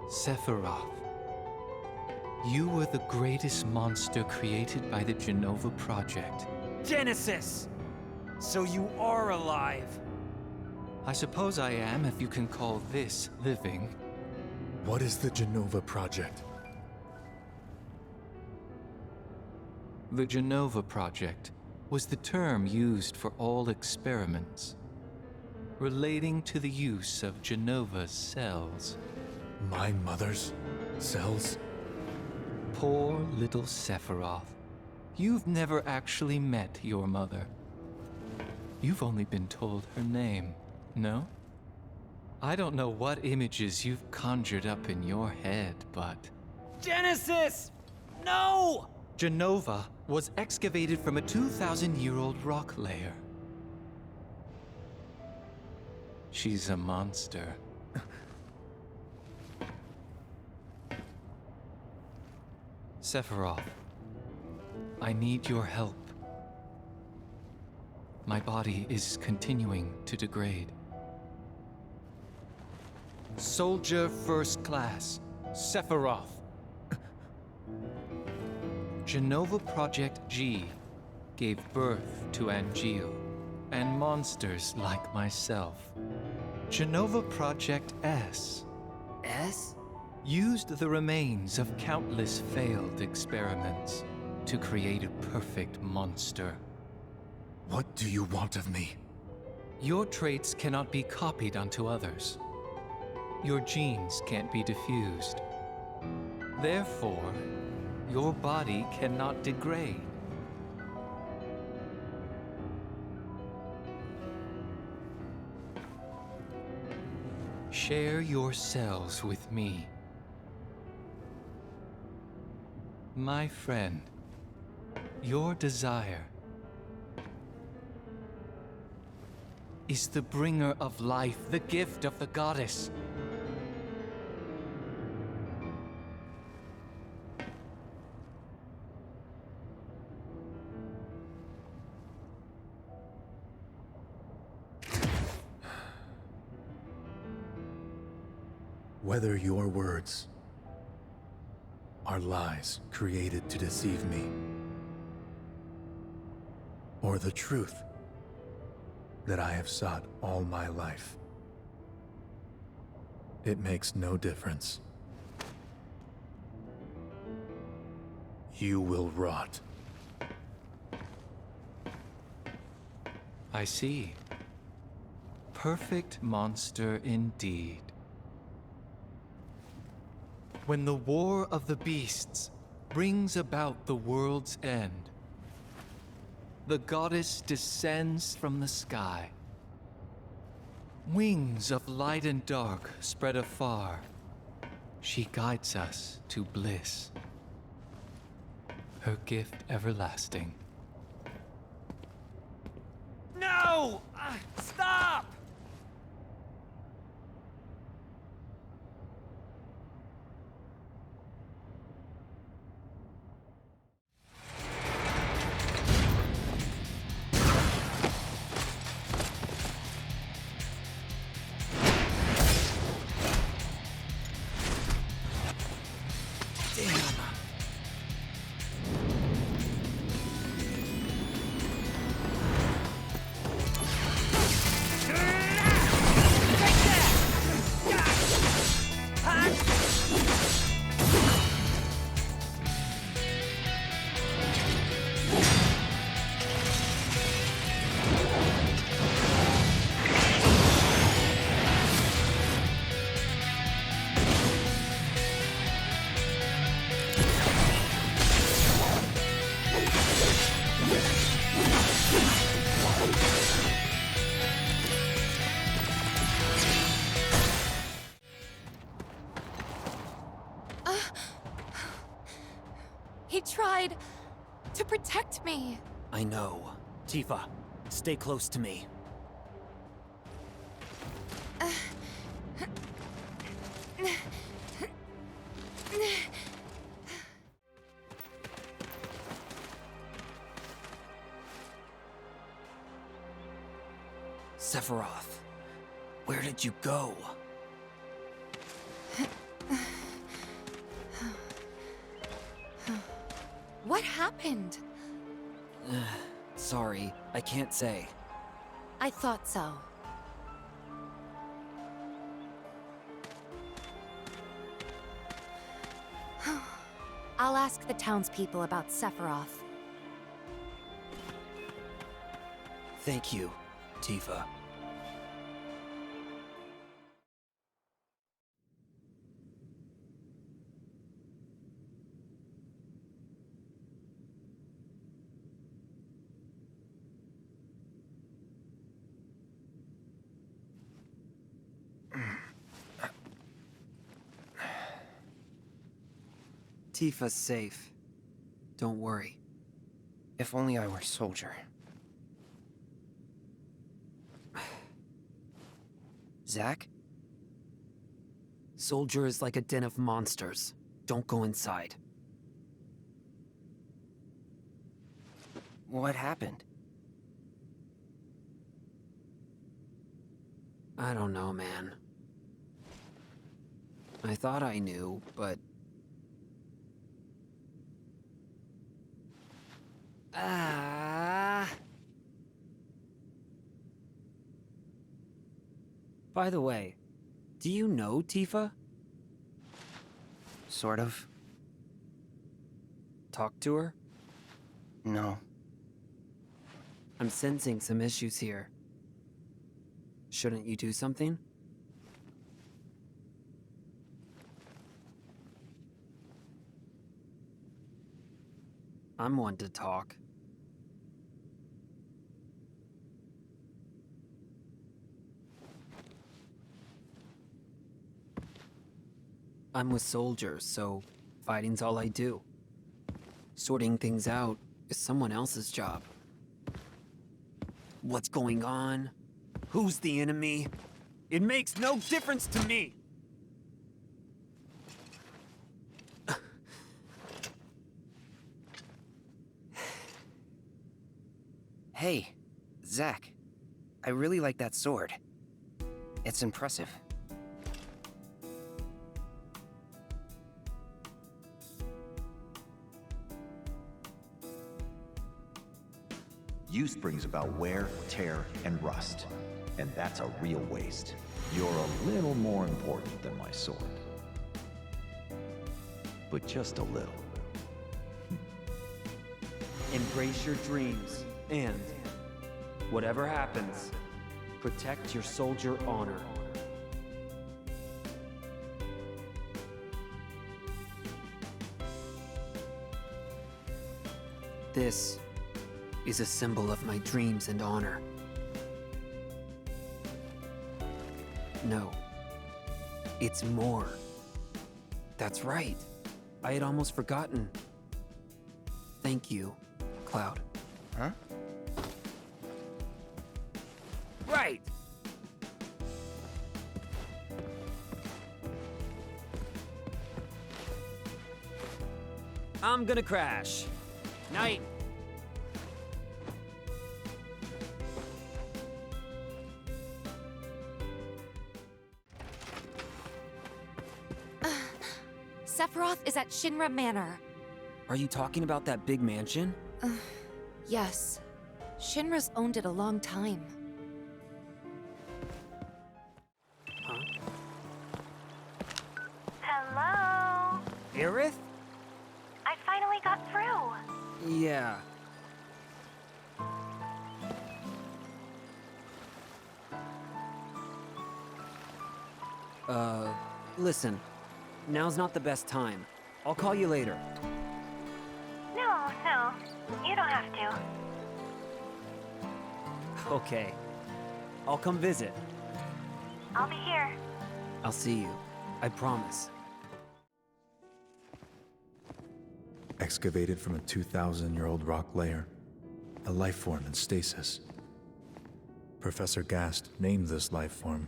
L: Sephiroth, you were the greatest monster created by the Jenova project.
C: Genesis! So you are alive!
L: I suppose I am, if you can call this living.
A: What is the Jenova project?
L: The Jenova project was the term used for all experiments relating to the use of Jenova's cells.
A: My mother's cells?
L: Poor little Sephiroth. You've never actually met your mother. You've only been told her name, no? I don't know what images you've conjured up in your head, but...
C: Genesis! No!
L: Jenova was excavated from a 2,000-year-old rock layer. She's a monster. Sephiroth, I need your help. My body is continuing to degrade. Soldier First Class, Sephiroth. Jenova Project G gave birth to Angeal and monsters like myself. Jenova Project S.
C: S?
L: Used the remains of countless failed experiments to create a perfect monster.
A: What do you want of me?
L: Your traits cannot be copied onto others. Your genes can't be diffused. Therefore, your body cannot degrade. Share your cells with me. My friend, your desire is the bringer of life, the gift of the goddess.
A: Whether your words are lies created to deceive me, or the truth that I have sought all my life, it makes no difference. You will rot.
L: I see. Perfect monster indeed. When the War of the Beasts brings about the world's end, the goddess descends from the sky. Wings of light and dark spread afar. She guides us to bliss. Her gift everlasting.
C: No! Stop!
H: He tried to protect me.
C: I know. Tifa, stay close to me. Sephiroth, where did you go?
H: What happened?
C: Sorry, I can't say.
H: I thought so. I'll ask the townspeople about Sephiroth.
C: Thank you, Tifa. Tifa's safe. Don't worry.
V: If only I were soldier. Zack?
C: Soldier is like a den of monsters. Don't go inside.
V: What happened?
C: I don't know, man. I thought I knew, but... By the way, do you know Tifa?
V: Sort of.
C: Talk to her?
V: No.
C: I'm sensing some issues here. Shouldn't you do something? I'm one to talk. I'm with soldiers, so fighting's all I do. Sorting things out is someone else's job. What's going on? Who's the enemy? It makes no difference to me!
V: Hey, Zack. I really like that sword. It's impressive.
B: Use brings about wear, tear, and rust. And that's a real waste. You're a little more important than my sword. But just a little.
C: Embrace your dreams, and whatever happens, protect your soldier honor. This is a symbol of my dreams and honor. No, it's more. That's right. I had almost forgotten. Thank you, Cloud.
V: Huh?
C: Right! I'm gonna crash. Night.
H: Sephiroth is at Shinra Manor.
C: Are you talking about that big mansion?
H: Yes. Shinra's owned it a long time.
U: Hello?
C: Aerith?
U: I finally got through.
C: Yeah. Listen. Now's not the best time. I'll call you later.
U: No, you don't have to.
C: Okay. I'll come visit.
U: I'll be here.
C: I'll see you. I promise.
A: Excavated from a 2,000-year-old rock layer, a life form in stasis. Professor Gast named this life form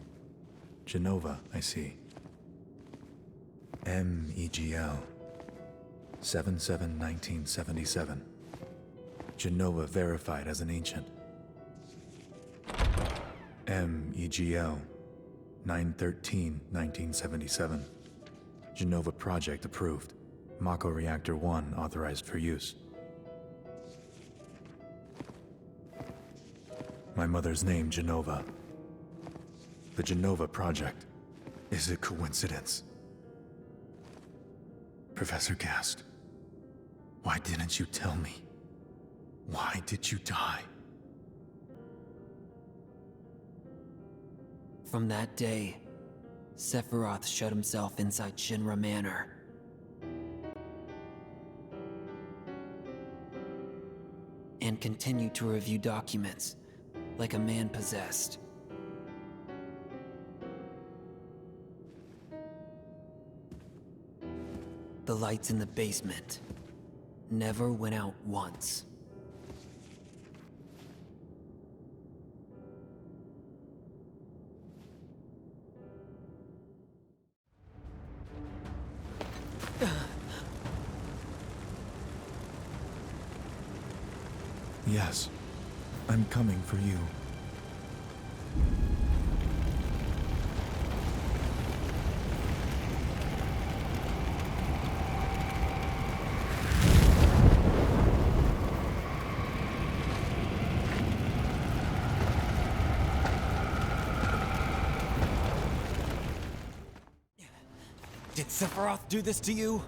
A: Jenova, I see. MEGL 77-1977. Jenova verified as an ancient. MEGL 9/13/1977. Jenova project approved. Mako Reactor 1 authorized for use. My mother's name, Jenova. The Jenova project. Is it coincidence? Professor Gast, why didn't you tell me? Why did you die?
C: From that day, Sephiroth shut himself inside Shinra Manor. And continued to review documents like a man possessed. The the lights in the basement never went out once.
A: Yes, I'm coming for you.
C: Did Sephiroth do this to you?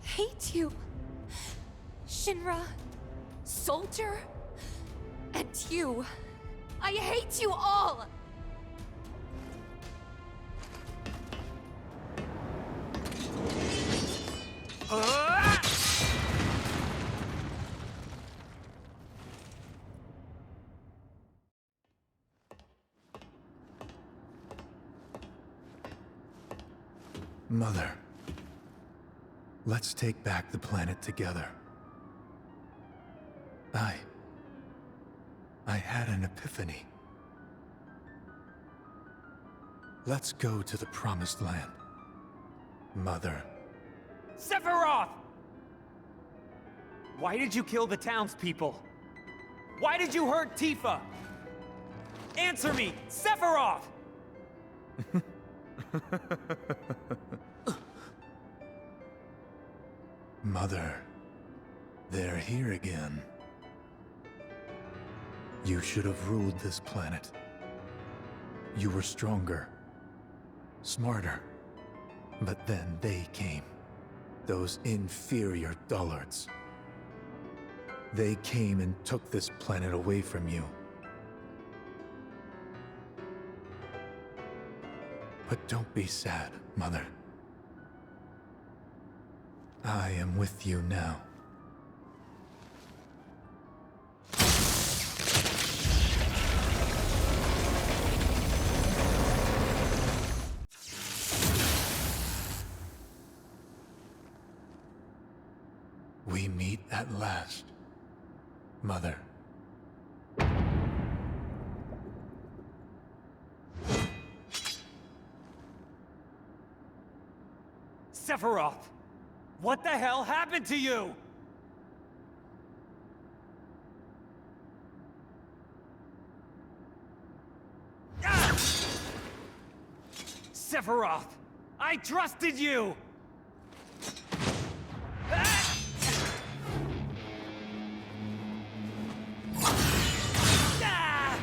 H: Hate you. Shinra, Soldier, and you. I hate you all!
A: Mother, let's take back the planet together. I had an epiphany. Let's go to the Promised Land. Mother.
C: Sephiroth! Why did you kill the townspeople? Why did you hurt Tifa? Answer me, Sephiroth!
A: Mother, they're here again. You should have ruled this planet. You were stronger, smarter. But then they came. Those inferior dullards. They came and took this planet away from you. But don't be sad, Mother. I am with you now. We meet at last, Mother.
C: Sephiroth! What the hell happened to you? Ah! Sephiroth! I trusted you! Ah! Ah!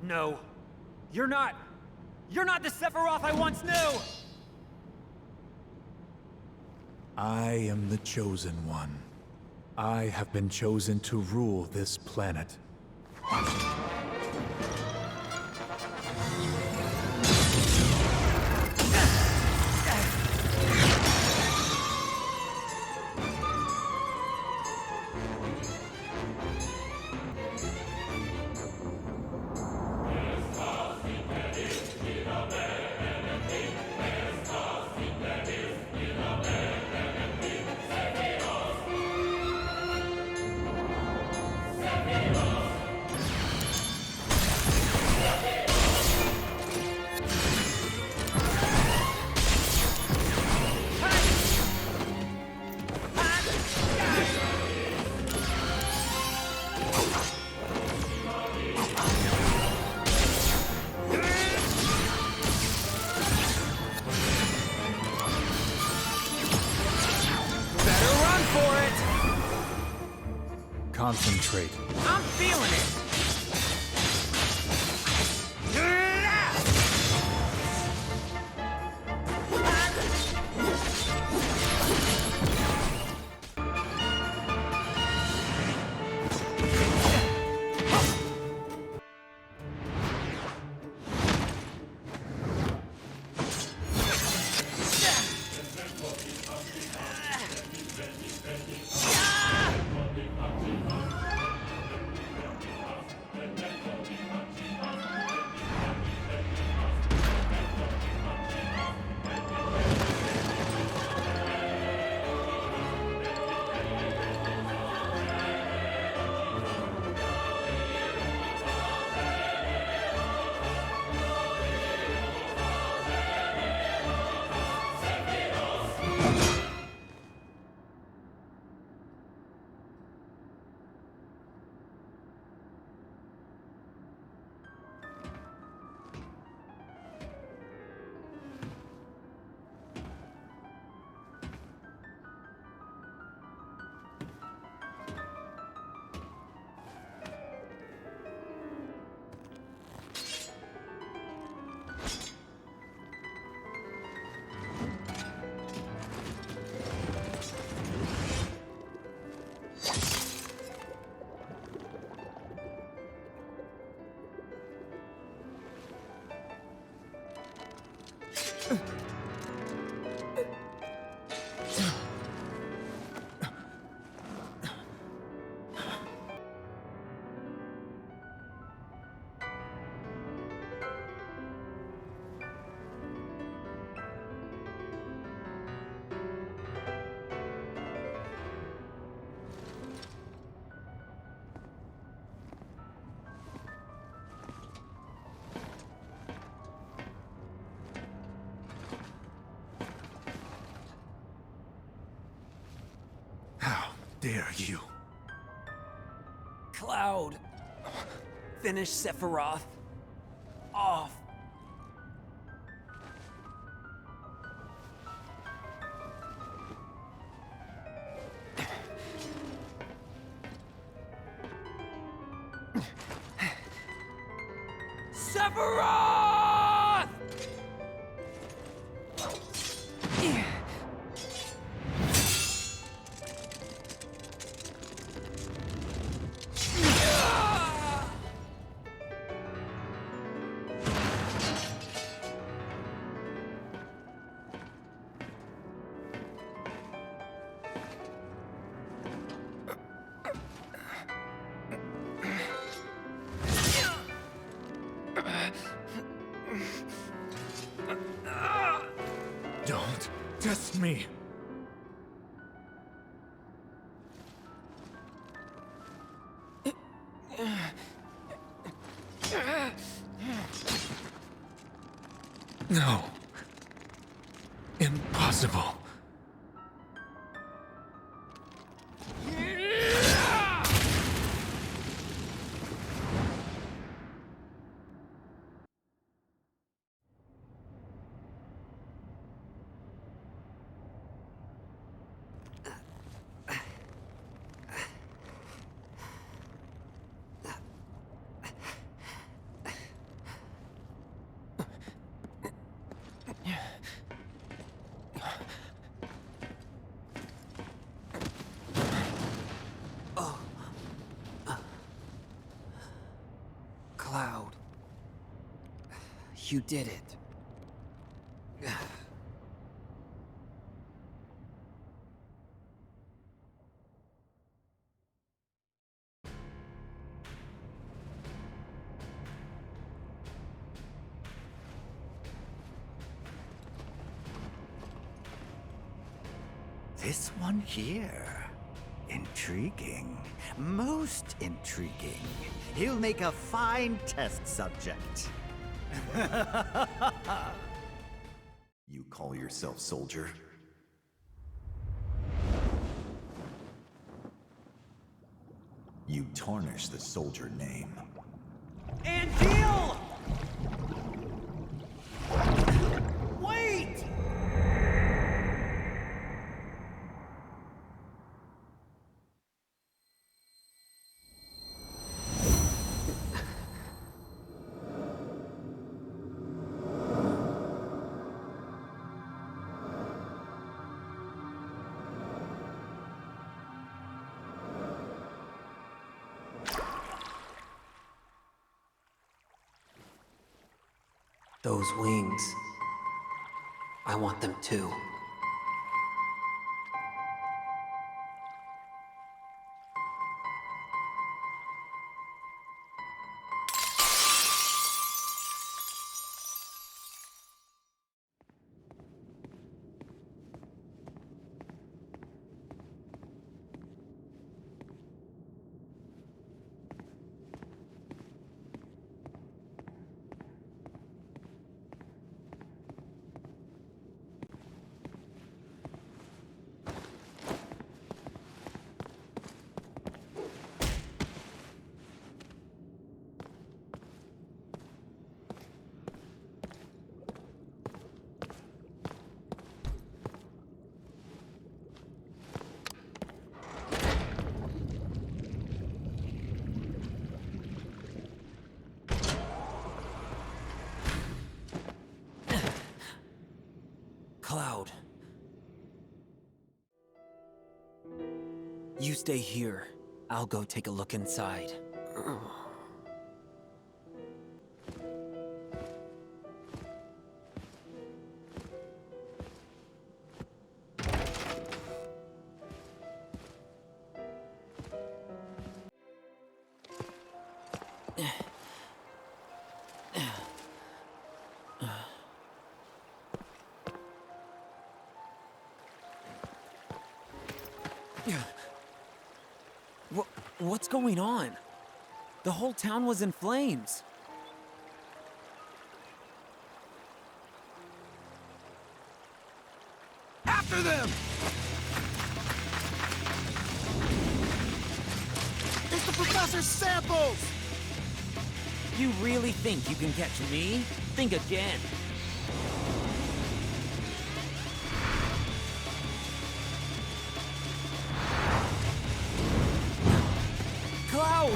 C: No. You're not the Sephiroth I once knew!
A: I am the Chosen One. I have been chosen to rule this planet.
I: Concentrate.
C: I'm feeling it!
A: Dare you?
C: Cloud. Finish Sephiroth off. Sephiroth!
A: Don't test me. No. Impossible.
C: Cloud. You did it.
N: This one here. Intriguing. Most intriguing. He'll make a fine test subject.
B: You call yourself soldier? You tarnish the soldier name.
C: Angeal! Wait! Those wings. I want them too. Cloud. You stay here. I'll go take a look inside. What's going on? The whole town was in flames.
M: After them! It's the professor's samples!
C: You really think you can catch me? Think again. Cloud!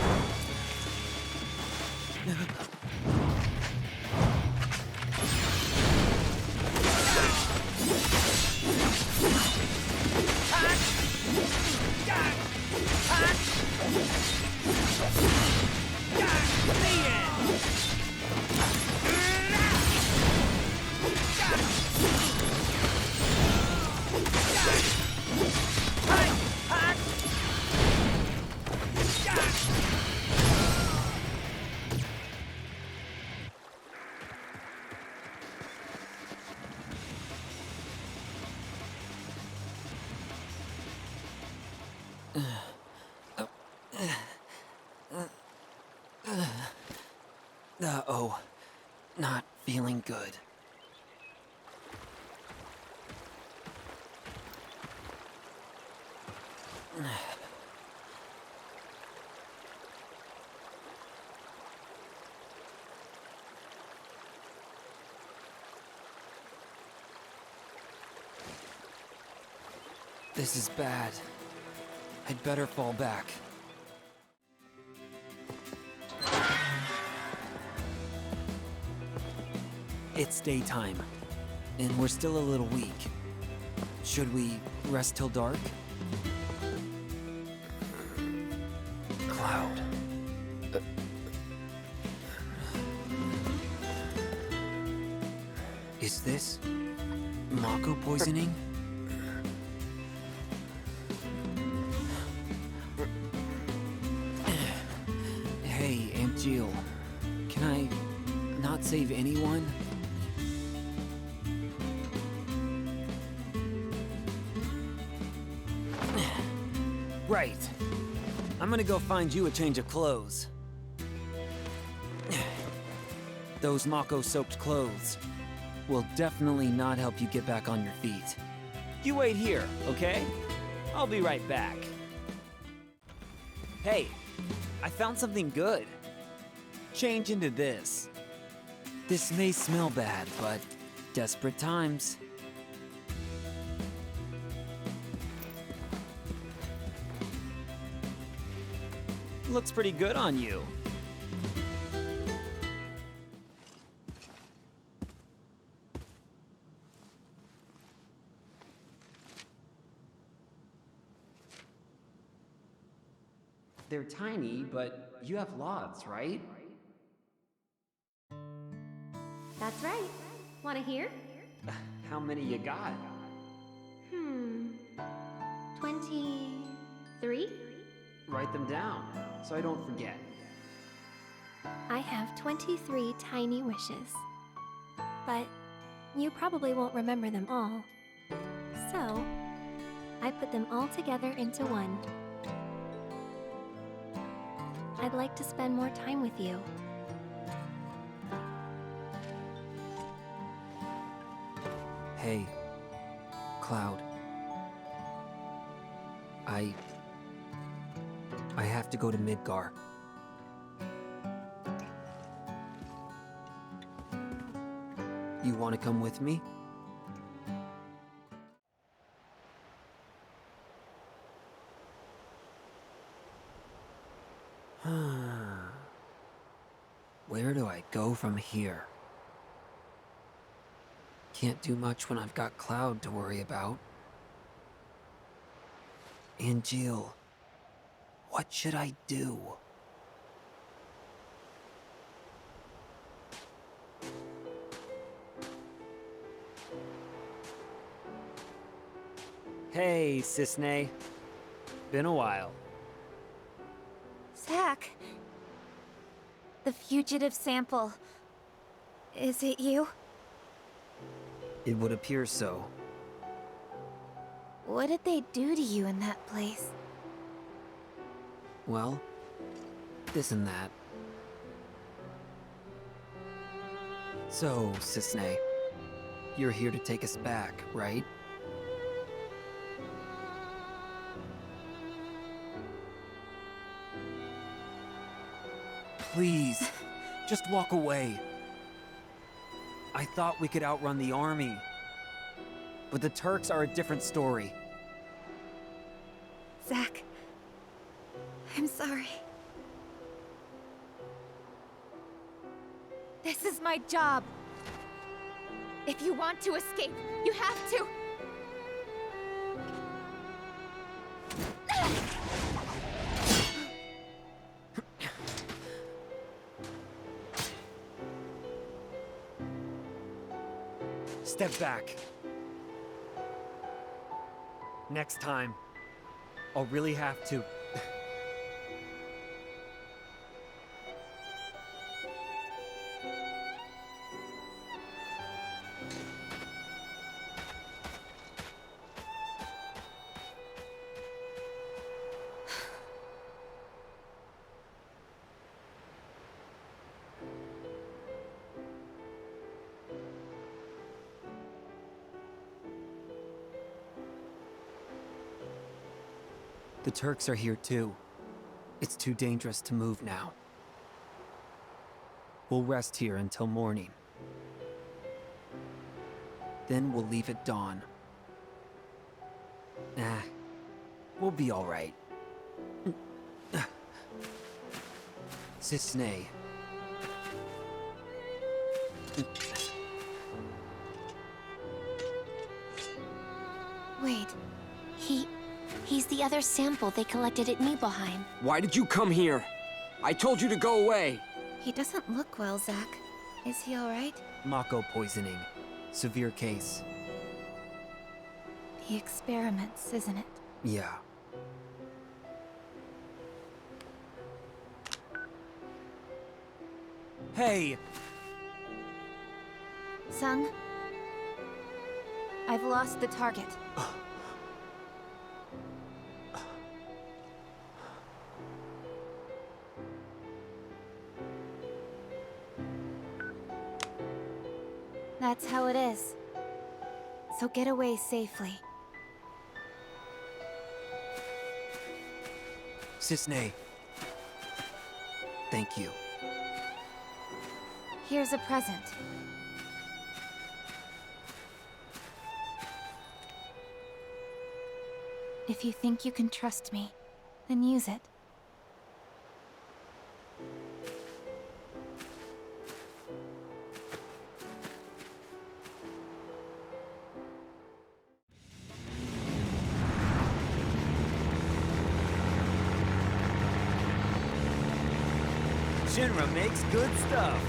C: Uh-oh. Not feeling good. This is bad. I'd better fall back. It's daytime, and we're still a little weak. Should we rest till dark? Cloud. Is this Mako poisoning? Hey, Angeal. Can I not save anyone? Right. I'm gonna go find you a change of clothes. Those Mako-soaked clothes will definitely not help you get back on your feet. You wait here, okay? I'll be right back. Hey, I found something good. Change into this. This may smell bad, but desperate times. Looks pretty good on you. They're tiny, but you have lots, right?
K: That's
Q: right. Wanna hear?
C: How many you got?
Q: 23?
C: Write them down, so I don't forget.
Q: I have 23 tiny wishes. But you probably won't remember them all. So, I put them all together into one. I'd like to spend more time with you.
C: Hey, Cloud. I have to go to Midgar. You want to come with me? Where do I go from here? Can't do much when I've got Cloud to worry about. Angeal, what should I do? Hey, Cissnei. Been a while.
H: Zack. The fugitive sample. Is it you?
C: It would appear so.
H: What did they do to you in that place?
C: Well, this and that. So, Cissnei, you're here to take us back, right? Please, just walk away. I thought we could outrun the army. But the Turks are a different story.
H: Zack, I'm sorry. This is my job. If you want to escape, you have to.
C: Step back. Next time, I'll really have to. The Turks are here too. It's too dangerous to move now. We'll rest here until morning. Then we'll leave at dawn. We'll be all right. Cissnei.
Q: Wait, he's the other sample they collected at Nibelheim.
C: Why did you come here? I told you to go away!
H: He doesn't look well, Zack. Is he alright?
C: Mako poisoning. Severe case.
H: The experiments, isn't it?
C: Yeah. Hey!
H: Sung? I've lost the target. That's how it is. So get away safely.
C: Cissnei. Thank you.
H: Here's a present. If you think you can trust me, then use it.
C: Shinra makes good stuff.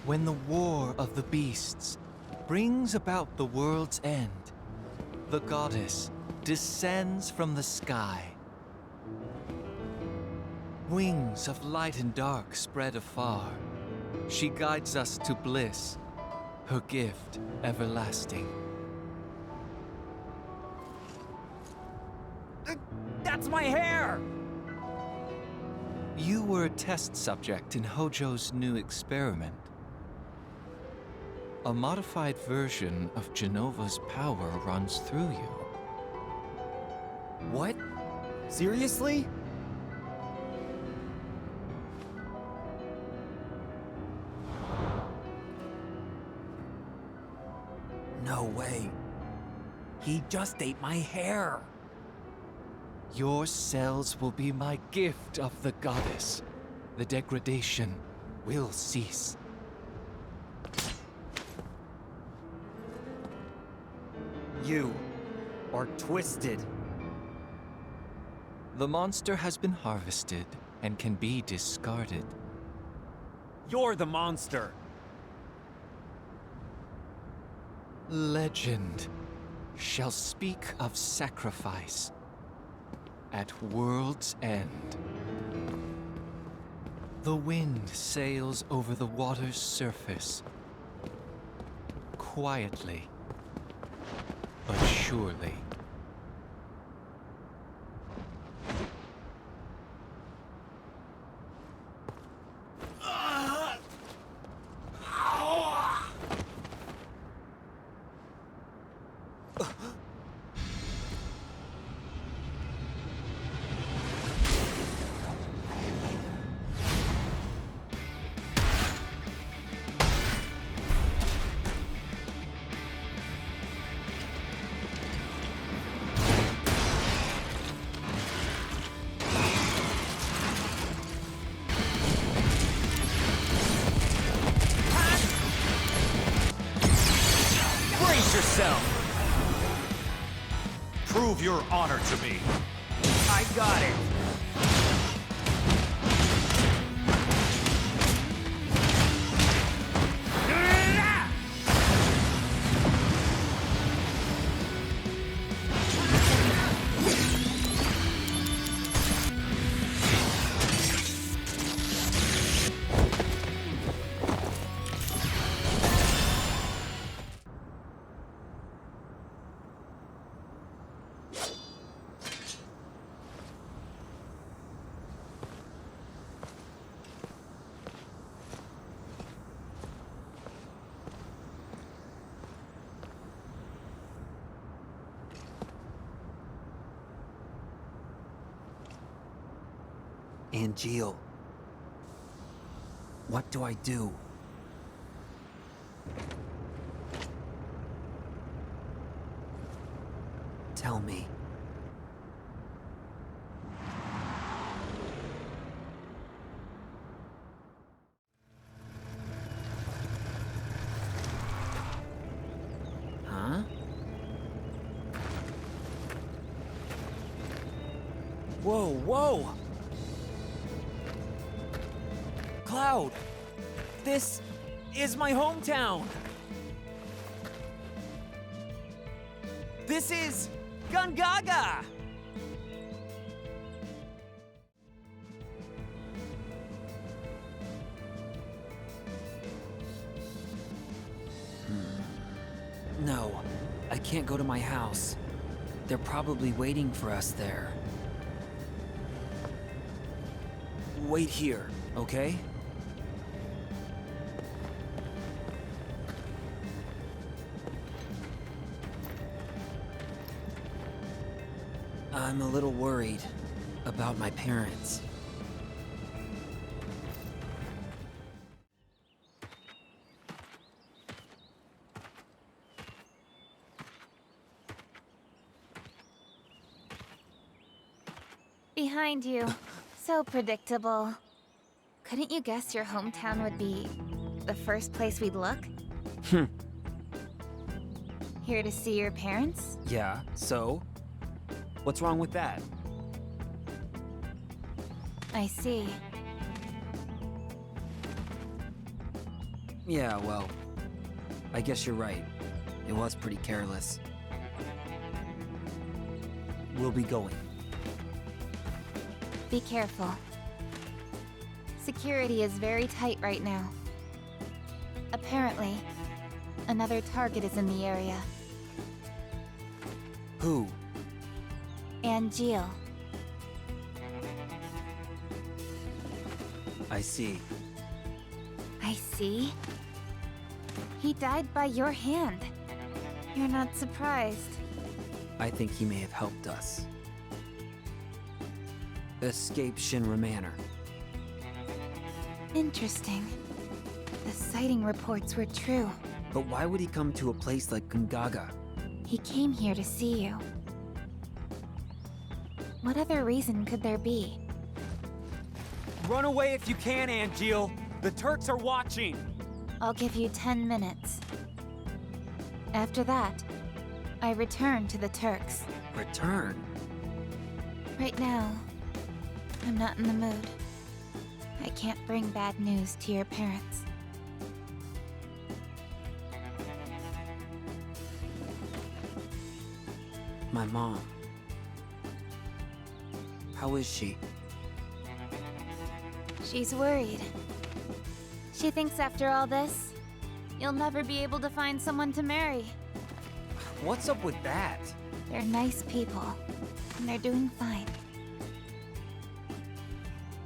L: When the war of the beasts brings about the world's end, the goddess descends from the sky. Wings of light and dark spread afar. She guides us to bliss, her gift everlasting.
C: That's my hair!
L: You were a test subject in Hojo's new experiment. A modified version of Jenova's power runs through you.
C: What? Seriously? No way. He just ate my hair.
L: Your cells will be my gift of the goddess. The degradation will cease.
C: You are twisted.
L: The monster has been harvested and can be discarded.
C: You're the monster.
L: Legend shall speak of sacrifice at world's end. The wind sails over the water's surface, quietly but surely.
E: Prove your honor to me.
C: I got it. Angeal. What do I do? Tell me. Huh? Whoa, whoa! Cloud! This is my hometown! This is Gungaga! No, I can't go to my house. They're probably waiting for us there. Wait here, okay? I'm a little worried about my parents.
H: Behind you. So predictable. Couldn't you guess your hometown would be the first place we'd look? Here to see your parents?
C: Yeah, so? What's wrong with that?
H: I see.
C: Yeah, well, I guess you're right. It was pretty careless. We'll be going.
H: Be careful. Security is very tight right now. Apparently, another target is in the area.
C: Who?
H: Angeal.
C: I see.
H: I see? He died by your hand. You're not surprised.
C: I think he may have helped us. Escape Shinra Manor.
H: Interesting. The sighting reports were true.
C: But why would he come to a place like Gungaga?
H: He came here to see you. What other reason could there be?
C: Run away if you can, Angeal! The Turks are watching!
H: I'll give you 10 minutes. After that, I return to the Turks.
C: Return?
H: Right now, I'm not in the mood. I can't bring bad news to your parents.
C: My mom. How is she?
H: She's worried. She thinks after all this, you'll never be able to find someone to marry.
C: What's up with that?
H: They're nice people, and they're doing fine.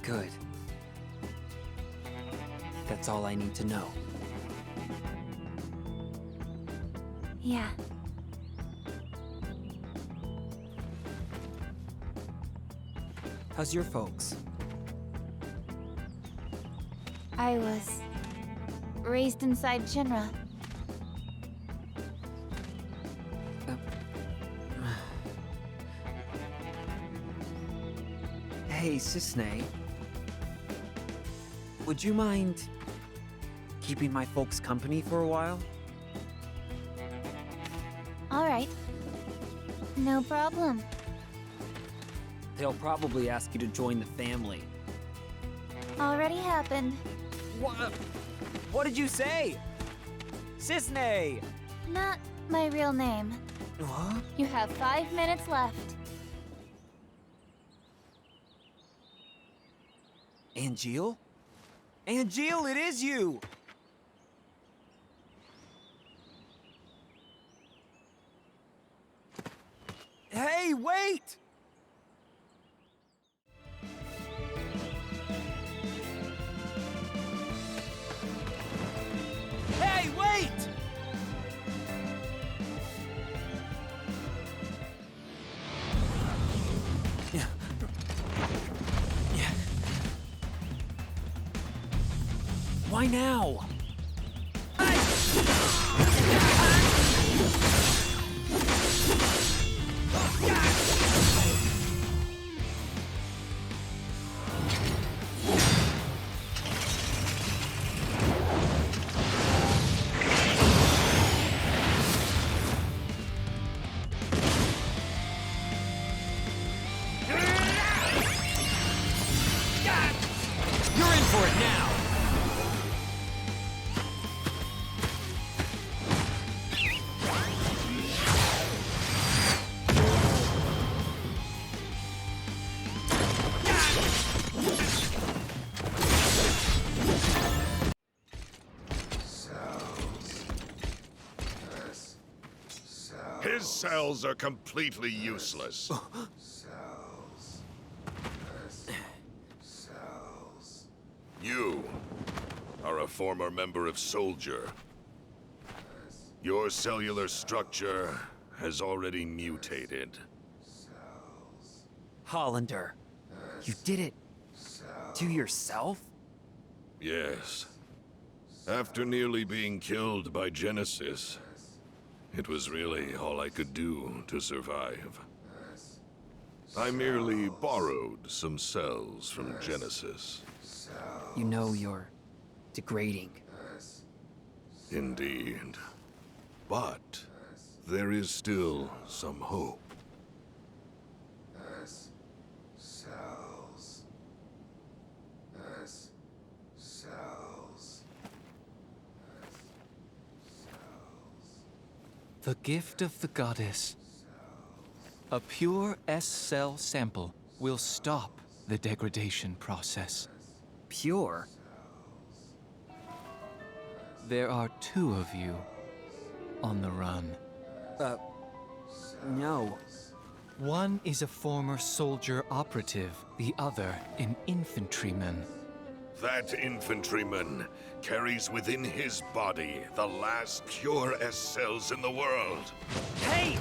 C: Good. That's all I need to know.
H: Yeah.
C: How's your folks?
H: I was raised inside Shinra.
C: Hey, Cissnei. Would you mind keeping my folks company for a while?
H: All right. No problem.
C: They'll probably ask you to join the family.
H: Already happened.
C: What did you say? Cissnei!
H: Not my real name.
C: What?
H: You have 5 minutes left.
C: Angeal? Angeal, it is you! Hey, wait! Hey, wait! Why now? You're in for it now!
P: His cells are completely useless. You are a former member of Soldier. Your cellular structure has already mutated.
C: Hollander, you did it to yourself?
P: Yes. After nearly being killed by Genesis, it was really all I could do to survive. I merely borrowed some cells from Genesis.
C: You know you're degrading.
P: Indeed. But there is still some hope.
L: The gift of the goddess. A pure S-cell sample will stop the degradation process.
C: Pure?
L: There are 2 of you on the run.
C: No.
L: One is a former soldier operative, the other an infantryman.
P: That infantryman carries within his body the last pure S-cells in the world.
C: Hey!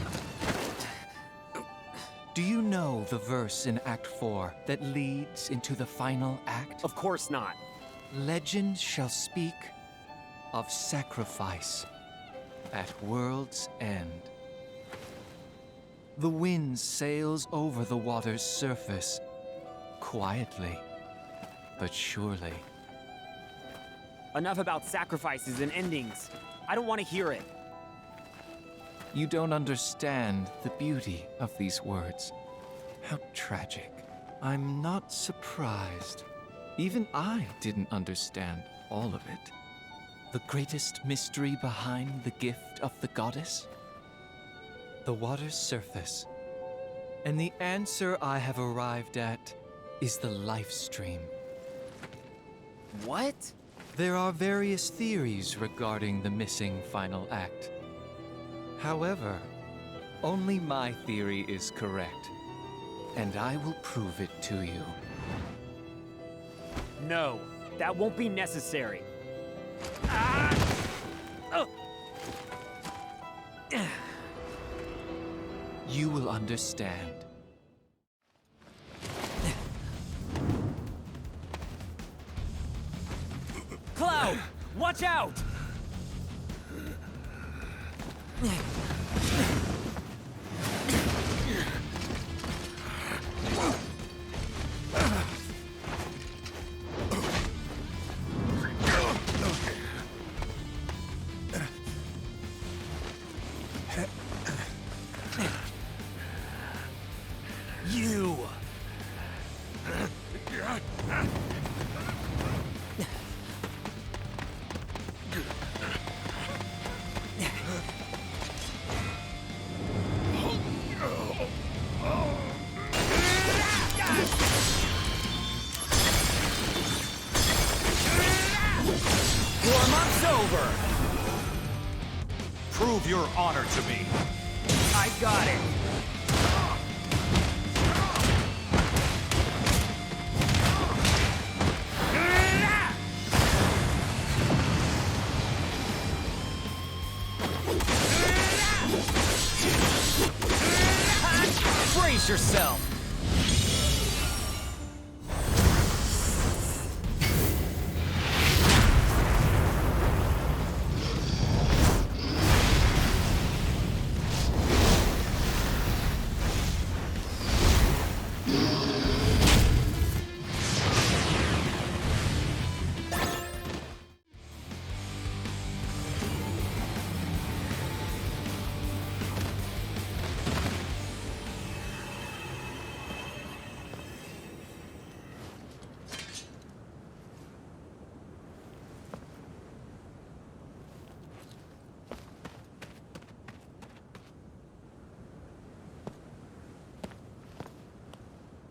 L: Do you know the verse in Act 4 that leads into the final act?
C: Of course not.
L: Legend shall speak of sacrifice at world's end. The wind sails over the water's surface, quietly, but surely.
C: Enough about sacrifices and endings. I don't want to hear it.
L: You don't understand the beauty of these words. How tragic. I'm not surprised. Even I didn't understand all of it. The greatest mystery behind the gift of the goddess? The water's surface. And the answer I have arrived at is the life stream.
C: What?
L: There are various theories regarding the missing final act. However, only my theory is correct, and I will prove it to you.
C: No, that won't be necessary. Ah! Oh.
L: You will understand.
C: Cloud! Watch out! You! Warm-up's over!
E: Prove your honor to me.
C: I got it! Brace yourself!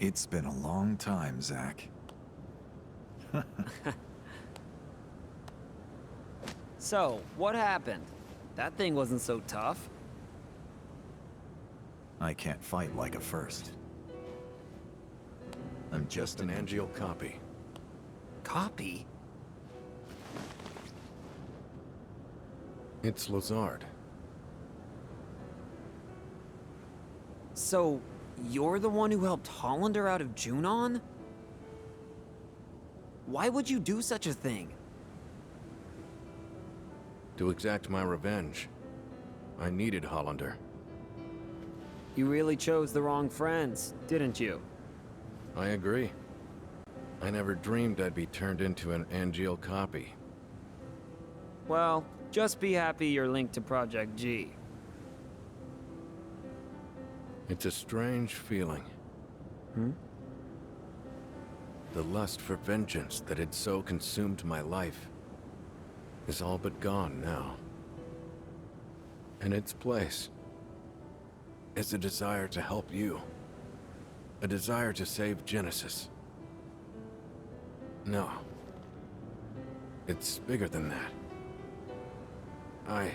B: It's been a long time, Zack.
C: So, what happened? That thing wasn't so tough.
B: I can't fight like a first. I'm just an Angeal copy.
C: Copy?
I: It's Lazard.
C: So, you're the one who helped Hollander out of Junon? Why would you do such a thing?
I: To exact my revenge. I needed Hollander.
C: You really chose the wrong friends, didn't you?
I: I agree. I never dreamed I'd be turned into an Angeal copy.
C: Well, just be happy you're linked to Project G.
I: It's a strange feeling. The lust for vengeance that had so consumed my life is all but gone now.
K: And its place is a desire to help you. A desire to save Genesis. No. It's bigger than that. I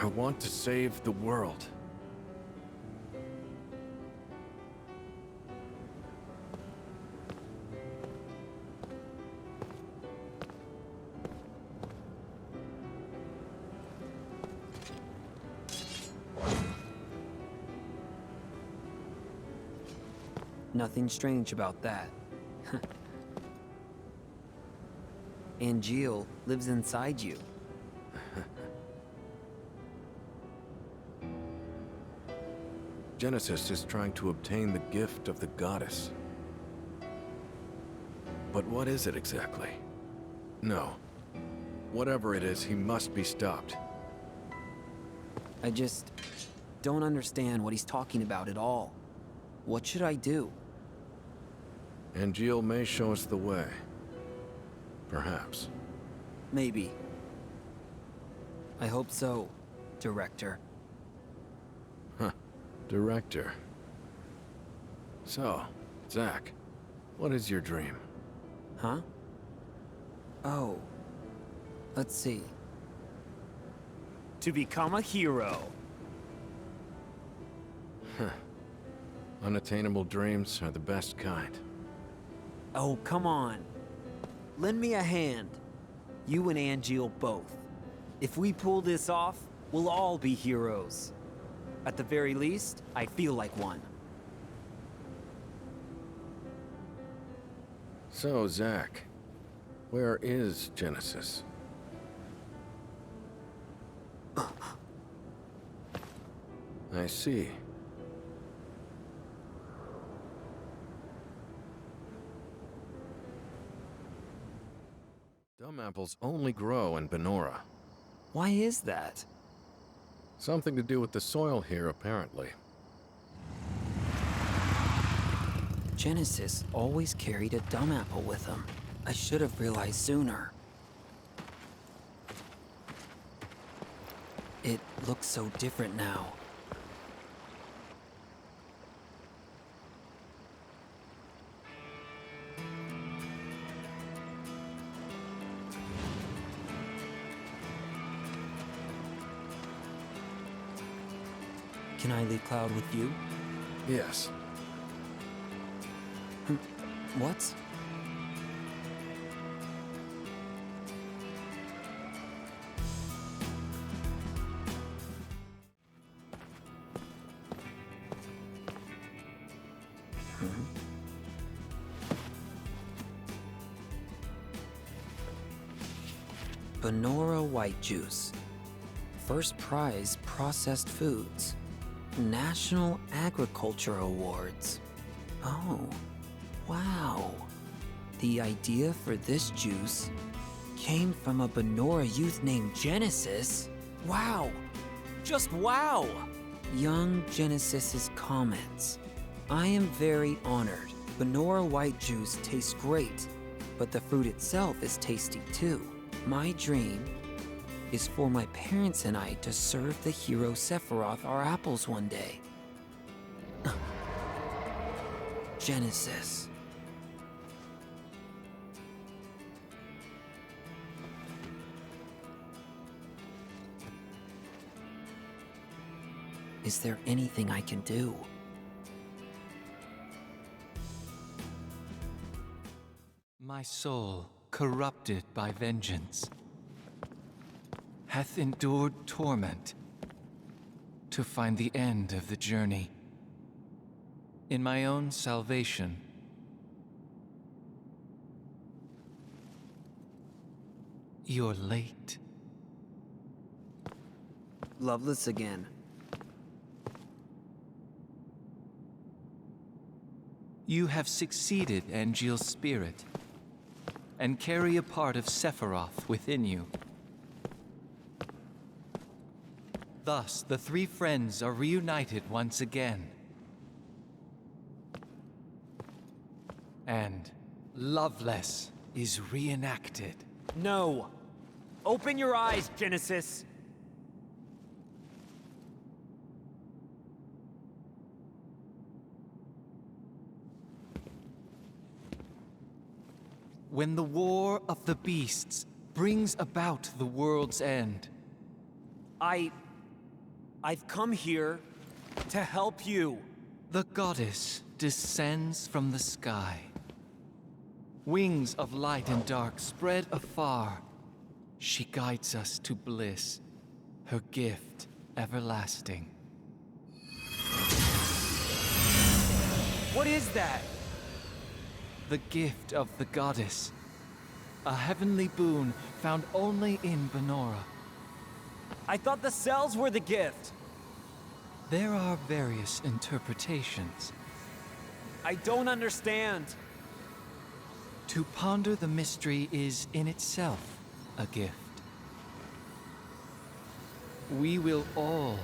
K: want to save the world.
C: Nothing strange about that. Angeal lives inside you.
K: Genesis is trying to obtain the gift of the goddess. But what is it exactly? No. Whatever it is, he must be stopped.
C: I just don't understand what he's talking about at all. What should I do?
K: Angeal may show us the way. Perhaps.
C: Maybe. I hope so, Director.
K: Huh. Director. So, Zack, what is your dream?
C: Huh? Oh. Let's see. To become a hero.
K: Huh. Unattainable dreams are the best kind.
C: Oh, come on. Lend me a hand. You and Angeal both. If we pull this off, we'll all be heroes. At the very least, I feel like one.
K: So, Zack, where is Genesis? I see. Dumb apples only grow in Banora.
C: Why is that?
K: Something to do with the soil here, apparently.
C: Genesis always carried a dumb apple with him. I should have realized sooner. It looks so different now. Can I leave Cloud with you?
K: Yes.
C: What? Banora white juice. First prize processed foods. National Agriculture Awards. Oh, wow. The idea for this juice came from a Banora youth named Genesis. Wow. Just wow. Young Genesis's comments. I am very honored. Banora white juice tastes great, but the fruit itself is tasty too. My dream is for my parents and I to serve the hero Sephiroth our apples one day. Genesis. Is there anything I can do?
L: My soul, corrupted by vengeance, hath endured torment to find the end of the journey. In my own salvation, you're late.
C: Loveless again.
L: You have succeeded Angeal's spirit, and carry a part of Sephiroth within you. Thus, the three friends are reunited once again. And Loveless is reenacted.
C: No! Open your eyes, Genesis!
L: when the war of the beasts brings about the world's end.
C: I've come here to help you.
L: The goddess descends from the sky. Wings of light and dark spread afar. She guides us to bliss, her gift everlasting.
C: What is that?
L: The gift of the goddess. A heavenly boon found only in Banora.
C: I thought the cells were the gift.
L: There are various interpretations.
C: I don't understand.
L: To ponder the mystery is in itself a gift. We will all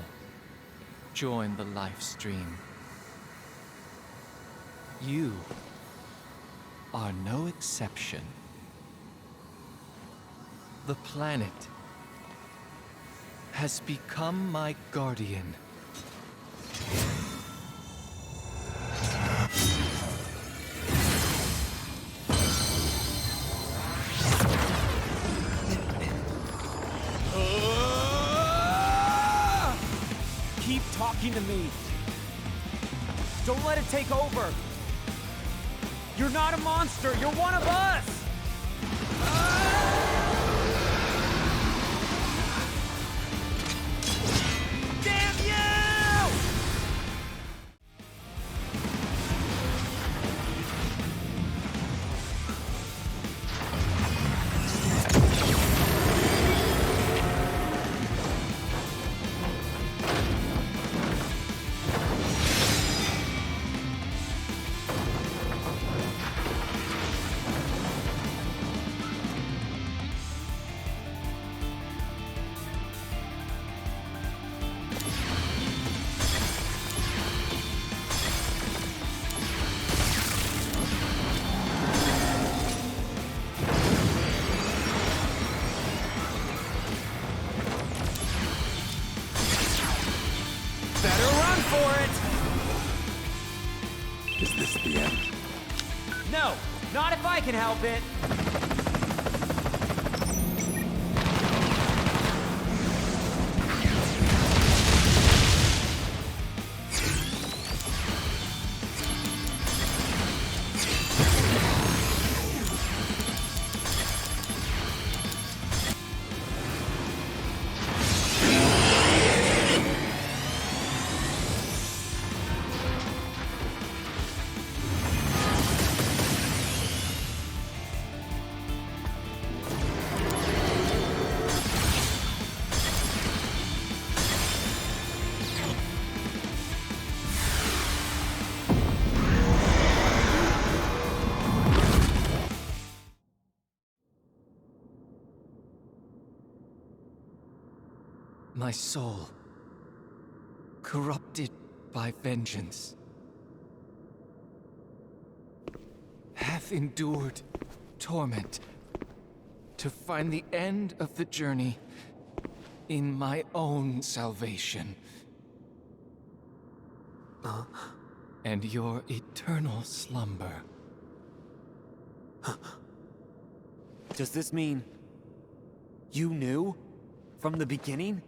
L: join the life stream. You are no exception. The planet has become my guardian.
C: Keep talking to me. Don't let it take over. You're not a monster. You're one of us. Damn you!
I: Is this the end?
C: No, not if I can help it.
L: My soul, corrupted by vengeance, hath endured torment to find the end of the journey in my own salvation. And your eternal slumber.
C: Does this mean you knew from the beginning?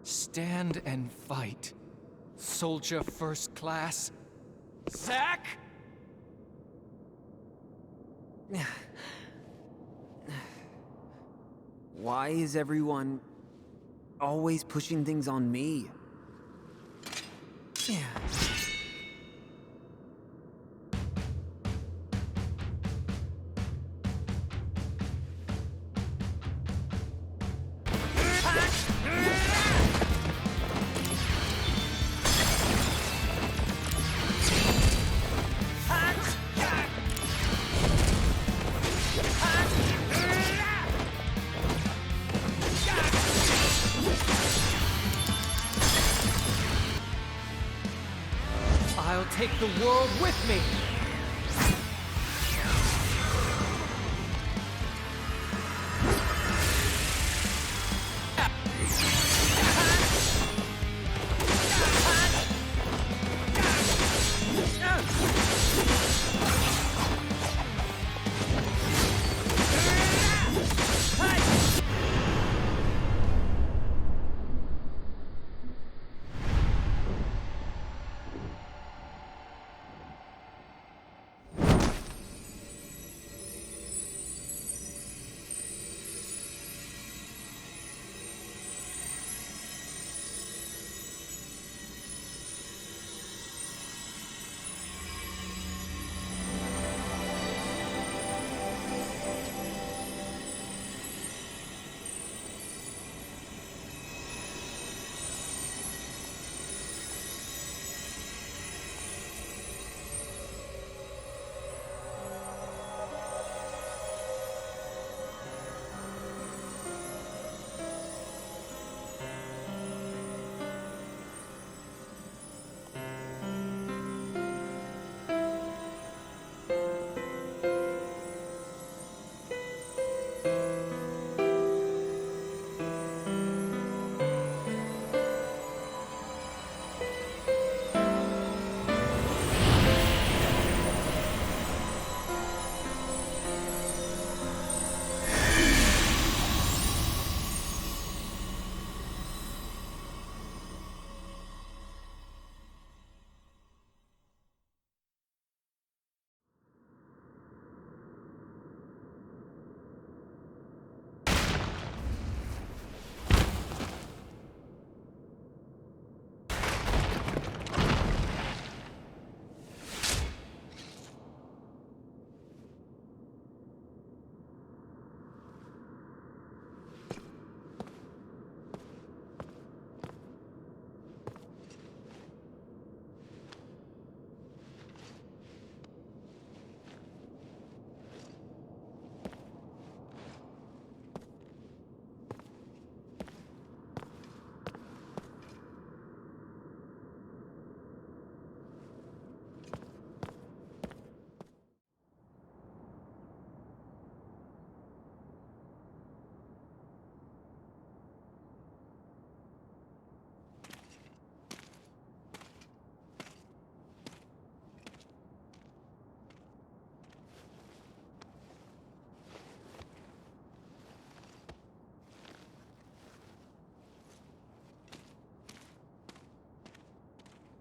L: Stand and fight, soldier first class.
C: Zack? Why is everyone always pushing things on me? Yeah.
L: I'll take the world with me!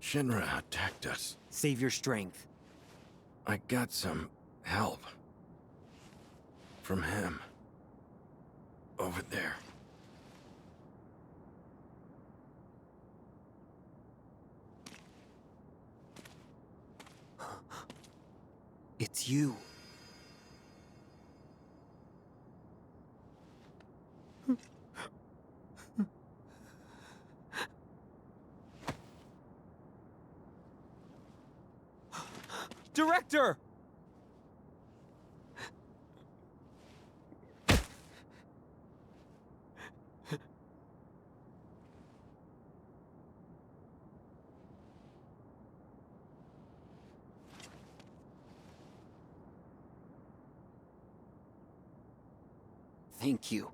K: Shinra attacked us.
C: Save your strength.
K: I got some help. From him. Over there.
C: It's you. Director! Thank you.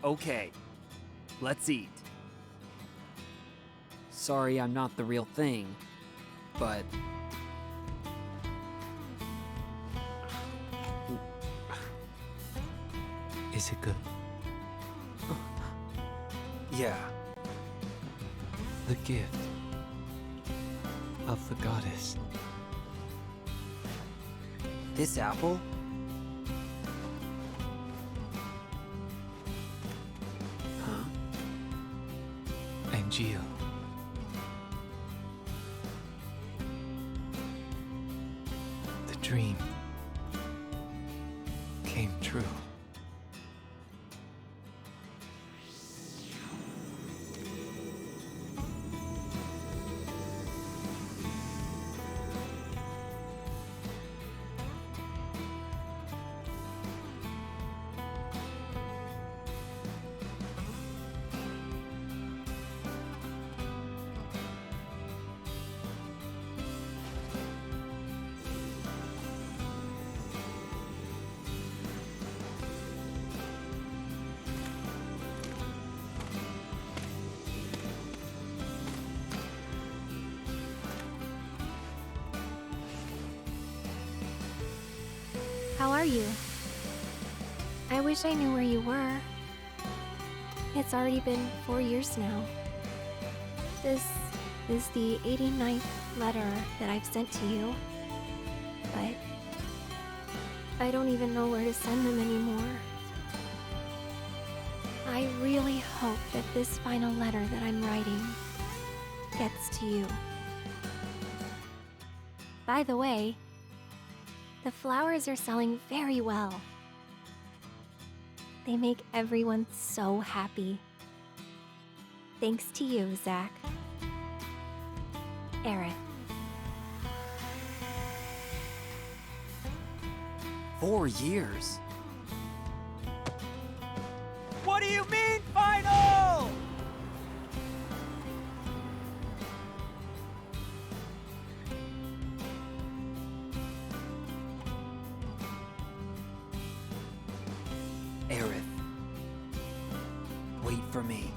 C: Okay, let's eat. Sorry I'm not the real thing, but...
L: Is it good?
C: Yeah.
L: The gift of the goddess.
C: This apple?
L: Angeal. The dream came true.
Q: How are you? I wish I knew where you were. It's already been 4 years now. This is the 89th letter that I've sent to you. But I don't even know where to send them anymore. I really hope that this final letter that I'm writing gets to you. By the way, the flowers are selling very well. They make everyone so happy. Thanks to you, Zack. Aerith.
C: 4 years? What do you mean, final? Aerith, wait for me.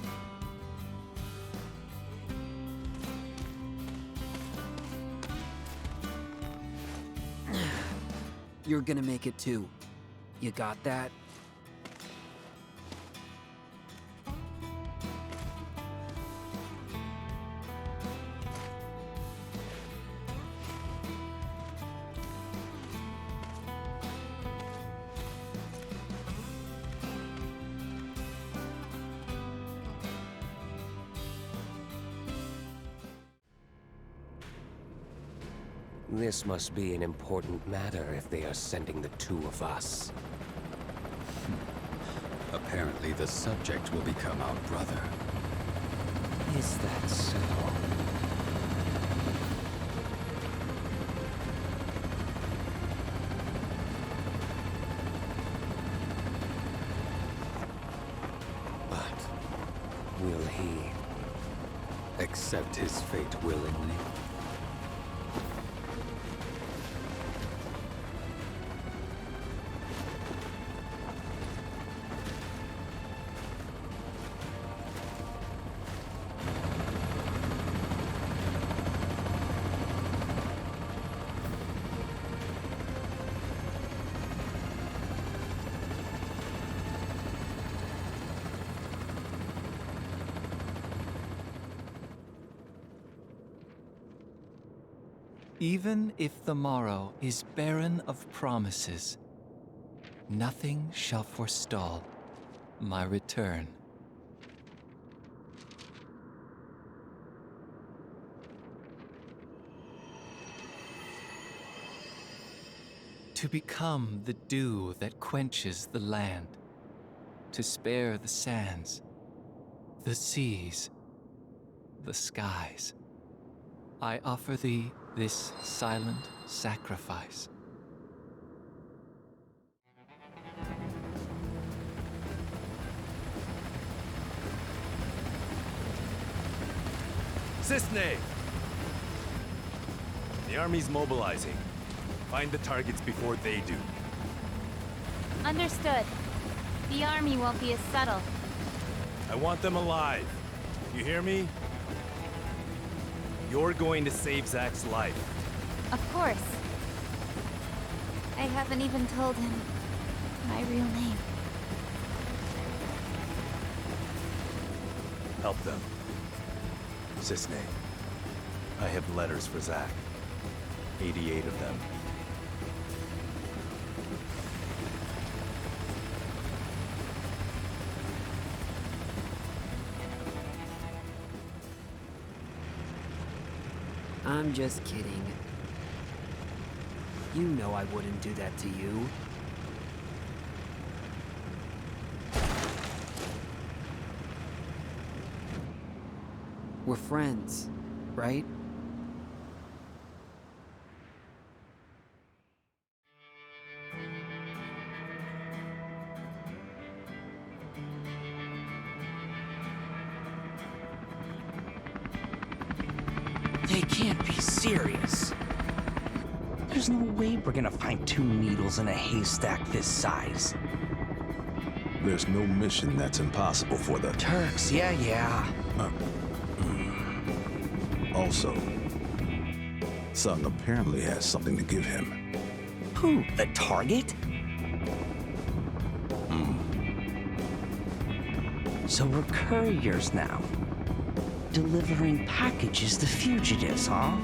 C: You're gonna make it too. You got that?
R: This must be an important matter if they are sending the two of us.
S: Apparently the subject will become our brother.
R: Is that so? But will he
S: accept accept his fate willingly.
L: Even if the morrow is barren of promises, nothing shall forestall my return. To become the dew that quenches the land, to spare the sands, the seas, the skies, I offer thee this silent sacrifice.
I: Cissnei! The army's mobilizing. Find the targets before they do.
O: Understood. The army won't be as subtle.
I: I want them alive. You hear me? You're going to save Zack's life.
O: Of course. I haven't even told him my real name.
I: Help them. Cissnei, I have letters for Zack. 88 of them.
C: I'm just kidding. You know I wouldn't do that to you. We're friends, right?
F: They can't be serious. There's no way we're gonna find 2 needles in a haystack this size.
T: There's no mission that's impossible for the
F: Turks, yeah.
T: Also, Sung apparently has something to give him.
F: Who? The target? So we're couriers now. Delivering packages to fugitives, huh?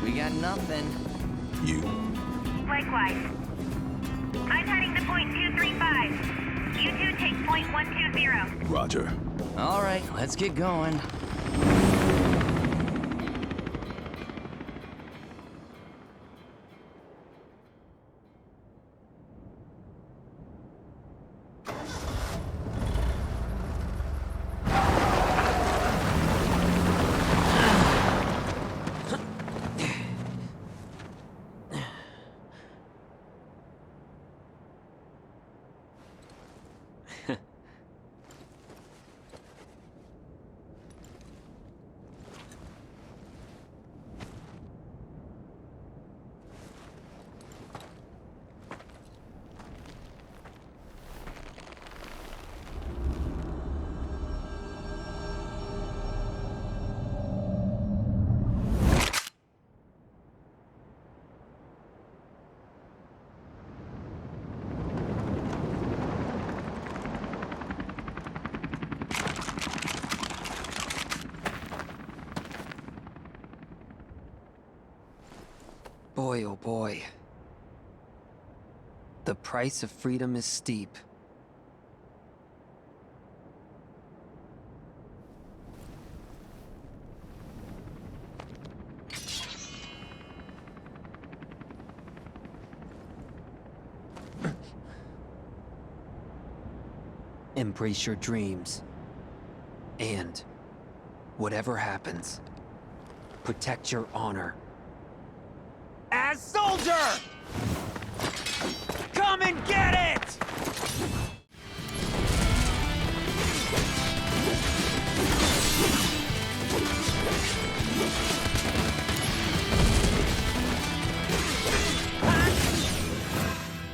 F: We got nothing.
T: You?
U: Likewise. I'm heading to point 235. You two take point 120.
T: Roger.
F: All right, let's get going.
C: Boy, oh boy. The price of freedom is steep. Embrace your dreams. And, whatever happens, protect your honor. As soldier! Come and get it!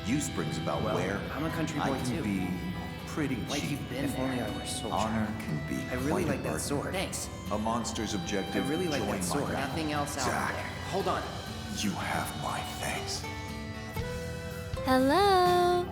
B: Use brings about where
V: I'm a country
B: I
V: boy
B: can
V: too.
B: be pretty
V: Like
B: cheap.
V: you've been
B: If
V: there.
B: only I were soldier. Honor can be
V: I really
B: quite a
V: like that
B: burden.
V: sword. Thanks.
B: A monster's objective.
V: I really like
B: join
V: that
B: my
V: sword.
B: battle.
V: Nothing else out
B: Zack,
V: there. Hold on.
B: you have my thanks.
Q: Hello?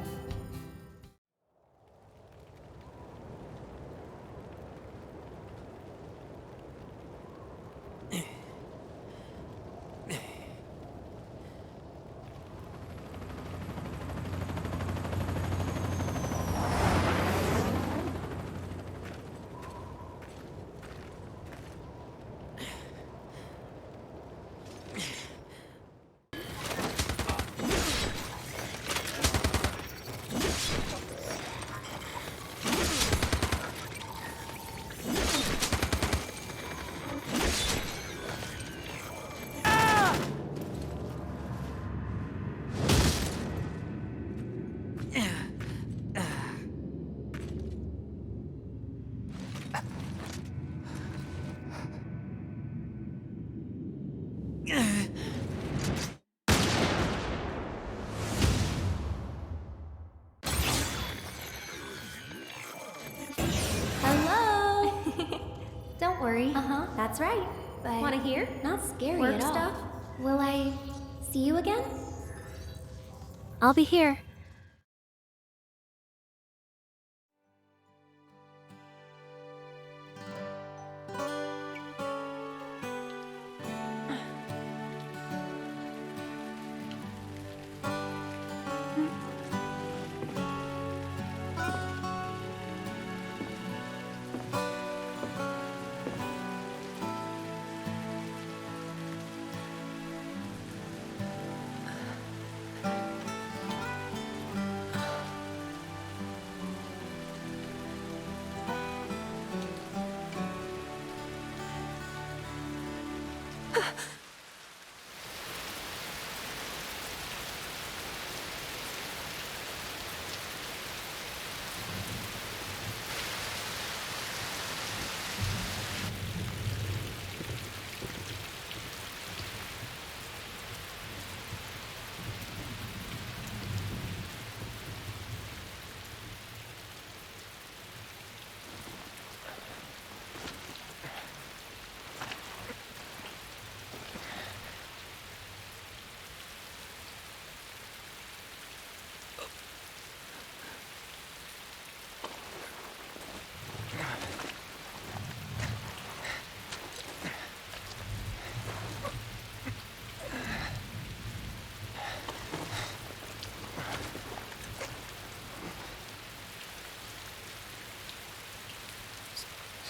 D: Hello? Don't worry. That's right. But wanna hear? Not scary
Q: Work
D: at all.
Q: stuff?
D: Will I see you again?
Q: I'll be here.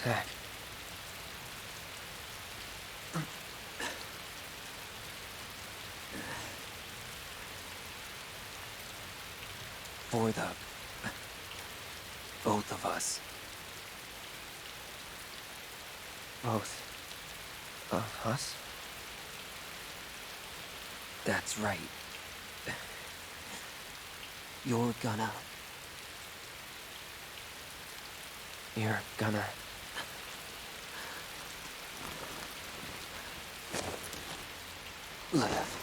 V: Zack.
R: For the both of us.
V: Both of us?
R: That's right. You're gonna live.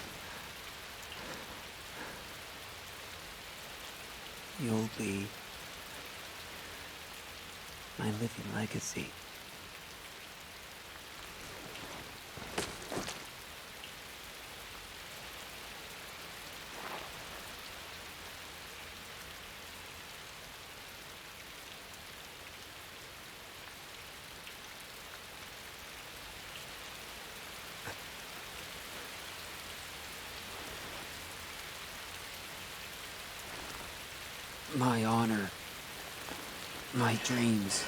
R: You'll be my living legacy. My honor, my dreams.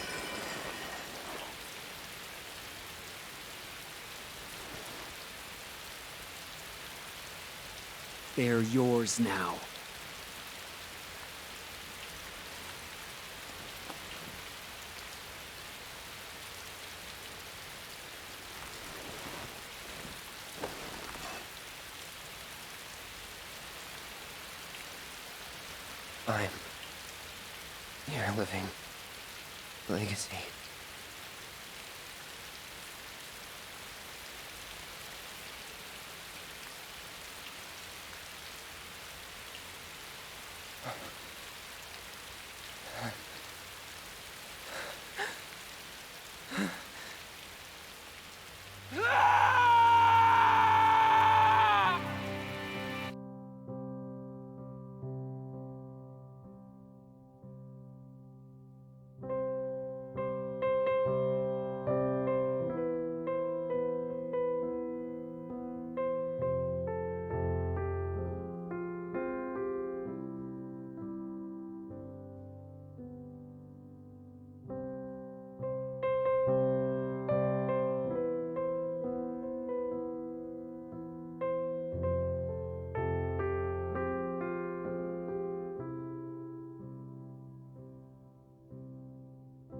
R: They're yours now.
V: I'm your living legacy.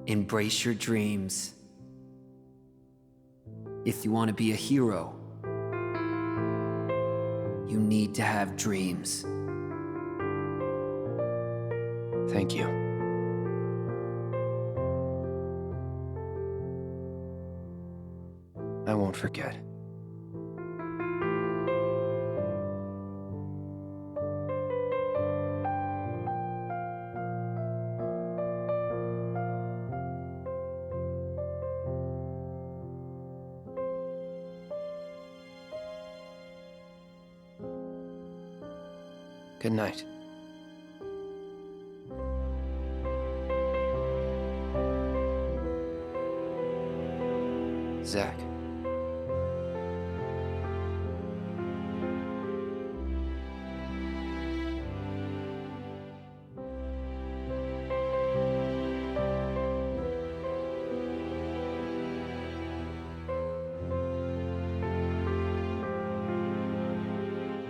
C: Embrace your dreams. If you want to be a hero, you need to have dreams.
V: Thank you. I won't forget. Good night. Zack.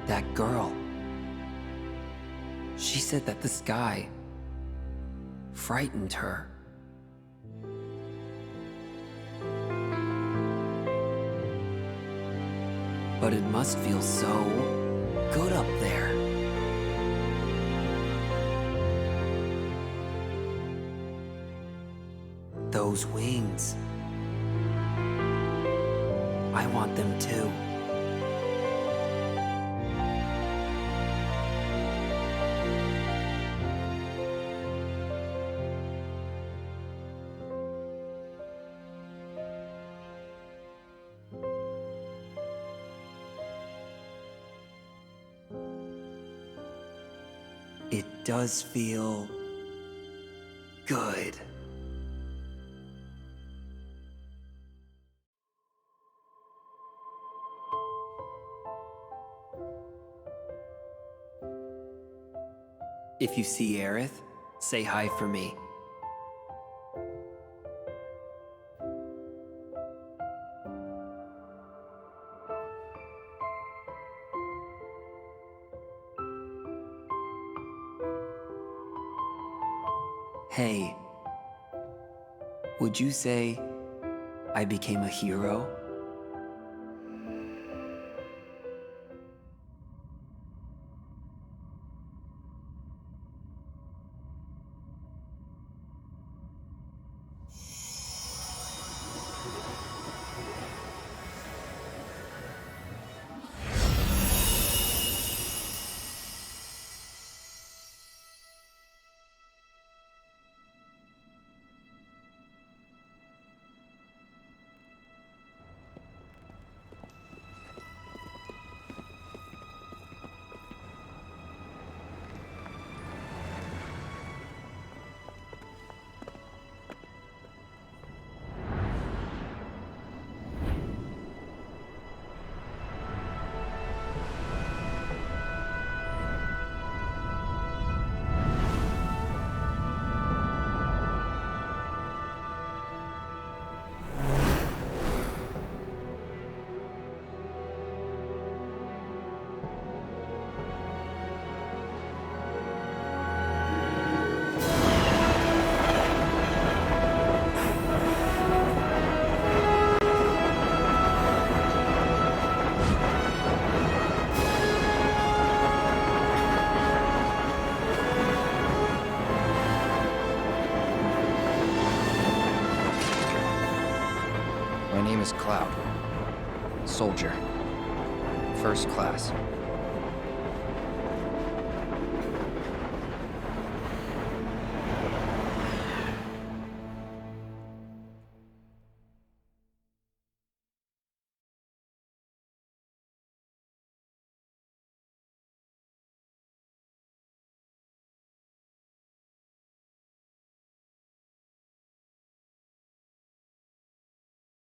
C: That girl. She said that the sky frightened her. But it must feel so good up there. Those wings. I want them too. It does feel good. If you see Aerith, say hi for me. Hey, would you say I became a hero?
V: is Cloud. Soldier. First class.